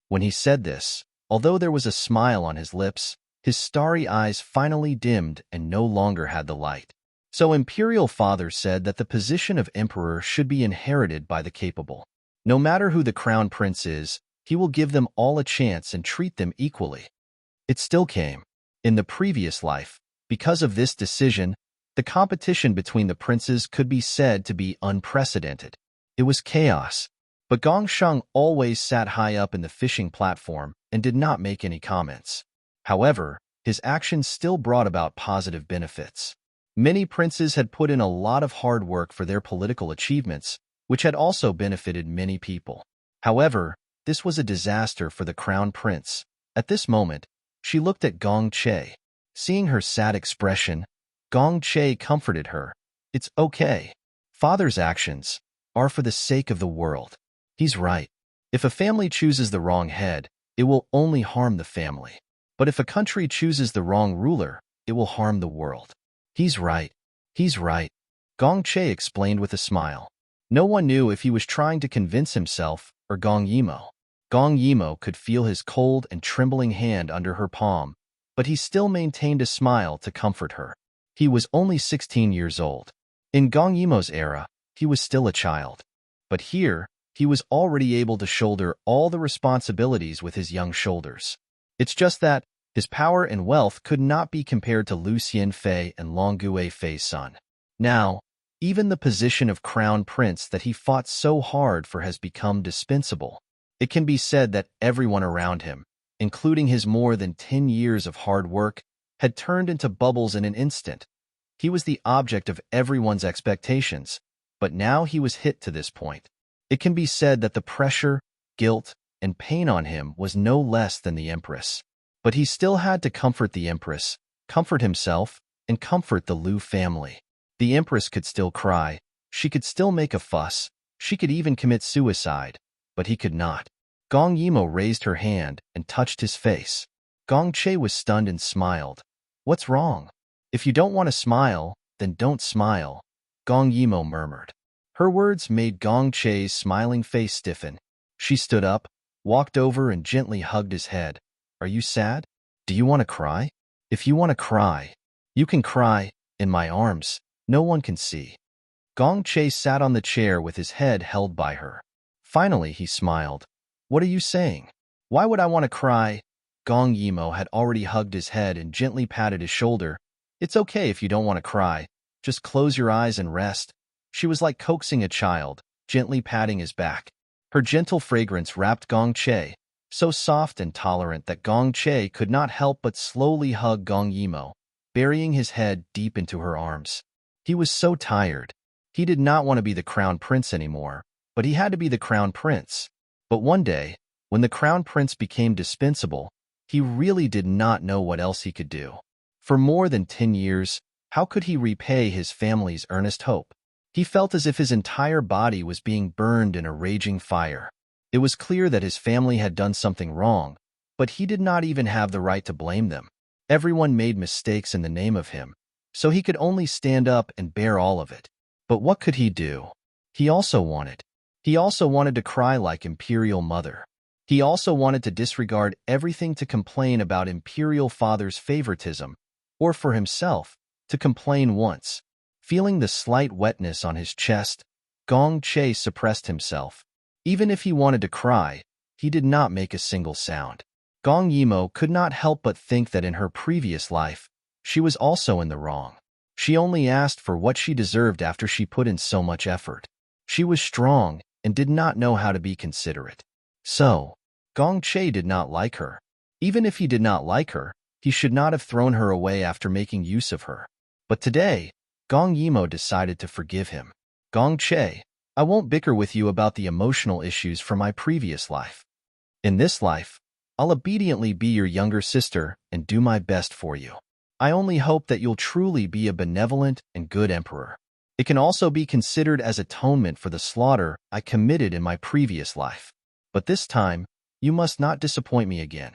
when he said this, although there was a smile on his lips, his starry eyes finally dimmed and no longer had the light. So Imperial Father said that the position of Emperor should be inherited by the capable. No matter who the Crown Prince is, he will give them all a chance and treat them equally. It still came. In the previous life, because of this decision, the competition between the princes could be said to be unprecedented. It was chaos. But Gong Sheng always sat high up in the fishing platform and did not make any comments. However, his actions still brought about positive benefits. Many princes had put in a lot of hard work for their political achievements, which had also benefited many people. However, this was a disaster for the Crown Prince. At this moment, she looked at Gong Che. Seeing her sad expression, Gong Che comforted her. It's okay. Father's actions are for the sake of the world. He's right. If a family chooses the wrong head, it will only harm the family. But if a country chooses the wrong ruler, it will harm the world. He's right. He's right. Gong Che explained with a smile. No one knew if he was trying to convince himself or Gong Yimo. Gong Yimo could feel his cold and trembling hand under her palm, but he still maintained a smile to comfort her. He was only 16 years old. In Gong Yimo's era, he was still a child. But here, he was already able to shoulder all the responsibilities with his young shoulders. It's just that his power and wealth could not be compared to Lu Xianfei and Longue Fei's son. Now, even the position of Crown Prince that he fought so hard for has become dispensable. It can be said that everyone around him, including his more than 10 years of hard work, had turned into bubbles in an instant. He was the object of everyone's expectations, but now he was hit to this point. It can be said that the pressure, guilt, and pain on him was no less than the Empress. But he still had to comfort the Empress, comfort himself, and comfort the Lu family. The Empress could still cry, she could still make a fuss, she could even commit suicide, but he could not. Gong Yimo raised her hand and touched his face. Gong Che was stunned and smiled. What's wrong? If you don't want to smile, then don't smile, Gong Yimo murmured. Her words made Gong Che's smiling face stiffen. She stood up, walked over and gently hugged his head. Are you sad? Do you want to cry? If you want to cry, you can cry, in my arms, no one can see. Gong Che sat on the chair with his head held by her. Finally, he smiled. What are you saying? Why would I want to cry? Gong Yimo had already hugged his head and gently patted his shoulder. It's okay if you don't want to cry. Just close your eyes and rest. She was like coaxing a child, gently patting his back. Her gentle fragrance wrapped Gong Che, so soft and tolerant that Gong Che could not help but slowly hug Gong Yimo, burying his head deep into her arms. He was so tired. He did not want to be the Crown Prince anymore, but he had to be the Crown Prince. But one day, when the Crown Prince became dispensable, he really did not know what else he could do. For more than 10 years, how could he repay his family's earnest hope? He felt as if his entire body was being burned in a raging fire. It was clear that his family had done something wrong, but he did not even have the right to blame them. Everyone made mistakes in the name of him, so he could only stand up and bear all of it. But what could he do? He also wanted to cry like Imperial Mother. He also wanted to disregard everything to complain about Imperial Father's favoritism, or for himself, to complain once. Feeling the slight wetness on his chest, Gong Che suppressed himself. Even if he wanted to cry, he did not make a single sound. Gong Yimo could not help but think that in her previous life, she was also in the wrong. She only asked for what she deserved after she put in so much effort. She was strong and did not know how to be considerate. So, Gong Che did not like her. Even if he did not like her, he should not have thrown her away after making use of her. But today, Gong Yimo decided to forgive him. Gong Che, I won't bicker with you about the emotional issues from my previous life. In this life, I'll obediently be your younger sister and do my best for you. I only hope that you'll truly be a benevolent and good emperor. It can also be considered as atonement for the slaughter I committed in my previous life. But this time, you must not disappoint me again.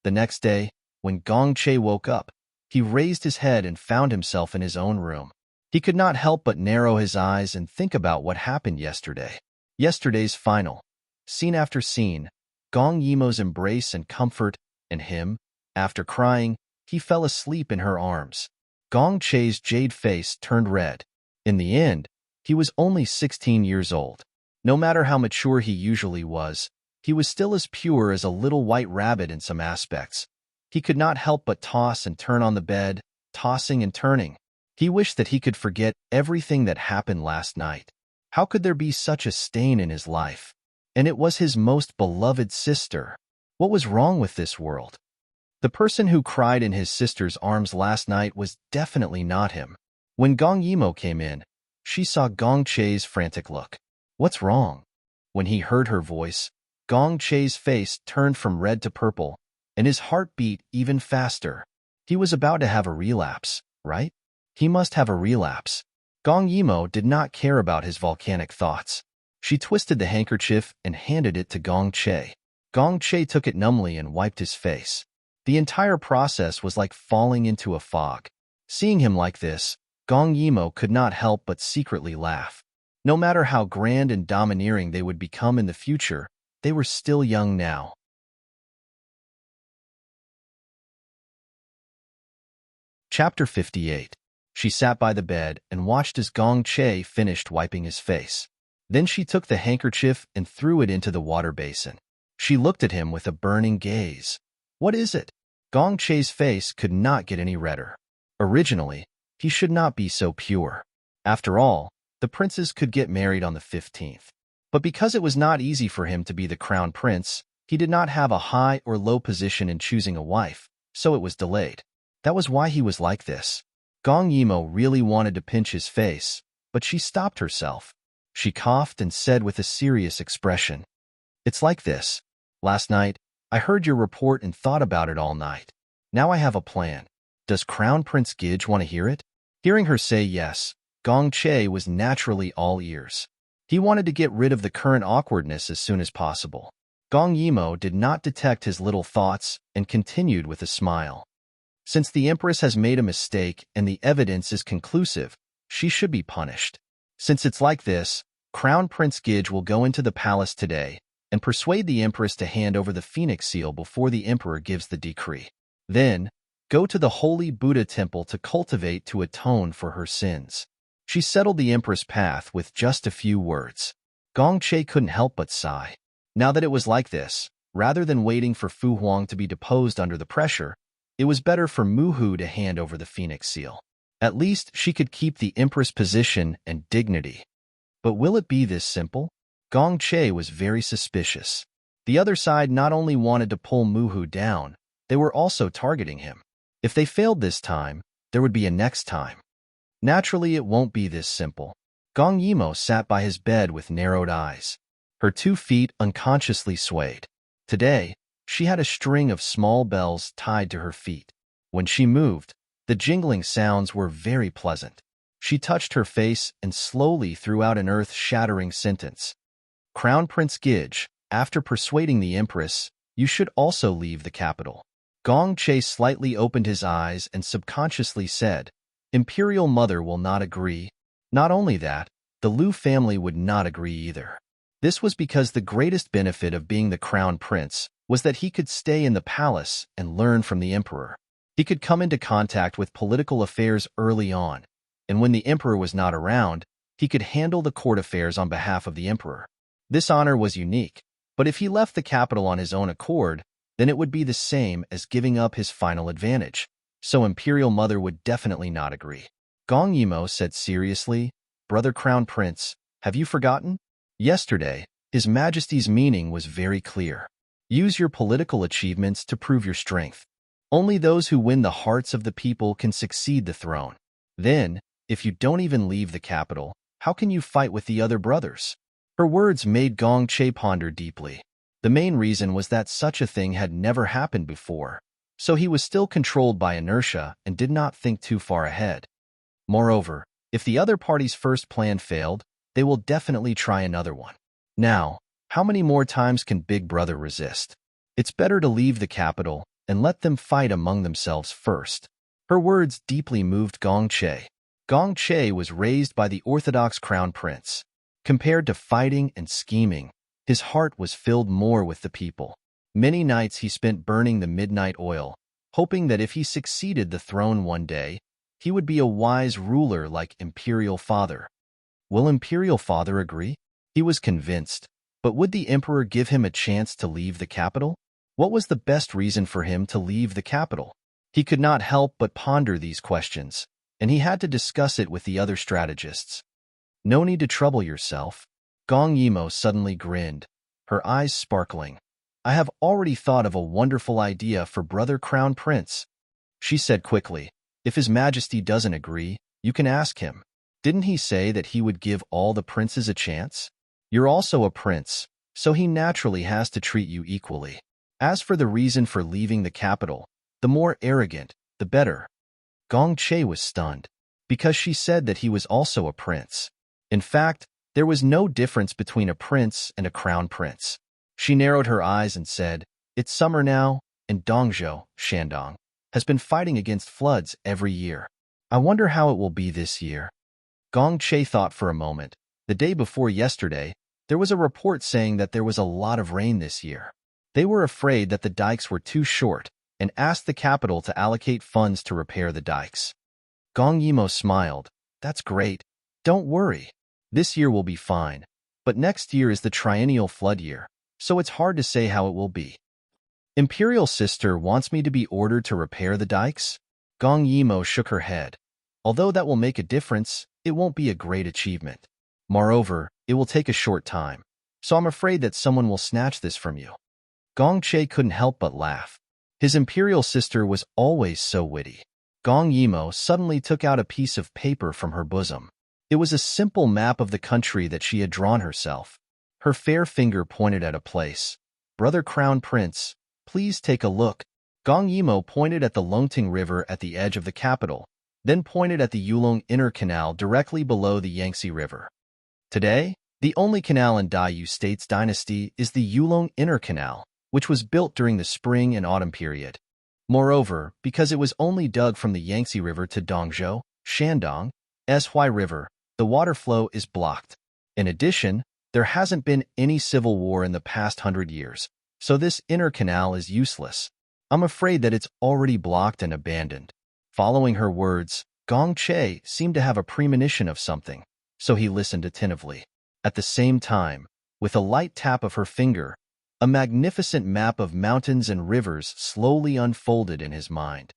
The next day, when Gong Che woke up, he raised his head and found himself in his own room. He could not help but narrow his eyes and think about what happened yesterday. Yesterday's final. Scene after scene, Gong Yimo's embrace and comfort, and him, after crying, he fell asleep in her arms. Gong Che's jade face turned red. In the end, he was only 16 years old. No matter how mature he usually was, he was still as pure as a little white rabbit in some aspects. He could not help but toss and turn on the bed, tossing and turning. He wished that he could forget everything that happened last night. How could there be such a stain in his life? And it was his most beloved sister. What was wrong with this world? The person who cried in his sister's arms last night was definitely not him. When Gong Yimo came in, she saw Gong Che's frantic look. What's wrong? When he heard her voice, Gong Che's face turned from red to purple, and his heart beat even faster. He was about to have a relapse, right? He must have a relapse. Gong Yimo did not care about his volcanic thoughts. She twisted the handkerchief and handed it to Gong Che. Gong Che took it numbly and wiped his face. The entire process was like falling into a fog. Seeing him like this, Gong Yimo could not help but secretly laugh. No matter how grand and domineering they would become in the future, they were still young now. Chapter 58. She sat by the bed and watched as Gong Che finished wiping his face. Then she took the handkerchief and threw it into the water basin. She looked at him with a burning gaze. What is it? Gong Che's face could not get any redder. Originally, he should not be so pure. After all, the princes could get married on the 15th. But because it was not easy for him to be the crown prince, he did not have a high or low position in choosing a wife, so it was delayed. That was why he was like this. Gong Yimo really wanted to pinch his face, but she stopped herself. She coughed and said with a serious expression, It's like this. Last night, I heard your report and thought about it all night. Now I have a plan. Does Crown Prince Gidge want to hear it? Hearing her say yes, Gong Che was naturally all ears. He wanted to get rid of the current awkwardness as soon as possible. Gong Yimo did not detect his little thoughts and continued with a smile. Since the Empress has made a mistake and the evidence is conclusive, she should be punished. Since it's like this, Crown Prince Gidge will go into the palace today and persuade the Empress to hand over the Phoenix Seal before the Emperor gives the decree. Then, go to the Holy Buddha Temple to cultivate to atone for her sins. She settled the Empress' path with just a few words. Gong Che couldn't help but sigh. Now that it was like this, rather than waiting for Fu Huang to be deposed under the pressure, it was better for Mu Hu to hand over the Phoenix Seal. At least she could keep the Empress' position and dignity. But will it be this simple? Gong Che was very suspicious. The other side not only wanted to pull Mu Hu down, they were also targeting him. If they failed this time, there would be a next time. Naturally, it won't be this simple. Gong Yimo sat by his bed with narrowed eyes. Her 2 feet unconsciously swayed. Today, she had a string of small bells tied to her feet. When she moved, the jingling sounds were very pleasant. She touched her face and slowly threw out an earth-shattering sentence. Crown Prince Gidge, after persuading the Empress, you should also leave the capital. Gong Che slightly opened his eyes and subconsciously said, Imperial Mother will not agree. Not only that, the Liu family would not agree either. This was because the greatest benefit of being the crown prince was that he could stay in the palace and learn from the emperor. He could come into contact with political affairs early on, and when the emperor was not around, he could handle the court affairs on behalf of the emperor. This honor was unique, but if he left the capital on his own accord, then it would be the same as giving up his final advantage, so Imperial Mother would definitely not agree. Gong Yimo said seriously, "Brother Crown Prince, have you forgotten? Yesterday, His Majesty's meaning was very clear. Use your political achievements to prove your strength. Only those who win the hearts of the people can succeed the throne. Then, if you don't even leave the capital, how can you fight with the other brothers?" Her words made Gong Che ponder deeply. The main reason was that such a thing had never happened before, so he was still controlled by inertia and did not think too far ahead. Moreover, if the other party's first plan failed, they will definitely try another one. Now, how many more times can Big Brother resist? It's better to leave the capital and let them fight among themselves first. Her words deeply moved Gong Che. Gong Che was raised by the Orthodox Crown Prince. Compared to fighting and scheming, his heart was filled more with the people. Many nights he spent burning the midnight oil, hoping that if he succeeded the throne one day, he would be a wise ruler like Imperial Father. Will Imperial Father agree? He was convinced, but would the Emperor give him a chance to leave the capital? What was the best reason for him to leave the capital? He could not help but ponder these questions, and he had to discuss it with the other strategists. "No need to trouble yourself." Gong Yimo suddenly grinned, her eyes sparkling. "I have already thought of a wonderful idea for Brother Crown Prince," she said quickly. "If His Majesty doesn't agree, you can ask him. Didn't he say that he would give all the princes a chance? You're also a prince, so he naturally has to treat you equally. As for the reason for leaving the capital, the more arrogant, the better." Gong Che was stunned, because she said that he was also a prince. In fact, there was no difference between a prince and a crown prince. She narrowed her eyes and said, "It's summer now, and Dongzhou, Shandong, has been fighting against floods every year. I wonder how it will be this year." Gong Che thought for a moment. The day before yesterday, there was a report saying that there was a lot of rain this year. They were afraid that the dikes were too short and asked the capital to allocate funds to repair the dikes. Gong Yimo smiled. "That's great. Don't worry. This year will be fine, but next year is the triennial flood year, so it's hard to say how it will be." "Imperial Sister wants me to be ordered to repair the dikes?" Gong Yimo shook her head. "Although that will make a difference, it won't be a great achievement. Moreover, it will take a short time, so I'm afraid that someone will snatch this from you." Gong Che couldn't help but laugh. His Imperial Sister was always so witty. Gong Yimo suddenly took out a piece of paper from her bosom. It was a simple map of the country that she had drawn herself. Her fair finger pointed at a place. "Brother Crown Prince, please take a look." Gong Yimo pointed at the Longting River at the edge of the capital, then pointed at the Yulong Inner Canal directly below the Yangtze River. Today, the only canal in Dayu State's dynasty is the Yulong Inner Canal, which was built during the spring and autumn period. Moreover, because it was only dug from the Yangtze River to Dongzhou, Shandong, Sy River, the water flow is blocked. In addition, there hasn't been any civil war in the past 100 years, so this inner canal is useless. I'm afraid that it's already blocked and abandoned. Following her words, Gong Che seemed to have a premonition of something, so he listened attentively. At the same time, with a light tap of her finger, a magnificent map of mountains and rivers slowly unfolded in his mind.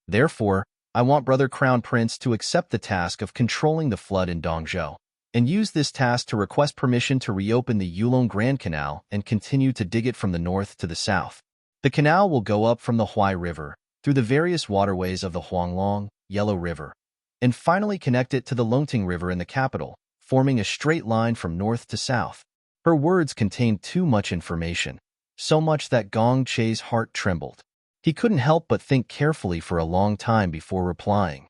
"Therefore, I want Brother Crown Prince to accept the task of controlling the flood in Dongzhou, and use this task to request permission to reopen the Yulong Grand Canal and continue to dig it from the north to the south. The canal will go up from the Huai River, through the various waterways of the Huanglong, Yellow River, and finally connect it to the Longting River in the capital, forming a straight line from north to south." Her words contained too much information, so much that Gong Che's heart trembled. He couldn't help but think carefully for a long time before replying.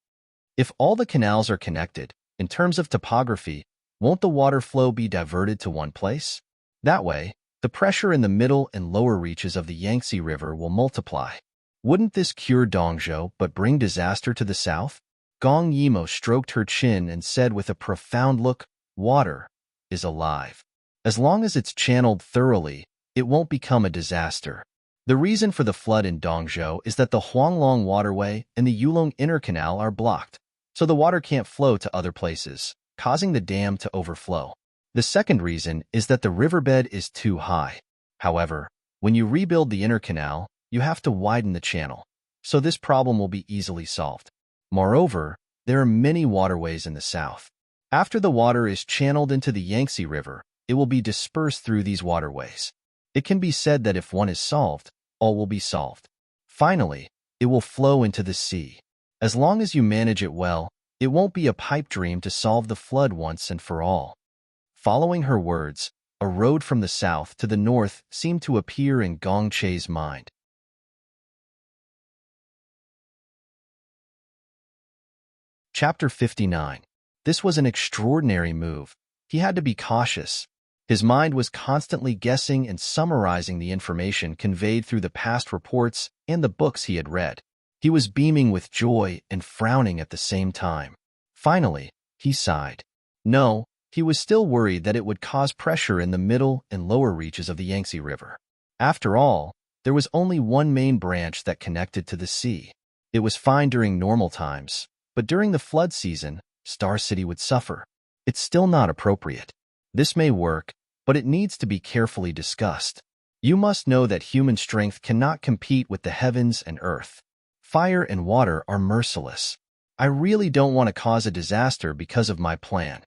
"If all the canals are connected, in terms of topography, won't the water flow be diverted to one place? That way, the pressure in the middle and lower reaches of the Yangtze River will multiply. Wouldn't this cure Dongzhou but bring disaster to the south?" Gong Yimo stroked her chin and said with a profound look, "Water is alive. As long as it's channeled thoroughly, it won't become a disaster. The reason for the flood in Dongzhou is that the Huanglong Waterway and the Yulong Inner Canal are blocked, so the water can't flow to other places, causing the dam to overflow. The second reason is that the riverbed is too high. However, when you rebuild the inner canal, you have to widen the channel, so this problem will be easily solved. Moreover, there are many waterways in the south. After the water is channeled into the Yangtze River, it will be dispersed through these waterways. It can be said that if one is solved, all will be solved. Finally, it will flow into the sea. As long as you manage it well, it won't be a pipe dream to solve the flood once and for all. Following her words, a road from the south to the north seemed to appear in Gong Che's mind. Chapter 59. This was an extraordinary move. He had to be cautious. His mind was constantly guessing and summarizing the information conveyed through the past reports and the books he had read. He was beaming with joy and frowning at the same time. Finally, he sighed. No, he was still worried that it would cause pressure in the middle and lower reaches of the Yangtze River. After all, there was only one main branch that connected to the sea. It was fine during normal times, but during the flood season, Star City would suffer. It's still not appropriate. This may work, but it needs to be carefully discussed. You must know that human strength cannot compete with the heavens and earth. Fire and water are merciless. I really don't want to cause a disaster because of my plan.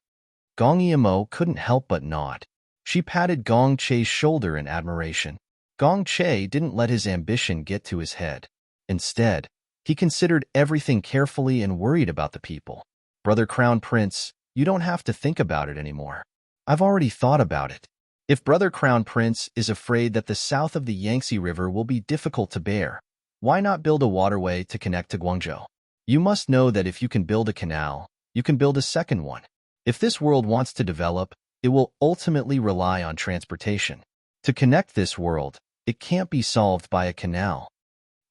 Gong Yimou couldn't help but nod. She patted Gong Che's shoulder in admiration. Gong Che didn't let his ambition get to his head. Instead, he considered everything carefully and worried about the people. Brother Crown Prince, you don't have to think about it anymore. I've already thought about it. If Brother Crown Prince is afraid that the south of the Yangtze River will be difficult to bear, why not build a waterway to connect to Guangzhou? You must know that if you can build a canal, you can build a second one. If this world wants to develop, it will ultimately rely on transportation. To connect this world, it can't be solved by a canal.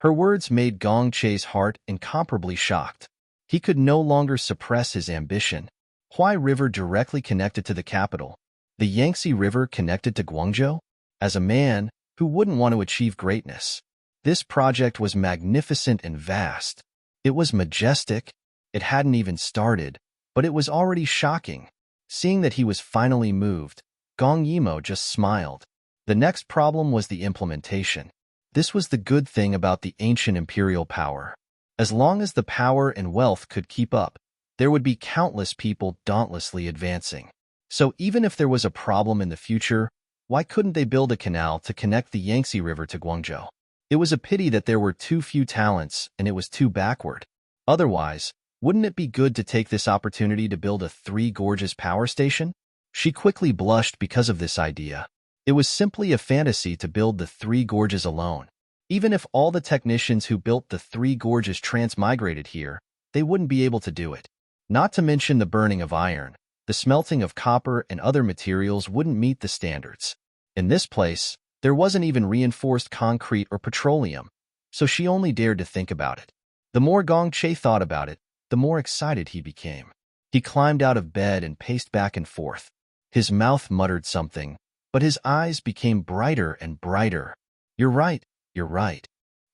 Her words made Gong Che's heart incomparably shocked. He could no longer suppress his ambition. Huai River directly connected to the capital. The Yangtze River connected to Guangzhou? As a man, who wouldn't want to achieve greatness? This project was magnificent and vast. It was majestic. It hadn't even started, but it was already shocking. Seeing that he was finally moved, Gong Yimou just smiled. The next problem was the implementation. This was the good thing about the ancient imperial power. As long as the power and wealth could keep up, there would be countless people dauntlessly advancing. So even if there was a problem in the future, why couldn't they build a canal to connect the Yangtze River to Guangzhou? It was a pity that there were too few talents and it was too backward. Otherwise, wouldn't it be good to take this opportunity to build a Three Gorges power station? She quickly blushed because of this idea. It was simply a fantasy to build the Three Gorges alone. Even if all the technicians who built the Three Gorges transmigrated here, they wouldn't be able to do it. Not to mention the burning of iron, the smelting of copper and other materials wouldn't meet the standards. In this place, there wasn't even reinforced concrete or petroleum, so she only dared to think about it. The more Gong Che thought about it, the more excited he became. He climbed out of bed and paced back and forth. His mouth muttered something, but his eyes became brighter and brighter. You're right.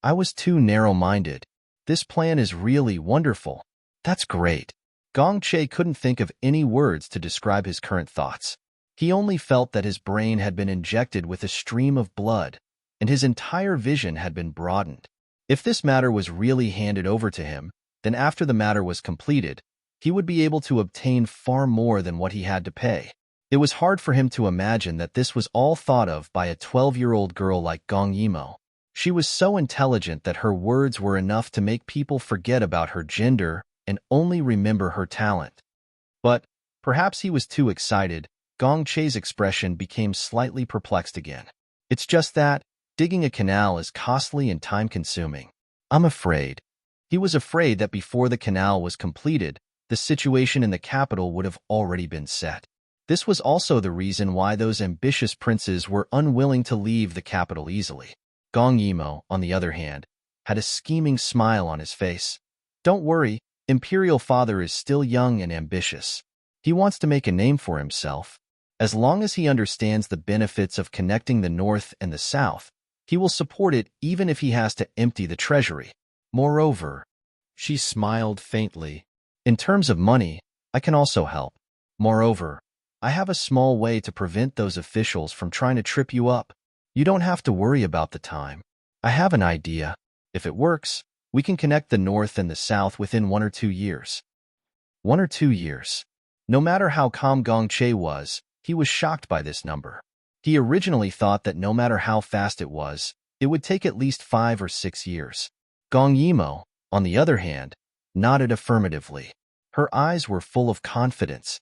I was too narrow-minded. This plan is really wonderful. That's great. Gong Che couldn't think of any words to describe his current thoughts. He only felt that his brain had been injected with a stream of blood, and his entire vision had been broadened. If this matter was really handed over to him, then after the matter was completed, he would be able to obtain far more than what he had to pay. It was hard for him to imagine that this was all thought of by a 12-year-old girl like Gong Yimou. She was so intelligent that her words were enough to make people forget about her gender and only remember her talent. But perhaps he was too excited. Gong Che's expression became slightly perplexed again. It's just that digging a canal is costly and time-consuming. I'm afraid. He was afraid that before the canal was completed, the situation in the capital would have already been set. This was also the reason why those ambitious princes were unwilling to leave the capital easily. Gong Yimou, on the other hand, had a scheming smile on his face. Don't worry, Imperial Father is still young and ambitious. He wants to make a name for himself. As long as he understands the benefits of connecting the North and the South, He will support it even if he has to empty the treasury. Moreover, she smiled faintly. In terms of money, I can also help. Moreover, I have a small way to prevent those officials from trying to trip you up. You don't have to worry about the time. I have an idea. If it works, we can connect the North and the South within 1 or 2 years. 1 or 2 years. No matter how calm Gong Che was, he was shocked by this number. He originally thought that no matter how fast it would take at least 5 or 6 years. Gong Yimo, on the other hand, nodded affirmatively. Her eyes were full of confidence.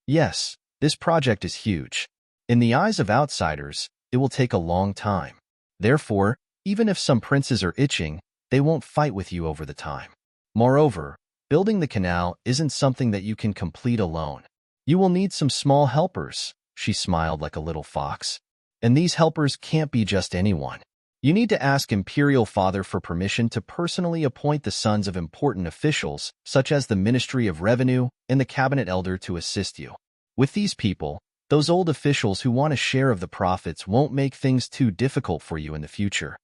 Yes, this project is huge. In the eyes of outsiders, it will take a long time. Therefore, even if some princes are itching, they won't fight with you over the time. Moreover, building the canal isn't something that you can complete alone. You will need some small helpers. She smiled like a little fox. And these helpers can't be just anyone. You need to ask Imperial Father for permission to personally appoint the sons of important officials, such as the Ministry of Revenue and the Cabinet Elder, to assist you. With these people, those old officials who want a share of the profits won't make things too difficult for you in the future.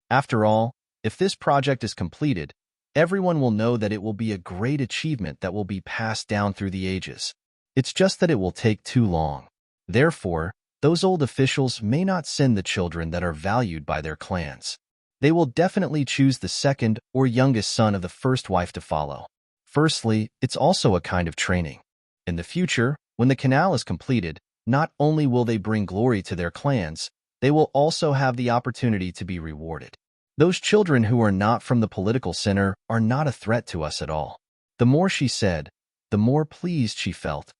After all, if this project is completed, everyone will know that it will be a great achievement that will be passed down through the ages. It's just that it will take too long. Therefore, those old officials may not send the children that are valued by their clans. They will definitely choose the second or youngest son of the first wife to follow. Firstly, it's also a kind of training. In the future, when the canal is completed, not only will they bring glory to their clans, they will also have the opportunity to be rewarded. Those children who are not from the political center are not a threat to us at all. The more she said, the more pleased she felt.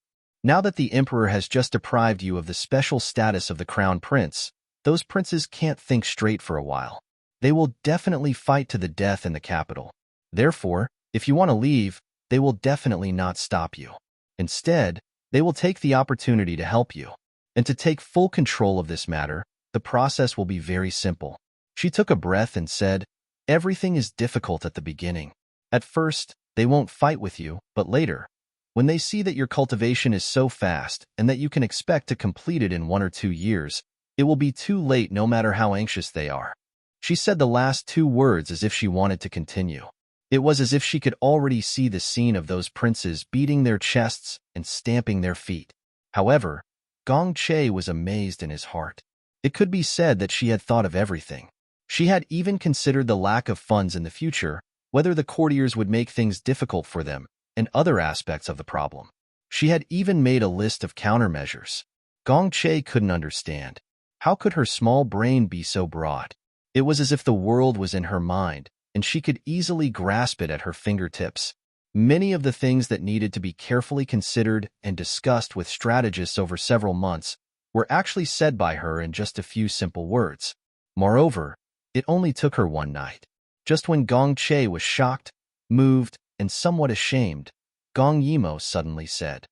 Now that the emperor has just deprived you of the special status of the crown prince, those princes can't think straight for a while. They will definitely fight to the death in the capital. Therefore, if you want to leave, they will definitely not stop you. Instead, they will take the opportunity to help you. And to take full control of this matter, the process will be very simple. She took a breath and said, "Everything is difficult at the beginning. At first, they won't fight with you, but later, when they see that your cultivation is so fast and that you can expect to complete it in 1 or 2 years, it will be too late no matter how anxious they are." She said the last 2 words as if she wanted to continue. It was as if she could already see the scene of those princes beating their chests and stamping their feet. However, Gong Che was amazed in his heart. It could be said that she had thought of everything. She had even considered the lack of funds in the future, whether the courtiers would make things difficult for them, and other aspects of the problem. She had even made a list of countermeasures. Gong Che couldn't understand. How could her small brain be so broad? It was as if the world was in her mind, and she could easily grasp it at her fingertips. Many of the things that needed to be carefully considered and discussed with strategists over several months were actually said by her in just a few simple words. Moreover, it only took her one night. Just when Gong Che was shocked, moved, and somewhat ashamed, Gong Yimo suddenly said,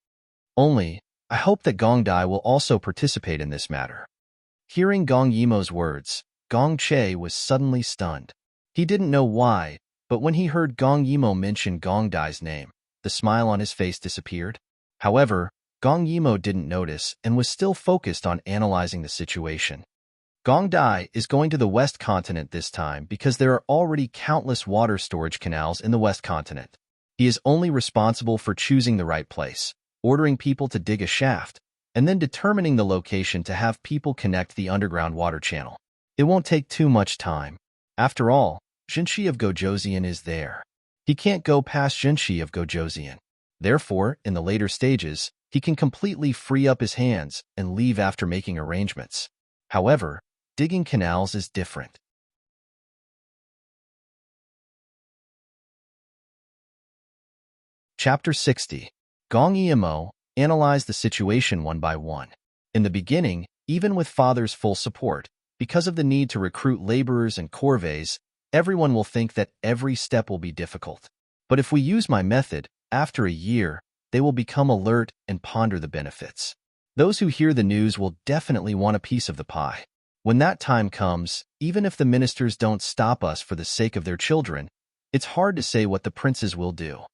"Only, I hope that Gong Dai will also participate in this matter." Hearing Gong Yimo's words, Gong Che was suddenly stunned. He didn't know why, but when he heard Gong Yimo mention Gong Dai's name, the smile on his face disappeared. However, Gong Yimo didn't notice and was still focused on analyzing the situation. Gong Dai is going to the West Continent this time because there are already countless water storage canals in the West Continent. He is only responsible for choosing the right place, ordering people to dig a shaft, and then determining the location to have people connect the underground water channel. It won't take too much time. After all, Zhenshi of Gojoseon is there. He can't go past Zhenshi of Gojoseon. Therefore, in the later stages, he can completely free up his hands and leave after making arrangements. However, digging canals is different. Chapter 60. Gong Yimo analyzed the situation one by one. In the beginning, even with father's full support, because of the need to recruit laborers and corvées, everyone will think that every step will be difficult. But if we use my method, after a year, they will become alert and ponder the benefits. Those who hear the news will definitely want a piece of the pie. When that time comes, even if the ministers don't stop us for the sake of their children, it's hard to say what the princes will do.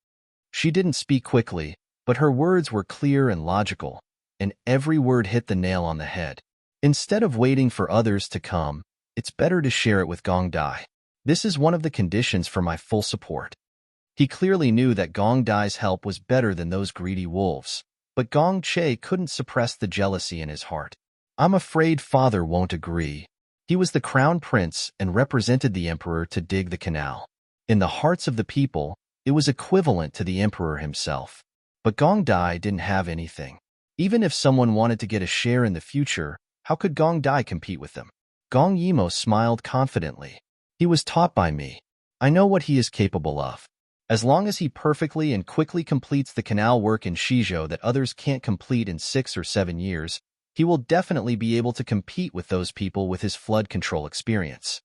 She didn't speak quickly, but her words were clear and logical, and every word hit the nail on the head. Instead of waiting for others to come, it's better to share it with Gong Dai. This is one of the conditions for my full support. He clearly knew that Gong Dai's help was better than those greedy wolves, but Gong Che couldn't suppress the jealousy in his heart. I'm afraid father won't agree. He was the crown prince and represented the emperor to dig the canal. In the hearts of the people, it was equivalent to the emperor himself. But Gong Dai didn't have anything. Even if someone wanted to get a share in the future, how could Gong Dai compete with them? Gong Yimo smiled confidently. He was taught by me. I know what he is capable of. As long as he perfectly and quickly completes the canal work in Shizhou that others can't complete in 6 or 7 years, he will definitely be able to compete with those people with his flood control experience.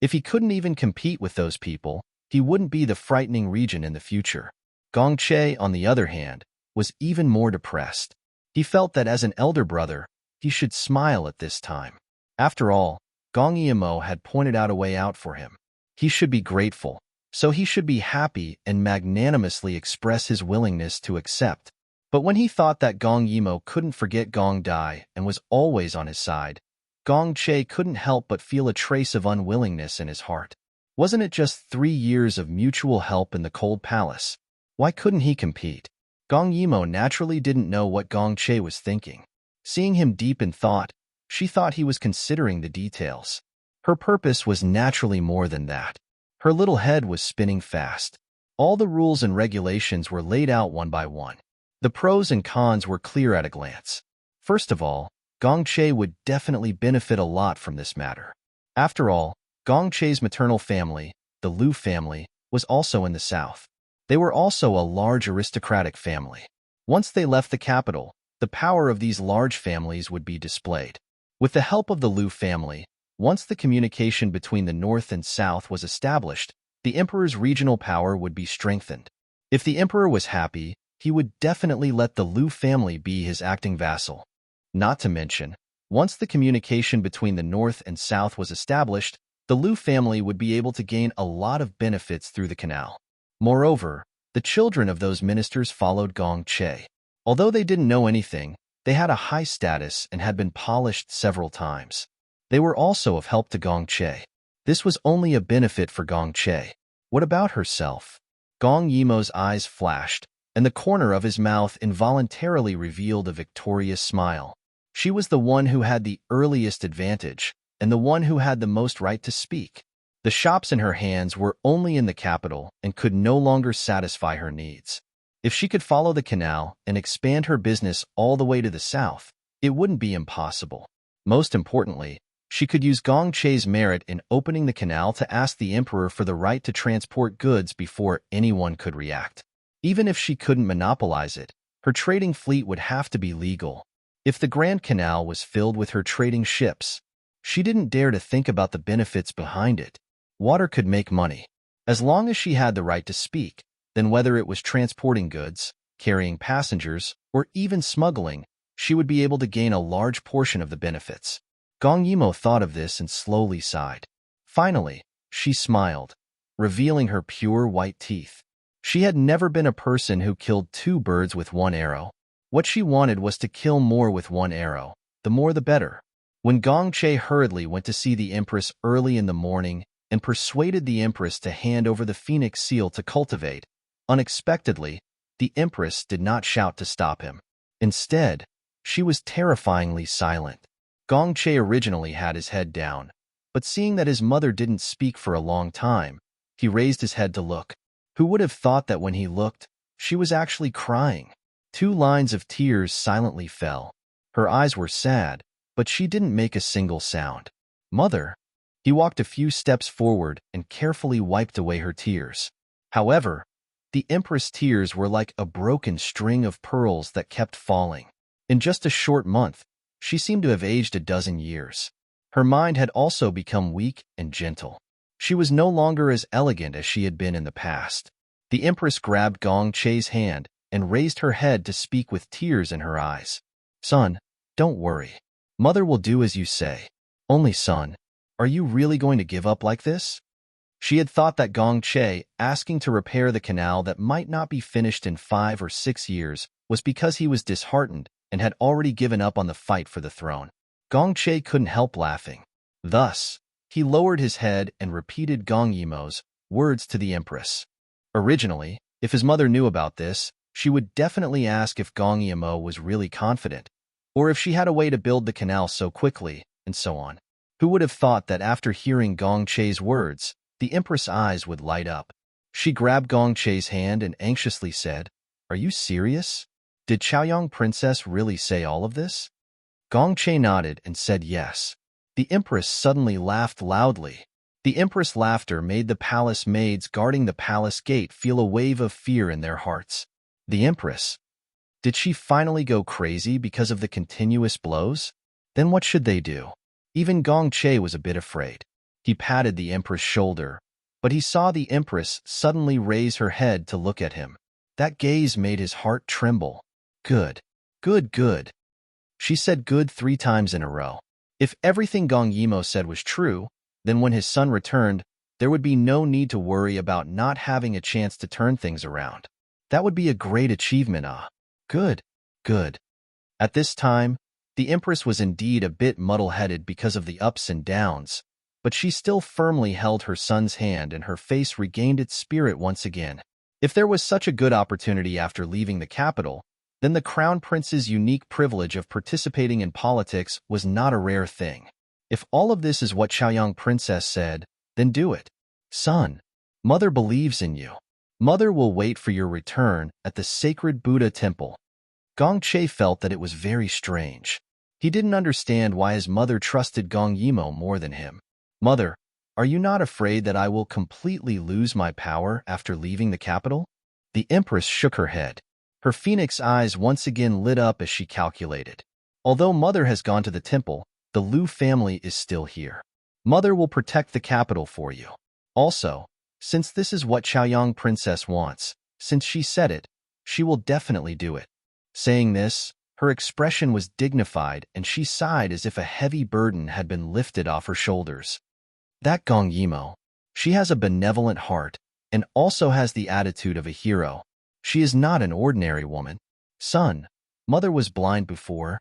If he couldn't even compete with those people, he wouldn't be the frightening regent in the future. Gong Che, on the other hand, was even more depressed. He felt that as an elder brother, he should smile at this time. After all, Gong Yimo had pointed out a way out for him. He should be grateful, so he should be happy and magnanimously express his willingness to accept. But when he thought that Gong Yimo couldn't forget Gong Dai and was always on his side, Gong Che couldn't help but feel a trace of unwillingness in his heart. Wasn't it just 3 years of mutual help in the cold palace? Why couldn't he compete? Gong Yimo naturally didn't know what Gong Che was thinking. Seeing him deep in thought, she thought he was considering the details. Her purpose was naturally more than that. Her little head was spinning fast. All the rules and regulations were laid out one by one. The pros and cons were clear at a glance. First of all, Gong Che would definitely benefit a lot from this matter. After all, Gong Che's maternal family, the Liu family, was also in the south. They were also a large aristocratic family. Once they left the capital, the power of these large families would be displayed. With the help of the Liu family, once the communication between the north and south was established, the emperor's regional power would be strengthened. If the emperor was happy, he would definitely let the Liu family be his acting vassal. Not to mention, once the communication between the north and south was established, the Liu family would be able to gain a lot of benefits through the canal. Moreover, the children of those ministers followed Gong Che. Although they didn't know anything, they had a high status and had been polished several times. They were also of help to Gong Che. This was only a benefit for Gong Che. What about herself? Gong Yimo's eyes flashed, and the corner of his mouth involuntarily revealed a victorious smile. She was the one who had the earliest advantage, and the one who had the most right to speak. The shops in her hands were only in the capital and could no longer satisfy her needs. If she could follow the canal and expand her business all the way to the south, it wouldn't be impossible. Most importantly, she could use Gong Che's merit in opening the canal to ask the emperor for the right to transport goods before anyone could react. Even if she couldn't monopolize it, her trading fleet would have to be legal. If the Grand Canal was filled with her trading ships, she didn't dare to think about the benefits behind it. Water could make money. As long as she had the right to speak, then whether it was transporting goods, carrying passengers, or even smuggling, she would be able to gain a large portion of the benefits. Gong Yimo thought of this and slowly sighed. Finally, she smiled, revealing her pure white teeth. She had never been a person who killed 2 birds with 1 arrow. What she wanted was to kill more with 1 arrow, the more the better. When Gong Che hurriedly went to see the Empress early in the morning and persuaded the Empress to hand over the phoenix seal to cultivate, unexpectedly, the Empress did not shout to stop him. Instead, she was terrifyingly silent. Gong Che originally had his head down, but seeing that his mother didn't speak for a long time, he raised his head to look. Who would have thought that when he looked, she was actually crying? 2 lines of tears silently fell. Her eyes were sad, but she didn't make a single sound. Mother! He walked a few steps forward and carefully wiped away her tears. However, the Empress' tears were like a broken string of pearls that kept falling. In just a short month, she seemed to have aged a dozen years. Her mind had also become weak and gentle. She was no longer as elegant as she had been in the past. The Empress grabbed Gong Che's hand and raised her head to speak with tears in her eyes. Son, don't worry. Mother will do as you say. Only son, are you really going to give up like this? She had thought that Gong Che asking to repair the canal that might not be finished in 5 or 6 years was because he was disheartened and had already given up on the fight for the throne. Gong Che couldn't help laughing. Thus, He lowered his head and repeated Gong Yimo's words to the Empress. Originally, if his mother knew about this, she would definitely ask if Gong Yimo was really confident, or if she had a way to build the canal so quickly, and so on. Who would have thought that after hearing Gong Che's words, the Empress' eyes would light up? She grabbed Gong Che's hand and anxiously said, "Are you serious? Did Chaoyang Princess really say all of this?" Gong Che nodded and said yes. The Empress suddenly laughed loudly. The Empress' laughter made the palace maids guarding the palace gate feel a wave of fear in their hearts. The Empress, did she finally go crazy because of the continuous blows? Then what should they do? Even Gong Che was a bit afraid. He patted the Empress' shoulder, but he saw the Empress suddenly raise her head to look at him. That gaze made his heart tremble. Good. Good, good. She said good 3 times in a row. If everything Gong Yimo said was true, then when his son returned, there would be no need to worry about not having a chance to turn things around. That would be a great achievement, Good, good. At this time, the Empress was indeed a bit muddle-headed because of the ups and downs, but she still firmly held her son's hand and her face regained its spirit once again. If there was such a good opportunity after leaving the capital, then the Crown Prince's unique privilege of participating in politics was not a rare thing. If all of this is what Chaoyang Princess said, then do it. Son, Mother believes in you. Mother will wait for your return at the sacred Buddha temple. Gong Che felt that it was very strange. He didn't understand why his mother trusted Gong Yimo more than him. Mother, are you not afraid that I will completely lose my power after leaving the capital? The Empress shook her head. Her phoenix eyes once again lit up as she calculated. Although Mother has gone to the temple, the Liu family is still here. Mother will protect the capital for you. Also, since this is what Chaoyang Princess wants, since she said it, she will definitely do it. Saying this, her expression was dignified and she sighed as if a heavy burden had been lifted off her shoulders. That Gong Yimo, she has a benevolent heart and also has the attitude of a hero. She is not an ordinary woman. Son, Mother was blind before.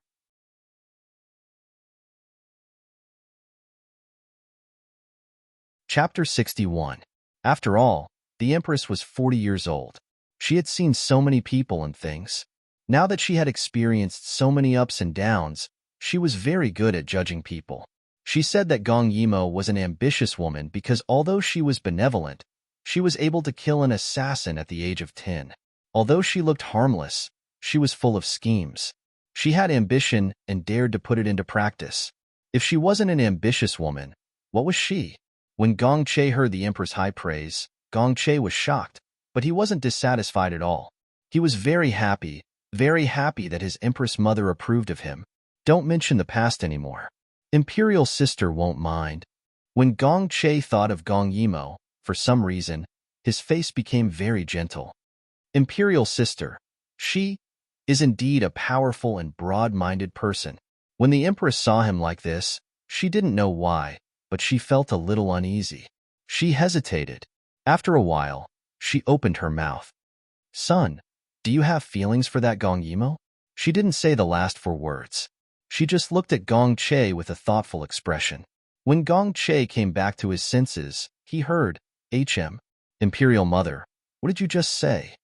Chapter 61. After all, the Empress was 40 years old. She had seen so many people and things. Now that she had experienced so many ups and downs, she was very good at judging people. She said that Gong Yimo was an ambitious woman because although she was benevolent, she was able to kill an assassin at the age of 10. Although she looked harmless, she was full of schemes. She had ambition and dared to put it into practice. If she wasn't an ambitious woman, what was she? When Gong Che heard the Empress' high praise, Gong Che was shocked, but he wasn't dissatisfied at all. He was very happy that his Empress mother approved of him. Don't mention the past anymore. Imperial sister won't mind. When Gong Che thought of Gong Yimo, for some reason, his face became very gentle. Imperial sister, she is indeed a powerful and broad-minded person. When the Empress saw him like this, she didn't know why, but she felt a little uneasy. She hesitated. After a while, she opened her mouth. Son, do you have feelings for that Gong Yimo? She didn't say the last 4 words. She just looked at Gong Che with a thoughtful expression. When Gong Che came back to his senses, he heard, Imperial Mother, what did you just say?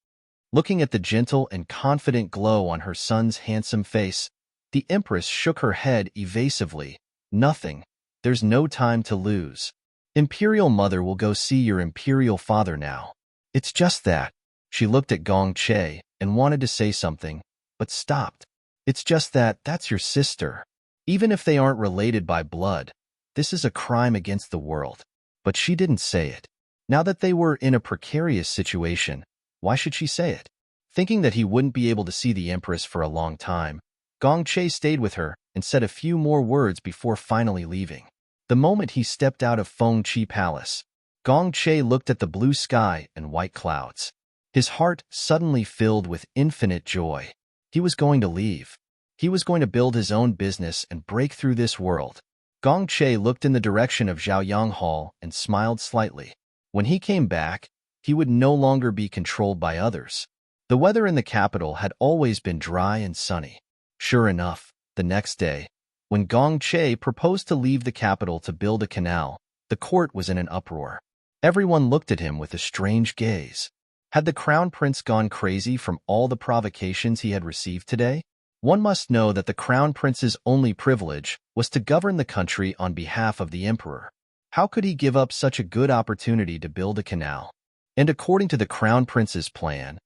Looking at the gentle and confident glow on her son's handsome face, the Empress shook her head evasively. Nothing. There's no time to lose. Imperial Mother will go see your Imperial Father now. It's just that. She looked at Gong Che and wanted to say something, but stopped. It's just that that's your sister. Even if they aren't related by blood, this is a crime against the world. But she didn't say it. Now that they were in a precarious situation, why should she say it? Thinking that he wouldn't be able to see the Empress for a long time, Gong Che stayed with her and said a few more words before finally leaving. The moment he stepped out of Feng Chi Palace, Gong Che looked at the blue sky and white clouds. His heart suddenly filled with infinite joy. He was going to leave. He was going to build his own business and break through this world. Gong Che looked in the direction of Zhaoyang Hall and smiled slightly. When he came back, he would no longer be controlled by others. The weather in the capital had always been dry and sunny. Sure enough, the next day, when Gong Che proposed to leave the capital to build a canal, The court was in an uproar. Everyone looked at him with a strange gaze. Had the crown prince gone crazy from all the provocations he had received today? One must know that the crown prince's only privilege was to govern the country on behalf of the emperor. How could he give up such a good opportunity to build a canal? And according to the crown prince's plan,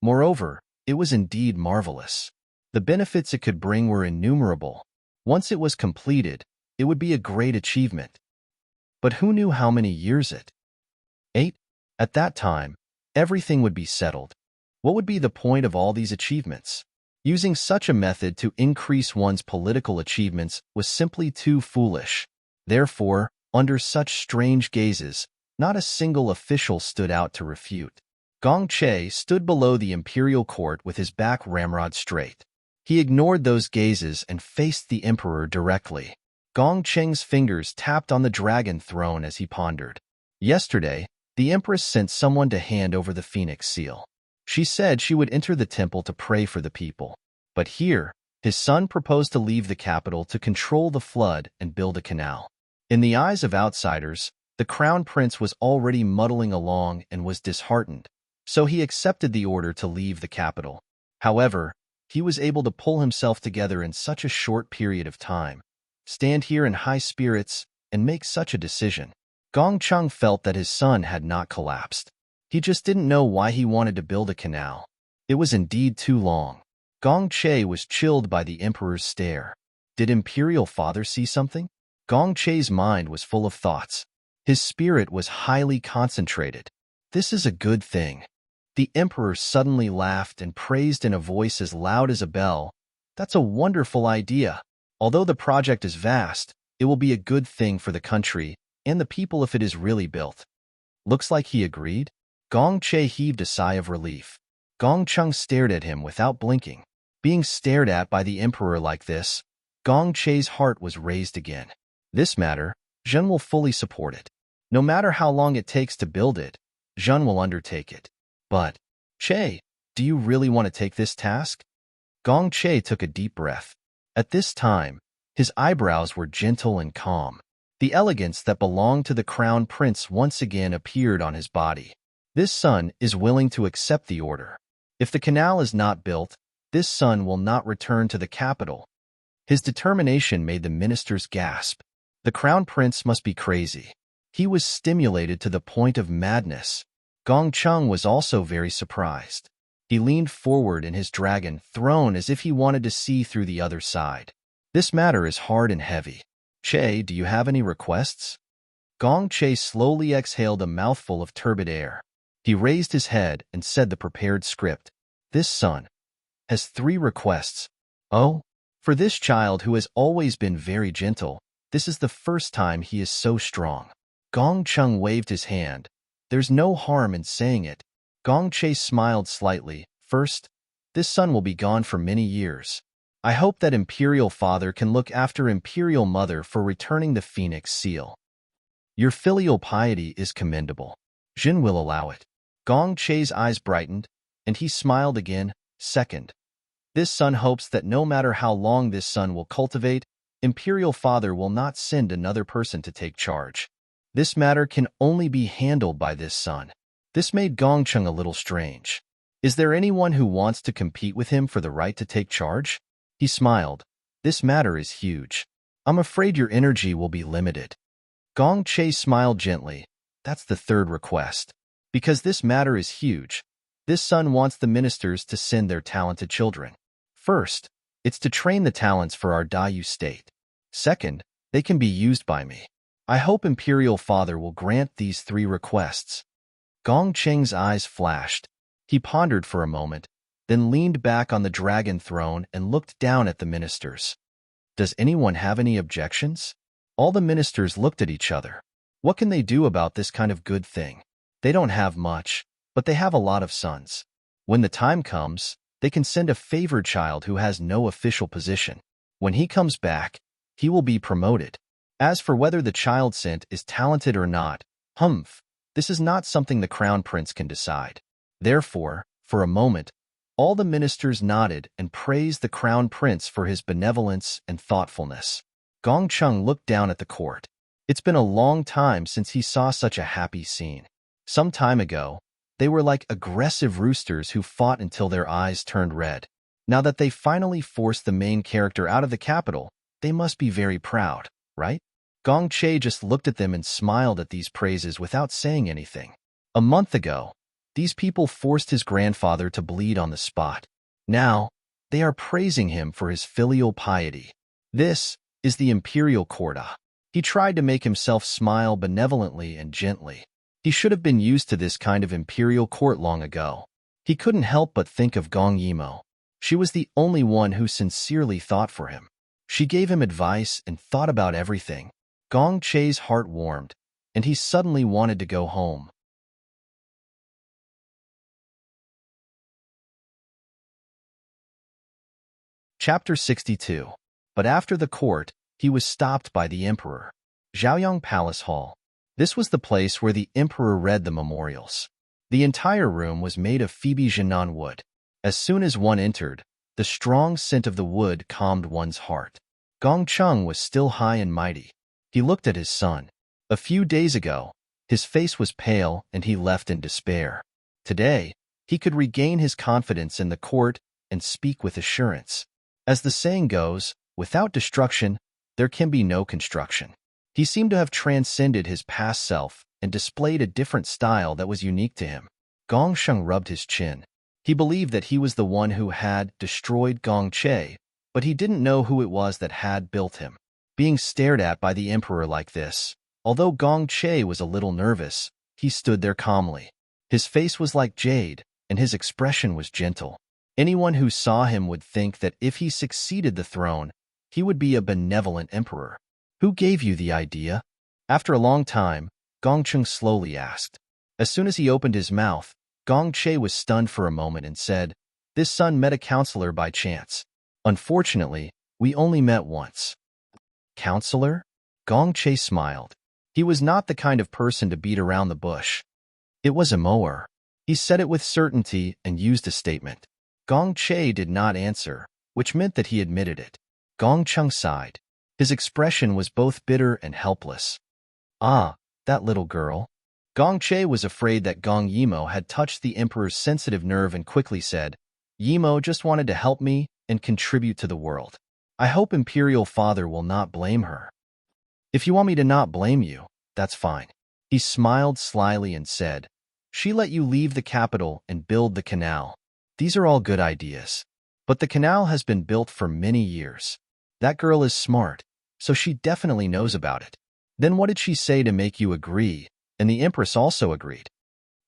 moreover, it was indeed marvelous. The benefits it could bring were innumerable. Once it was completed, it would be a great achievement. But who knew how many years it? 8. At that time, everything would be settled. What would be the point of all these achievements? Using such a method to increase one's political achievements was simply too foolish. Therefore, under such strange gazes, not a single official stood out to refute. Gong Che stood below the imperial court with his back ramrod straight. He ignored those gazes and faced the emperor directly. Gong Cheng's fingers tapped on the dragon throne as he pondered. Yesterday, the empress sent someone to hand over the phoenix seal. She said she would enter the temple to pray for the people. But here, his son proposed to leave the capital to control the flood and build a canal. In the eyes of outsiders, the crown prince was already muddling along and was disheartened, so he accepted the order to leave the capital. However, he was able to pull himself together in such a short period of time, stand here in high spirits, and make such a decision. Gong Chung felt that his son had not collapsed. He just didn't know why he wanted to build a canal. It was indeed too long. Gong Che was chilled by the emperor's stare. Did Imperial Father see something? Gong Che's mind was full of thoughts. His spirit was highly concentrated. This is a good thing. The emperor suddenly laughed and praised in a voice as loud as a bell. That's a wonderful idea. Although the project is vast, it will be a good thing for the country and the people if it is really built. Looks like he agreed. Gong Che heaved a sigh of relief. Gong Chung stared at him without blinking. Being stared at by the emperor like this, Gong Che's heart was raised again. This matter, Zhen will fully support it. No matter how long it takes to build it, Zhen will undertake it. But, Che, do you really want to take this task? Gong Che took a deep breath. At this time, his eyebrows were gentle and calm. The elegance that belonged to the crown prince once again appeared on his body. This son is willing to accept the order. If the canal is not built, this son will not return to the capital. His determination made the ministers gasp. The crown prince must be crazy. He was stimulated to the point of madness. Gong Chung was also very surprised. He leaned forward in his dragon throne as if he wanted to see through the other side. This matter is hard and heavy. Che, do you have any requests? Gong Che slowly exhaled a mouthful of turbid air. He raised his head and said the prepared script. This son has 3 requests. Oh, for this child who has always been very gentle, this is the first time he is so strong. Gong Chung waved his hand. There's no harm in saying it. Gong Che smiled slightly. First, this son will be gone for many years. I hope that Imperial Father can look after Imperial Mother for returning the Phoenix Seal. Your filial piety is commendable. Jin will allow it. Gong Che's eyes brightened, and he smiled again. Second, this son hopes that no matter how long this son will cultivate, Imperial Father will not send another person to take charge. This matter can only be handled by this son. This made Gong Chung a little strange. Is there anyone who wants to compete with him for the right to take charge? He smiled. This matter is huge. I'm afraid your energy will be limited. Gong Che smiled gently. That's the 3rd request. Because this matter is huge, this son wants the ministers to send their talented children. First, it's to train the talents for our Dayu state. Second, they can be used by me. I hope Imperial Father will grant these 3 requests. Gong Cheng's eyes flashed. He pondered for a moment, then leaned back on the dragon throne and looked down at the ministers. Does anyone have any objections? All the ministers looked at each other. What can they do about this kind of good thing? They don't have much, but they have a lot of sons. When the time comes, they can send a favored child who has no official position. When he comes back, he will be promoted. As for whether the child sent is talented or not, this is not something the crown prince can decide. Therefore, for a moment, all the ministers nodded and praised the crown prince for his benevolence and thoughtfulness. Gong Chung looked down at the court. It's been a long time since he saw such a happy scene. Some time ago, they were like aggressive roosters who fought until their eyes turned red. Now that they finally forced the main character out of the capital, they must be very proud, right? Gong Che just looked at them and smiled at these praises without saying anything. A month ago, these people forced his grandfather to bleed on the spot. Now, they are praising him for his filial piety. This is the imperial court. He tried to make himself smile benevolently and gently. He should have been used to this kind of imperial court long ago. He couldn't help but think of Gong Yimo. She was the only one who sincerely thought for him. She gave him advice and thought about everything. Gong Che's heart warmed, and he suddenly wanted to go home. Chapter 62. But after the court, he was stopped by the emperor. Zhaoyang Palace Hall. This was the place where the emperor read the memorials. The entire room was made of Phoebe Jinan wood. As soon as one entered, the strong scent of the wood calmed one's heart. Gong Chung was still high and mighty. He looked at his son. A few days ago, his face was pale and he left in despair. Today, he could regain his confidence in the court and speak with assurance. As the saying goes, without destruction, there can be no construction. He seemed to have transcended his past self and displayed a different style that was unique to him. Gong Sheng rubbed his chin. He believed that he was the one who had destroyed Gong Che, but he didn't know who it was that had built him. Being stared at by the emperor like this, although Gong Che was a little nervous, he stood there calmly. His face was like jade, and his expression was gentle. Anyone who saw him would think that if he succeeded the throne, he would be a benevolent emperor. Who gave you the idea? After a long time, Gong Chung slowly asked. As soon as he opened his mouth, Gong Che was stunned for a moment and said, "This son met a counselor by chance. Unfortunately, we only met once." Counselor? Gong Che smiled. He was not the kind of person to beat around the bush. It was a mower. He said it with certainty and used a statement. Gong Che did not answer, which meant that he admitted it. Gong Chung sighed. His expression was both bitter and helpless. Ah, that little girl. Gong Che was afraid that Gong Yimo had touched the emperor's sensitive nerve and quickly said, "Yimo just wanted to help me and contribute to the world. I hope Imperial Father will not blame her." "If you want me to not blame you, that's fine." He smiled slyly and said, "She let you leave the capital and build the canal. These are all good ideas. But the canal has been built for many years. That girl is smart, so she definitely knows about it. Then what did she say to make you agree?" And the Empress also agreed.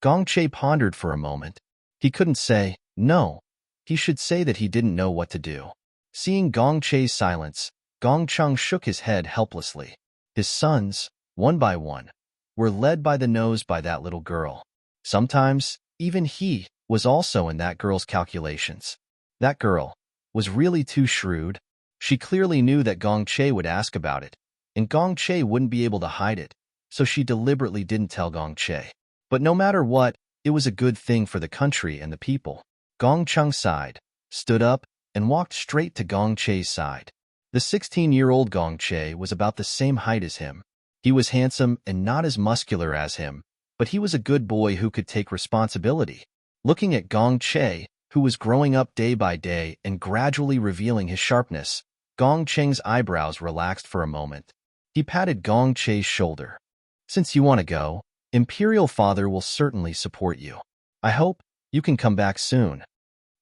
Gong Che pondered for a moment. He couldn't say, no. He should say that he didn't know what to do. Seeing Gong Che's silence, Gong Chung shook his head helplessly. His sons, one by one, were led by the nose by that little girl. Sometimes, even he was also in that girl's calculations. That girl was really too shrewd. She clearly knew that Gong Che would ask about it, and Gong Che wouldn't be able to hide it, so she deliberately didn't tell Gong Che. But no matter what, it was a good thing for the country and the people. Gong Chung sighed, stood up, and walked straight to Gong Che's side. The 16-year-old Gong Che was about the same height as him. He was handsome and not as muscular as him, but he was a good boy who could take responsibility. Looking at Gong Che, who was growing up day by day and gradually revealing his sharpness, Gong Cheng's eyebrows relaxed for a moment. He patted Gong Che's shoulder. "Since you want to go, Imperial Father will certainly support you. I hope you can come back soon."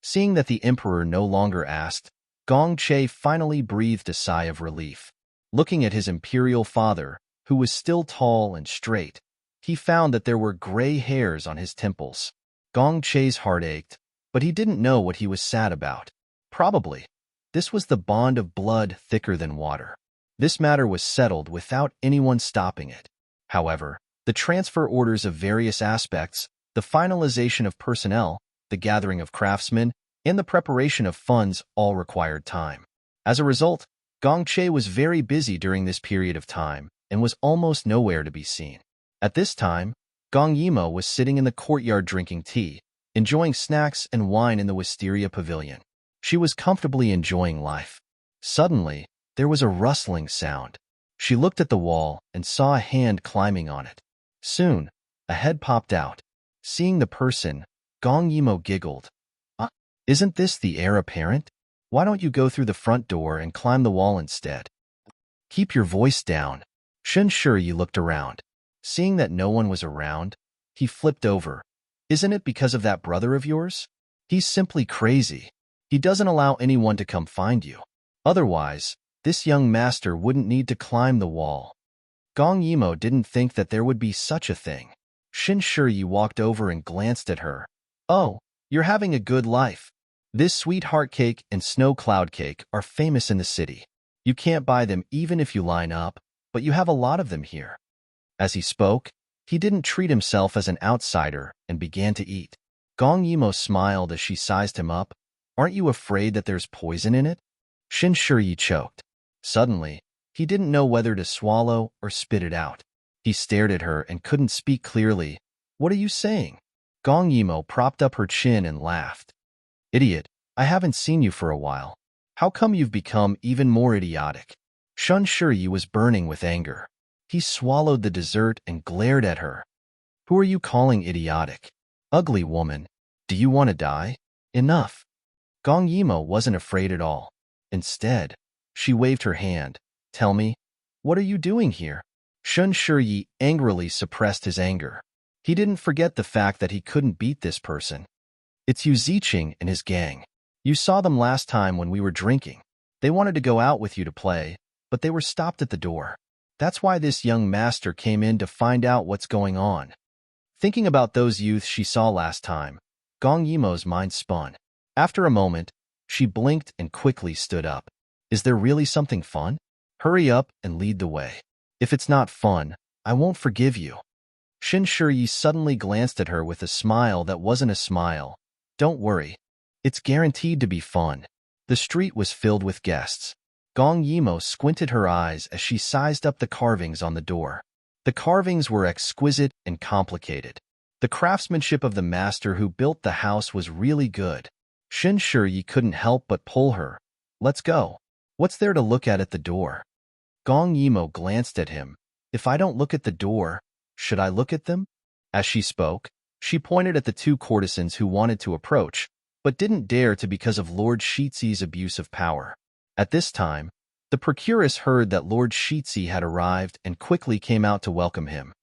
Seeing that the emperor no longer asked, Gong Che finally breathed a sigh of relief. Looking at his imperial father, who was still tall and straight, he found that there were gray hairs on his temples. Gong Che's heart ached, but he didn't know what he was sad about. Probably, this was the bond of blood thicker than water. This matter was settled without anyone stopping it. However, the transfer orders of various aspects, the finalization of personnel, the gathering of craftsmen, and the preparation of funds all required time. As a result, Gong Che was very busy during this period of time and was almost nowhere to be seen. At this time, Gong Yimo was sitting in the courtyard drinking tea, enjoying snacks and wine in the Wisteria Pavilion. She was comfortably enjoying life. Suddenly, there was a rustling sound. She looked at the wall and saw a hand climbing on it. Soon, a head popped out. Seeing the person, Gong Yimo giggled. Isn't this the heir apparent? Why don't you go through the front door and climb the wall instead? Keep your voice down. Shen Shiyi looked around. Seeing that no one was around, he flipped over. Isn't it because of that brother of yours? He's simply crazy. He doesn't allow anyone to come find you. Otherwise, this young master wouldn't need to climb the wall. Gong Yimo didn't think that there would be such a thing. Shen Shiyi walked over and glanced at her. Oh, you're having a good life. This sweetheart cake and snow cloud cake are famous in the city. You can't buy them even if you line up, but you have a lot of them here. As he spoke, he didn't treat himself as an outsider and began to eat. Gong Yimo smiled as she sized him up. Aren't you afraid that there's poison in it? Shen Shiyi choked. Suddenly, he didn't know whether to swallow or spit it out. He stared at her and couldn't speak clearly. What are you saying? Gong Yimo propped up her chin and laughed. Idiot, I haven't seen you for a while. How come you've become even more idiotic? Shen Shiyi was burning with anger. He swallowed the dessert and glared at her. Who are you calling idiotic? Ugly woman, do you want to die? Enough. Gong Yimo wasn't afraid at all. Instead, she waved her hand. Tell me, what are you doing here? Shen Shiyi angrily suppressed his anger. He didn't forget the fact that he couldn't beat this person. It's Yu Ziqing and his gang. You saw them last time when we were drinking. They wanted to go out with you to play, but they were stopped at the door. That's why this young master came in to find out what's going on. Thinking about those youths she saw last time, Gong Yimo's mind spun. After a moment, she blinked and quickly stood up. Is there really something fun? Hurry up and lead the way. If it's not fun, I won't forgive you. Shen Shiyi suddenly glanced at her with a smile that wasn't a smile. Don't worry. It's guaranteed to be fun. The street was filled with guests. Gong Yimo squinted her eyes as she sized up the carvings on the door. The carvings were exquisite and complicated. The craftsmanship of the master who built the house was really good. Shen Shiyi couldn't help but pull her. Let's go. What's there to look at the door? Gong Yimo glanced at him. If I don't look at the door, should I look at them? As she spoke, she pointed at the two courtesans who wanted to approach, but didn't dare to because of Lord Shizi's abuse of power. At this time, the procuress heard that Lord Shizi had arrived and quickly came out to welcome him.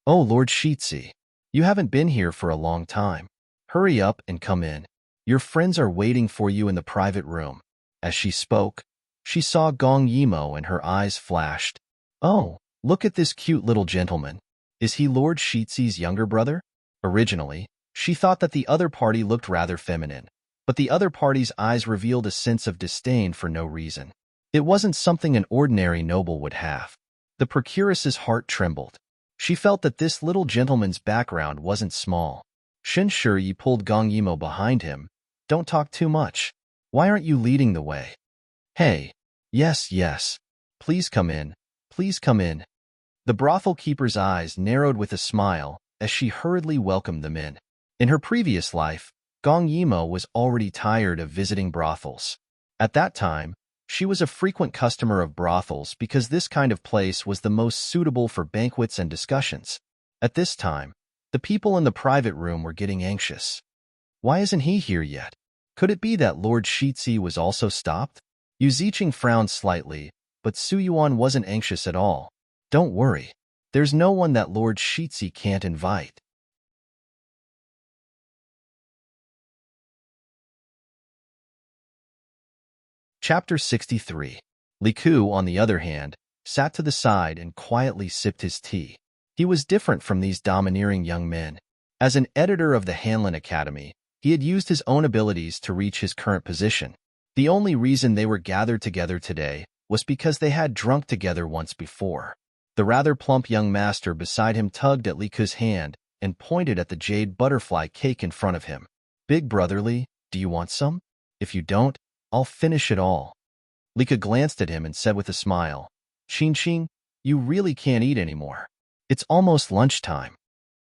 Oh, Lord Shizi, you haven't been here for a long time. Hurry up and come in. Your friends are waiting for you in the private room. As she spoke, she saw Gong Yimo and her eyes flashed. Oh, look at this cute little gentleman. Is he Lord Shizi's younger brother? Originally, she thought that the other party looked rather feminine, but the other party's eyes revealed a sense of disdain for no reason. It wasn't something an ordinary noble would have. The procuress's heart trembled. She felt that this little gentleman's background wasn't small. Shen Shiyi pulled Gong Yimo behind him. Don't talk too much. Why aren't you leading the way? Hey. Yes. Please come in. Please come in. The brothel keeper's eyes narrowed with a smile as she hurriedly welcomed them in. In her previous life, Gong Yimo was already tired of visiting brothels. At that time, she was a frequent customer of brothels because this kind of place was the most suitable for banquets and discussions. At this time, the people in the private room were getting anxious. Why isn't he here yet? Could it be that Lord Shizi was also stopped? Yu Ziqing frowned slightly, but Su Yuan wasn't anxious at all. Don't worry. There's no one that Lord Shizi can't invite. Chapter 63. Li Ku, on the other hand, sat to the side and quietly sipped his tea. He was different from these domineering young men. As an editor of the Hanlin Academy, he had used his own abilities to reach his current position. The only reason they were gathered together today was because they had drunk together once before. The rather plump young master beside him tugged at Li Ku's hand and pointed at the jade butterfly cake in front of him. Big brotherly, do you want some? If you don't, I'll finish it all. Li Ku glanced at him and said with a smile, Qing, you really can't eat anymore. It's almost lunchtime.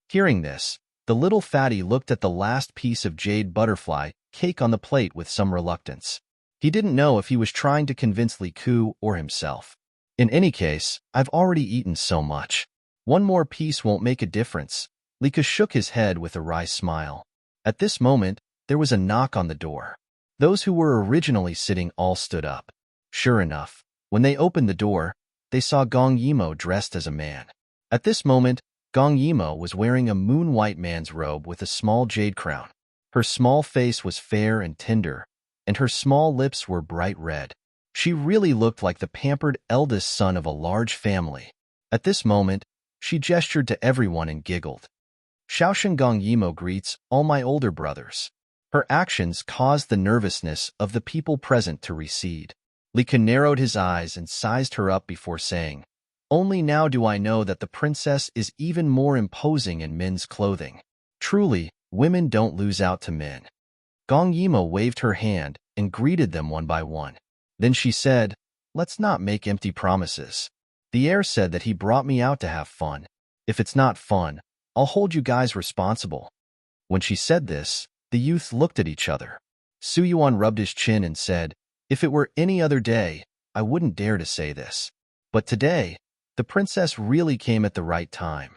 Hearing this, the little fatty looked at the last piece of jade butterfly cake on the plate with some reluctance. He didn't know if he was trying to convince Li Ku or himself. In any case, I've already eaten so much. One more piece won't make a difference. Lika shook his head with a wry smile. At this moment, there was a knock on the door. Those who were originally sitting all stood up. Sure enough, when they opened the door, they saw Gong Yimo dressed as a man. At this moment, Gong Yimo was wearing a moon-white man's robe with a small jade crown. Her small face was fair and tender, and her small lips were bright red. She really looked like the pampered eldest son of a large family. At this moment, she gestured to everyone and giggled. Shaoshan Gong Yimo greets all my older brothers. Her actions caused the nervousness of the people present to recede. Lika narrowed his eyes and sized her up before saying, "Only now do I know that the princess is even more imposing in men's clothing. Truly, women don't lose out to men." Gong Yimo waved her hand and greeted them one by one. Then she said, "Let's not make empty promises. The heir said that he brought me out to have fun. If it's not fun, I'll hold you guys responsible." When she said this, the youths looked at each other. Su Yuan rubbed his chin and said, "If it were any other day, I wouldn't dare to say this. But today, the princess really came at the right time."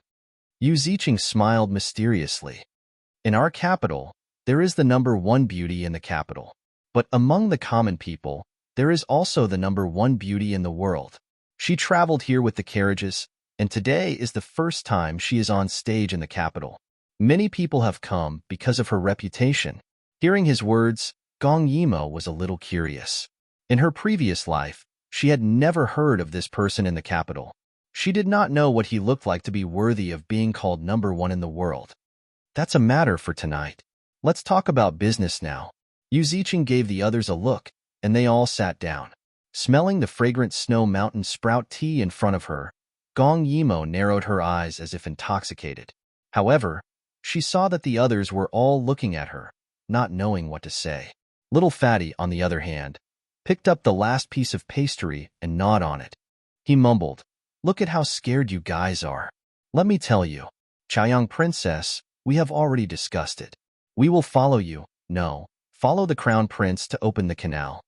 Yu Ziqing smiled mysteriously. "In our capital, there is the number one beauty in the capital. But among the common people, there is also the number one beauty in the world. She traveled here with the carriages, and today is the first time she is on stage in the capital. Many people have come because of her reputation." Hearing his words, Gong Yimo was a little curious. In her previous life, she had never heard of this person in the capital. She did not know what he looked like to be worthy of being called number one in the world. "That's a matter for tonight. Let's talk about business now." Yu Ziqing gave the others a look, and they all sat down. Smelling the fragrant snow mountain sprout tea in front of her, Gong Yimo narrowed her eyes as if intoxicated. However, she saw that the others were all looking at her, not knowing what to say. Little Fatty, on the other hand, picked up the last piece of pastry and gnawed on it. He mumbled, "Look at how scared you guys are. Let me tell you, Chaoyang Princess, we have already discussed it. We will follow you, no, follow the Crown Prince to open the canal."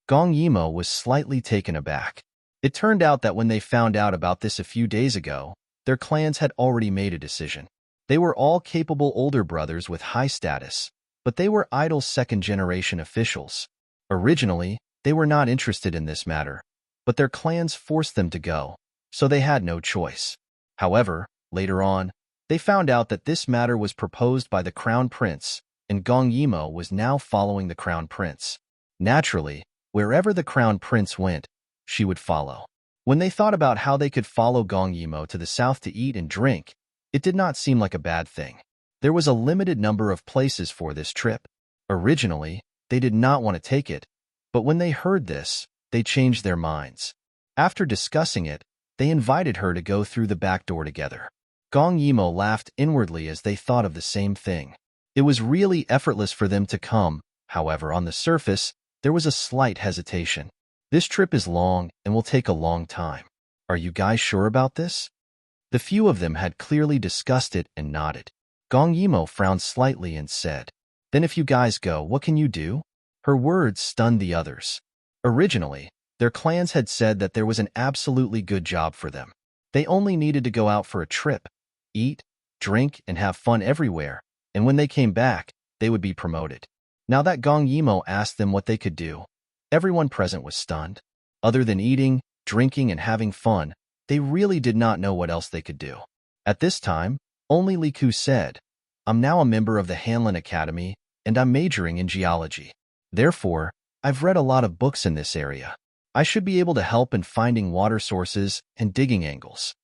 Gong Yimo was slightly taken aback. It turned out that when they found out about this a few days ago, their clans had already made a decision. They were all capable older brothers with high status, but they were idle second-generation officials. Originally, they were not interested in this matter, but their clans forced them to go, so they had no choice. However, later on, they found out that this matter was proposed by the Crown Prince, and Gong Yimo was now following the Crown Prince. Naturally, wherever the Crown Prince went, she would follow. When they thought about how they could follow Gong Yimo to the south to eat and drink, it did not seem like a bad thing. There was a limited number of places for this trip. Originally, they did not want to take it, but when they heard this, they changed their minds. After discussing it, they invited her to go through the back door together. Gong Yimo laughed inwardly as they thought of the same thing. It was really effortless for them to come, however, on the surface, there was a slight hesitation. "This trip is long and will take a long time. Are you guys sure about this?" The few of them had clearly discussed it and nodded. Gong Yimo frowned slightly and said, "Then if you guys go, what can you do?" Her words stunned the others. Originally, their clans had said that there was an absolutely good job for them. They only needed to go out for a trip, eat, drink, and have fun everywhere, and when they came back, they would be promoted. Now that Gong Yimo asked them what they could do, everyone present was stunned. Other than eating, drinking, and having fun, they really did not know what else they could do. At this time, only Li Ku said, "I'm now a member of the Hanlin Academy, and I'm majoring in geology. Therefore, I've read a lot of books in this area. I should be able to help in finding water sources and digging angles."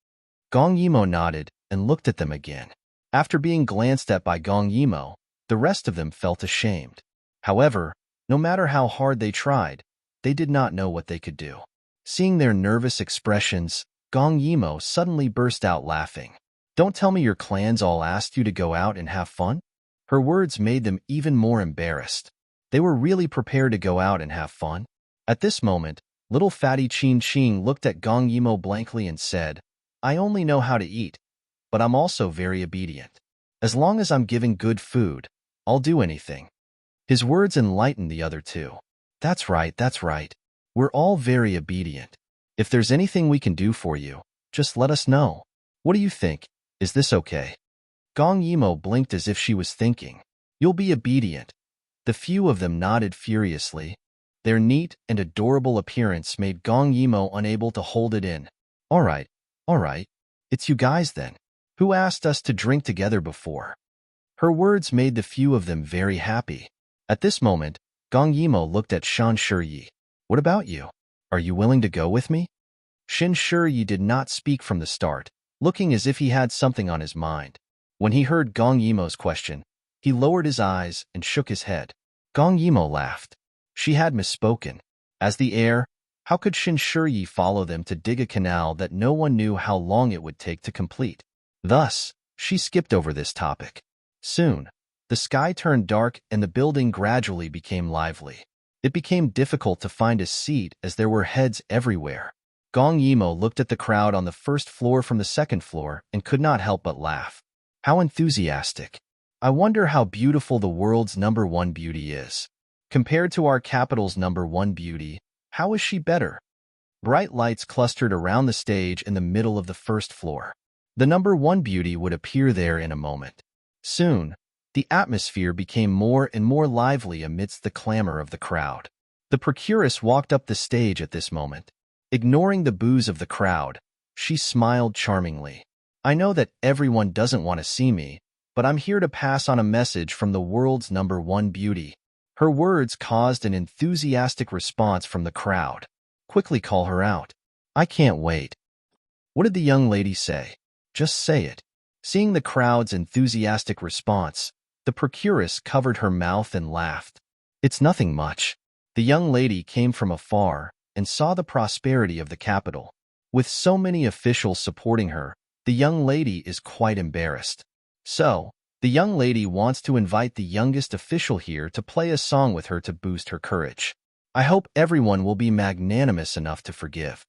Gong Yimo nodded and looked at them again. After being glanced at by Gong Yimo, the rest of them felt ashamed. However, no matter how hard they tried, they did not know what they could do. Seeing their nervous expressions, Gong Yimo suddenly burst out laughing. "Don't tell me your clans all asked you to go out and have fun?" Her words made them even more embarrassed. They were really prepared to go out and have fun. At this moment, little Fatty Chin Ching looked at Gong Yimo blankly and said, "I only know how to eat, but I'm also very obedient. As long as I'm given good food, I'll do anything." His words enlightened the other two. That's right. We're all very obedient. If there's anything we can do for you, just let us know. What do you think? Is this okay? Gong Yimo blinked as if she was thinking. You'll be obedient. The few of them nodded furiously. Their neat and adorable appearance made Gong Yimo unable to hold it in. All right. It's you guys then. Who asked us to drink together before? Her words made the few of them very happy. At this moment, Gong Yimo looked at Shan Shiyi. What about you? Are you willing to go with me? Shin Shiyi did not speak from the start, looking as if he had something on his mind. When he heard Gong Yimo's question, he lowered his eyes and shook his head. Gong Yimo laughed. She had misspoken. As the heir, how could Shin Shiyi follow them to dig a canal that no one knew how long it would take to complete? Thus, she skipped over this topic. Soon, the sky turned dark and the building gradually became lively. It became difficult to find a seat as there were heads everywhere. Gong Yimo looked at the crowd on the first floor from the second floor and could not help but laugh. How enthusiastic. I wonder how beautiful the world's #1 beauty is. Compared to our capital's #1 beauty, how is she better? Bright lights clustered around the stage in the middle of the first floor. The #1 beauty would appear there in a moment. Soon, the atmosphere became more and more lively amidst the clamor of the crowd. The procuress walked up the stage at this moment. Ignoring the boos of the crowd, she smiled charmingly. I know that everyone doesn't want to see me, but I'm here to pass on a message from the world's #1 beauty. Her words caused an enthusiastic response from the crowd. Quickly call her out. I can't wait. What did the young lady say? Just say it. Seeing the crowd's enthusiastic response, the procuress covered her mouth and laughed. It's nothing much. The young lady came from afar and saw the prosperity of the capital. With so many officials supporting her, the young lady is quite embarrassed. So, the young lady wants to invite the youngest official here to play a song with her to boost her courage. I hope everyone will be magnanimous enough to forgive.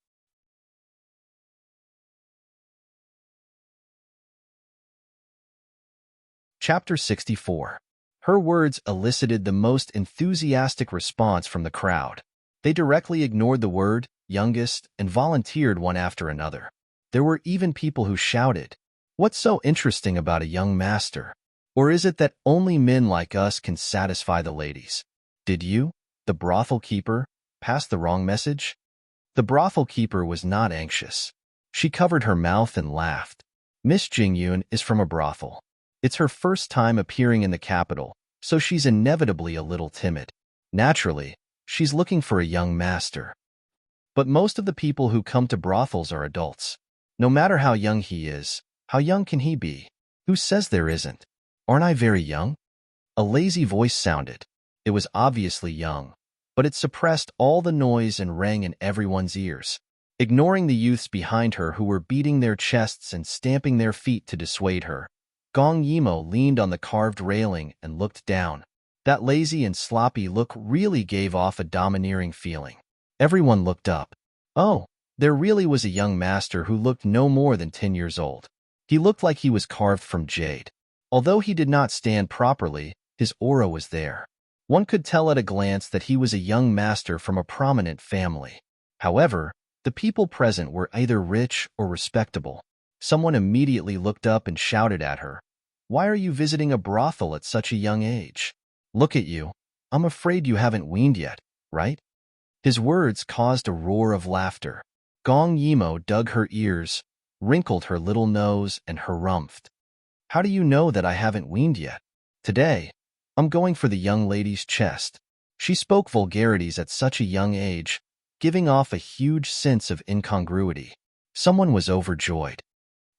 Chapter 64. Her words elicited the most enthusiastic response from the crowd. They directly ignored the word, youngest, and volunteered one after another. There were even people who shouted, What's so interesting about a young master? Or is it that only men like us can satisfy the ladies? Did you, the brothel keeper, pass the wrong message? The brothel keeper was not anxious. She covered her mouth and laughed. Miss Jingyun is from a brothel. It's her first time appearing in the capital, so she's inevitably a little timid. Naturally, she's looking for a young master. But most of the people who come to brothels are adults. No matter how young he is, how young can he be? Who says there isn't? Aren't I very young? A lazy voice sounded. It was obviously young, but it suppressed all the noise and rang in everyone's ears. Ignoring the youths behind her who were beating their chests and stamping their feet to dissuade her, Gong Yimo leaned on the carved railing and looked down. That lazy and sloppy look really gave off a domineering feeling. Everyone looked up. Oh, there really was a young master who looked no more than 10 years old. He looked like he was carved from jade. Although he did not stand properly, his aura was there. One could tell at a glance that he was a young master from a prominent family. However, the people present were either rich or respectable. Someone immediately looked up and shouted at her, Why are you visiting a brothel at such a young age? Look at you. I'm afraid you haven't weaned yet, right? His words caused a roar of laughter. Gong Yimo dug her ears, wrinkled her little nose, and harumphed. How do you know that I haven't weaned yet? Today, I'm going for the young lady's chest. She spoke vulgarities at such a young age, giving off a huge sense of incongruity. Someone was overjoyed.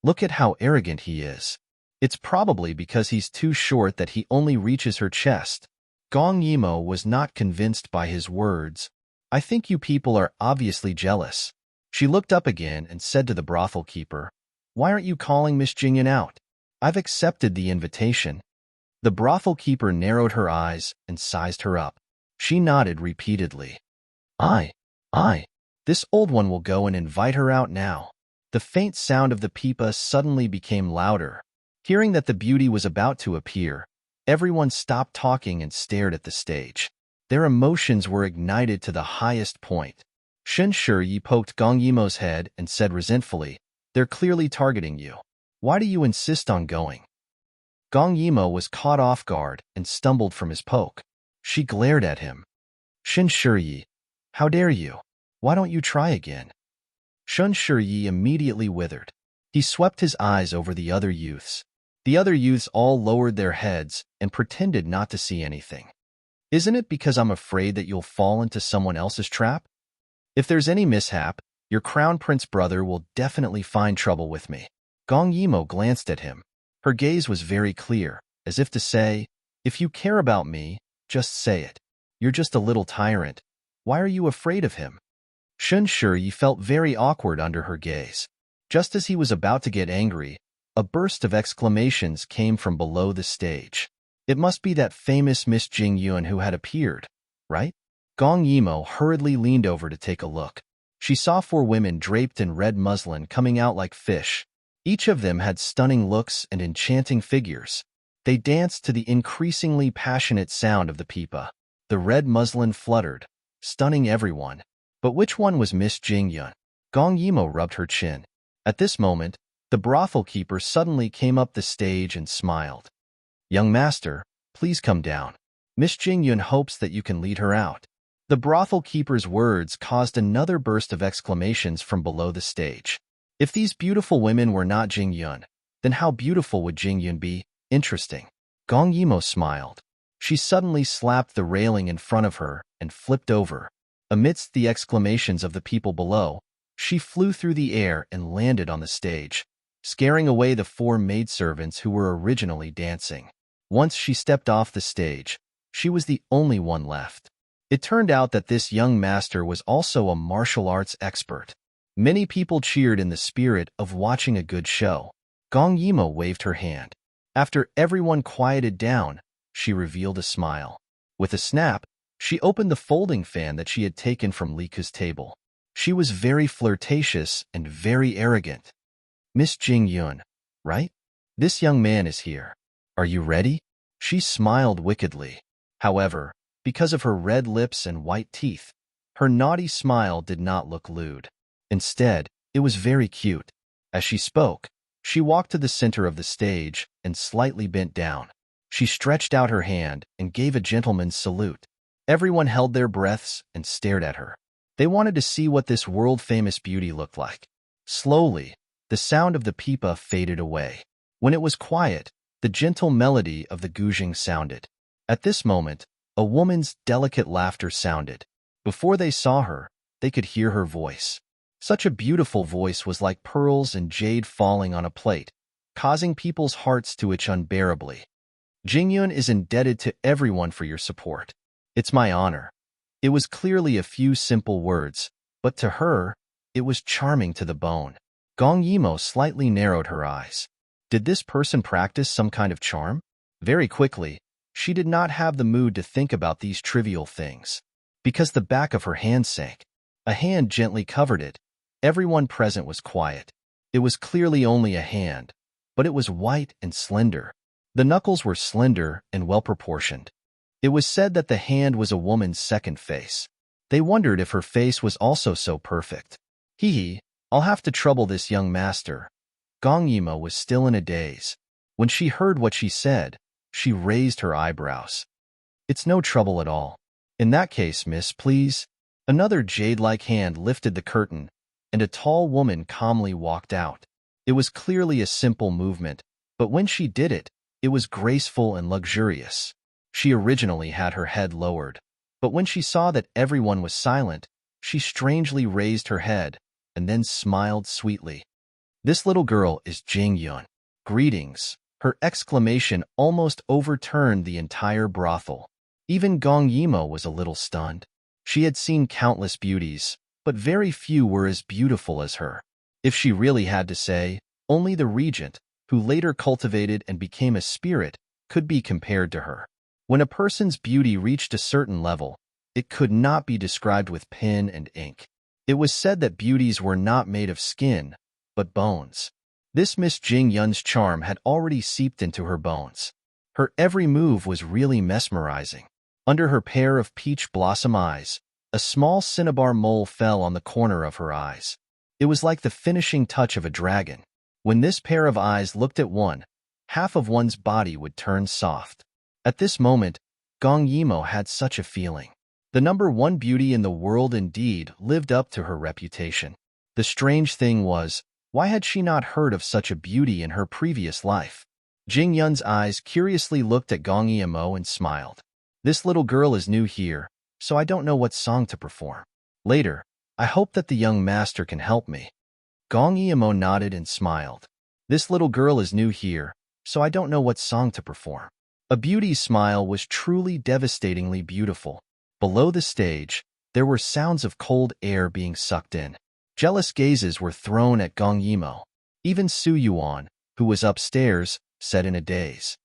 Look at how arrogant he is. It's probably because he's too short that he only reaches her chest. Gong Yimo was not convinced by his words. I think you people are obviously jealous. She looked up again and said to the brothel keeper, Why aren't you calling Miss Jingyun out? I've accepted the invitation. The brothel keeper narrowed her eyes and sized her up. She nodded repeatedly. I. This old one will go and invite her out now. The faint sound of the pipa suddenly became louder. Hearing that the beauty was about to appear, everyone stopped talking and stared at the stage. Their emotions were ignited to the highest point. Shen Shiyi poked Gong Yimo's head and said resentfully, "They're clearly targeting you. Why do you insist on going?" Gong Yimo was caught off guard and stumbled from his poke. She glared at him. "Shen Shiyi, how dare you? Why don't you try again?" Shen Shiyi immediately withered. He swept his eyes over the other youths. The other youths all lowered their heads and pretended not to see anything. "Isn't it because I'm afraid that you'll fall into someone else's trap? If there's any mishap, your crown prince brother will definitely find trouble with me." Gong Yimo glanced at him. Her gaze was very clear, as if to say, "If you care about me, just say it. You're just a little tyrant. Why are you afraid of him?" Shen Shiyi felt very awkward under her gaze. Just as he was about to get angry, a burst of exclamations came from below the stage. It must be that famous Miss Jingyun who had appeared, right? Gong Yimo hurriedly leaned over to take a look. She saw 4 women draped in red muslin coming out like fish. Each of them had stunning looks and enchanting figures. They danced to the increasingly passionate sound of the pipa. The red muslin fluttered, stunning everyone. But which one was Miss Jingyun? Gong Yimo rubbed her chin. At this moment, the brothel keeper suddenly came up the stage and smiled. "Young master, please come down. Miss Jingyun hopes that you can lead her out." The brothel keeper's words caused another burst of exclamations from below the stage. If these beautiful women were not Jingyun, then how beautiful would Jingyun be? Interesting. Gong Yimo smiled. She suddenly slapped the railing in front of her and flipped over. Amidst the exclamations of the people below, she flew through the air and landed on the stage, scaring away the 4 maidservants who were originally dancing. Once she stepped off the stage, she was the only one left. It turned out that this young master was also a martial arts expert. Many people cheered in the spirit of watching a good show. Gong Yimo waved her hand. After everyone quieted down, she revealed a smile. With a snap, she opened the folding fan that she had taken from Liku's table. She was very flirtatious and very arrogant. "Miss Jingyun, right? This young man is here. Are you ready?" She smiled wickedly. However, because of her red lips and white teeth, her naughty smile did not look lewd. Instead, it was very cute. As she spoke, she walked to the center of the stage and slightly bent down. She stretched out her hand and gave a gentleman's salute. Everyone held their breaths and stared at her. They wanted to see what this world-famous beauty looked like. Slowly, the sound of the pipa faded away. When it was quiet, the gentle melody of the guzheng sounded. At this moment, a woman's delicate laughter sounded. Before they saw her, they could hear her voice. Such a beautiful voice was like pearls and jade falling on a plate, causing people's hearts to itch unbearably. "Jingyun is indebted to everyone for your support. It's my honor." It was clearly a few simple words, but to her, it was charming to the bone. Gong Yimo slightly narrowed her eyes. Did this person practice some kind of charm? Very quickly, she did not have the mood to think about these trivial things. Because the back of her hand sank. A hand gently covered it. Everyone present was quiet. It was clearly only a hand, but it was white and slender. The knuckles were slender and well-proportioned. It was said that the hand was a woman's second face. They wondered if her face was also so perfect. Hee, I'll have to trouble this young master. Gong Yimo was still in a daze. When she heard what she said, she raised her eyebrows. "It's no trouble at all. In that case, miss, please." Another jade-like hand lifted the curtain, and a tall woman calmly walked out. It was clearly a simple movement, but when she did it, it was graceful and luxurious. She originally had her head lowered, but when she saw that everyone was silent, she strangely raised her head and then smiled sweetly. "This little girl is Jingyun. Greetings." Her exclamation almost overturned the entire brothel. Even Gong Yimo was a little stunned. She had seen countless beauties, but very few were as beautiful as her. If she really had to say, only the regent, who later cultivated and became a spirit, could be compared to her. When a person's beauty reached a certain level, it could not be described with pen and ink. It was said that beauties were not made of skin, but bones. This Miss Jingyun's charm had already seeped into her bones. Her every move was really mesmerizing. Under her pair of peach blossom eyes, A small cinnabar mole fell on the corner of her eyes. It was like the finishing touch of a dragon. When this pair of eyes looked at one, half of one's body would turn soft. At this moment, Gong Yimo had such a feeling. The number one beauty in the world indeed lived up to her reputation. The strange thing was, why had she not heard of such a beauty in her previous life? Jing Yun's eyes curiously looked at Gong Yimo and smiled. This little girl is new here, so I don't know what song to perform. Later, I hope that the young master can help me. Gong Yimo nodded and smiled. This little girl is new here, so I don't know what song to perform. A beauty's smile was truly devastatingly beautiful. Below the stage, there were sounds of cold air being sucked in. Jealous gazes were thrown at Gong Yimo. Even Su Yuan, who was upstairs, said in a daze,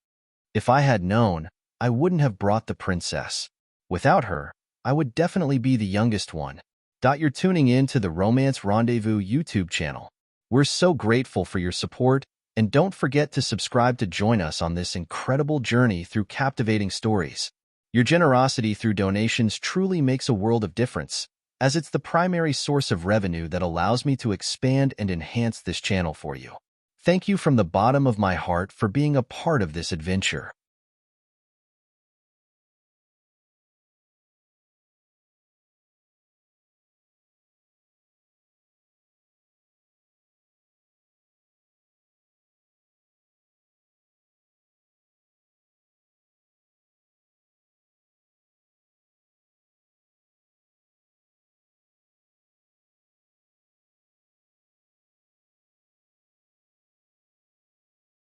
"If I had known, I wouldn't have brought the princess. Without her, I would definitely be the youngest one." You're tuning in to the Romance Rendezvous YouTube channel. We're so grateful for your support, and don't forget to subscribe to join us on this incredible journey through captivating stories. Your generosity through donations truly makes a world of difference, as it's the primary source of revenue that allows me to expand and enhance this channel for you. Thank you from the bottom of my heart for being a part of this adventure.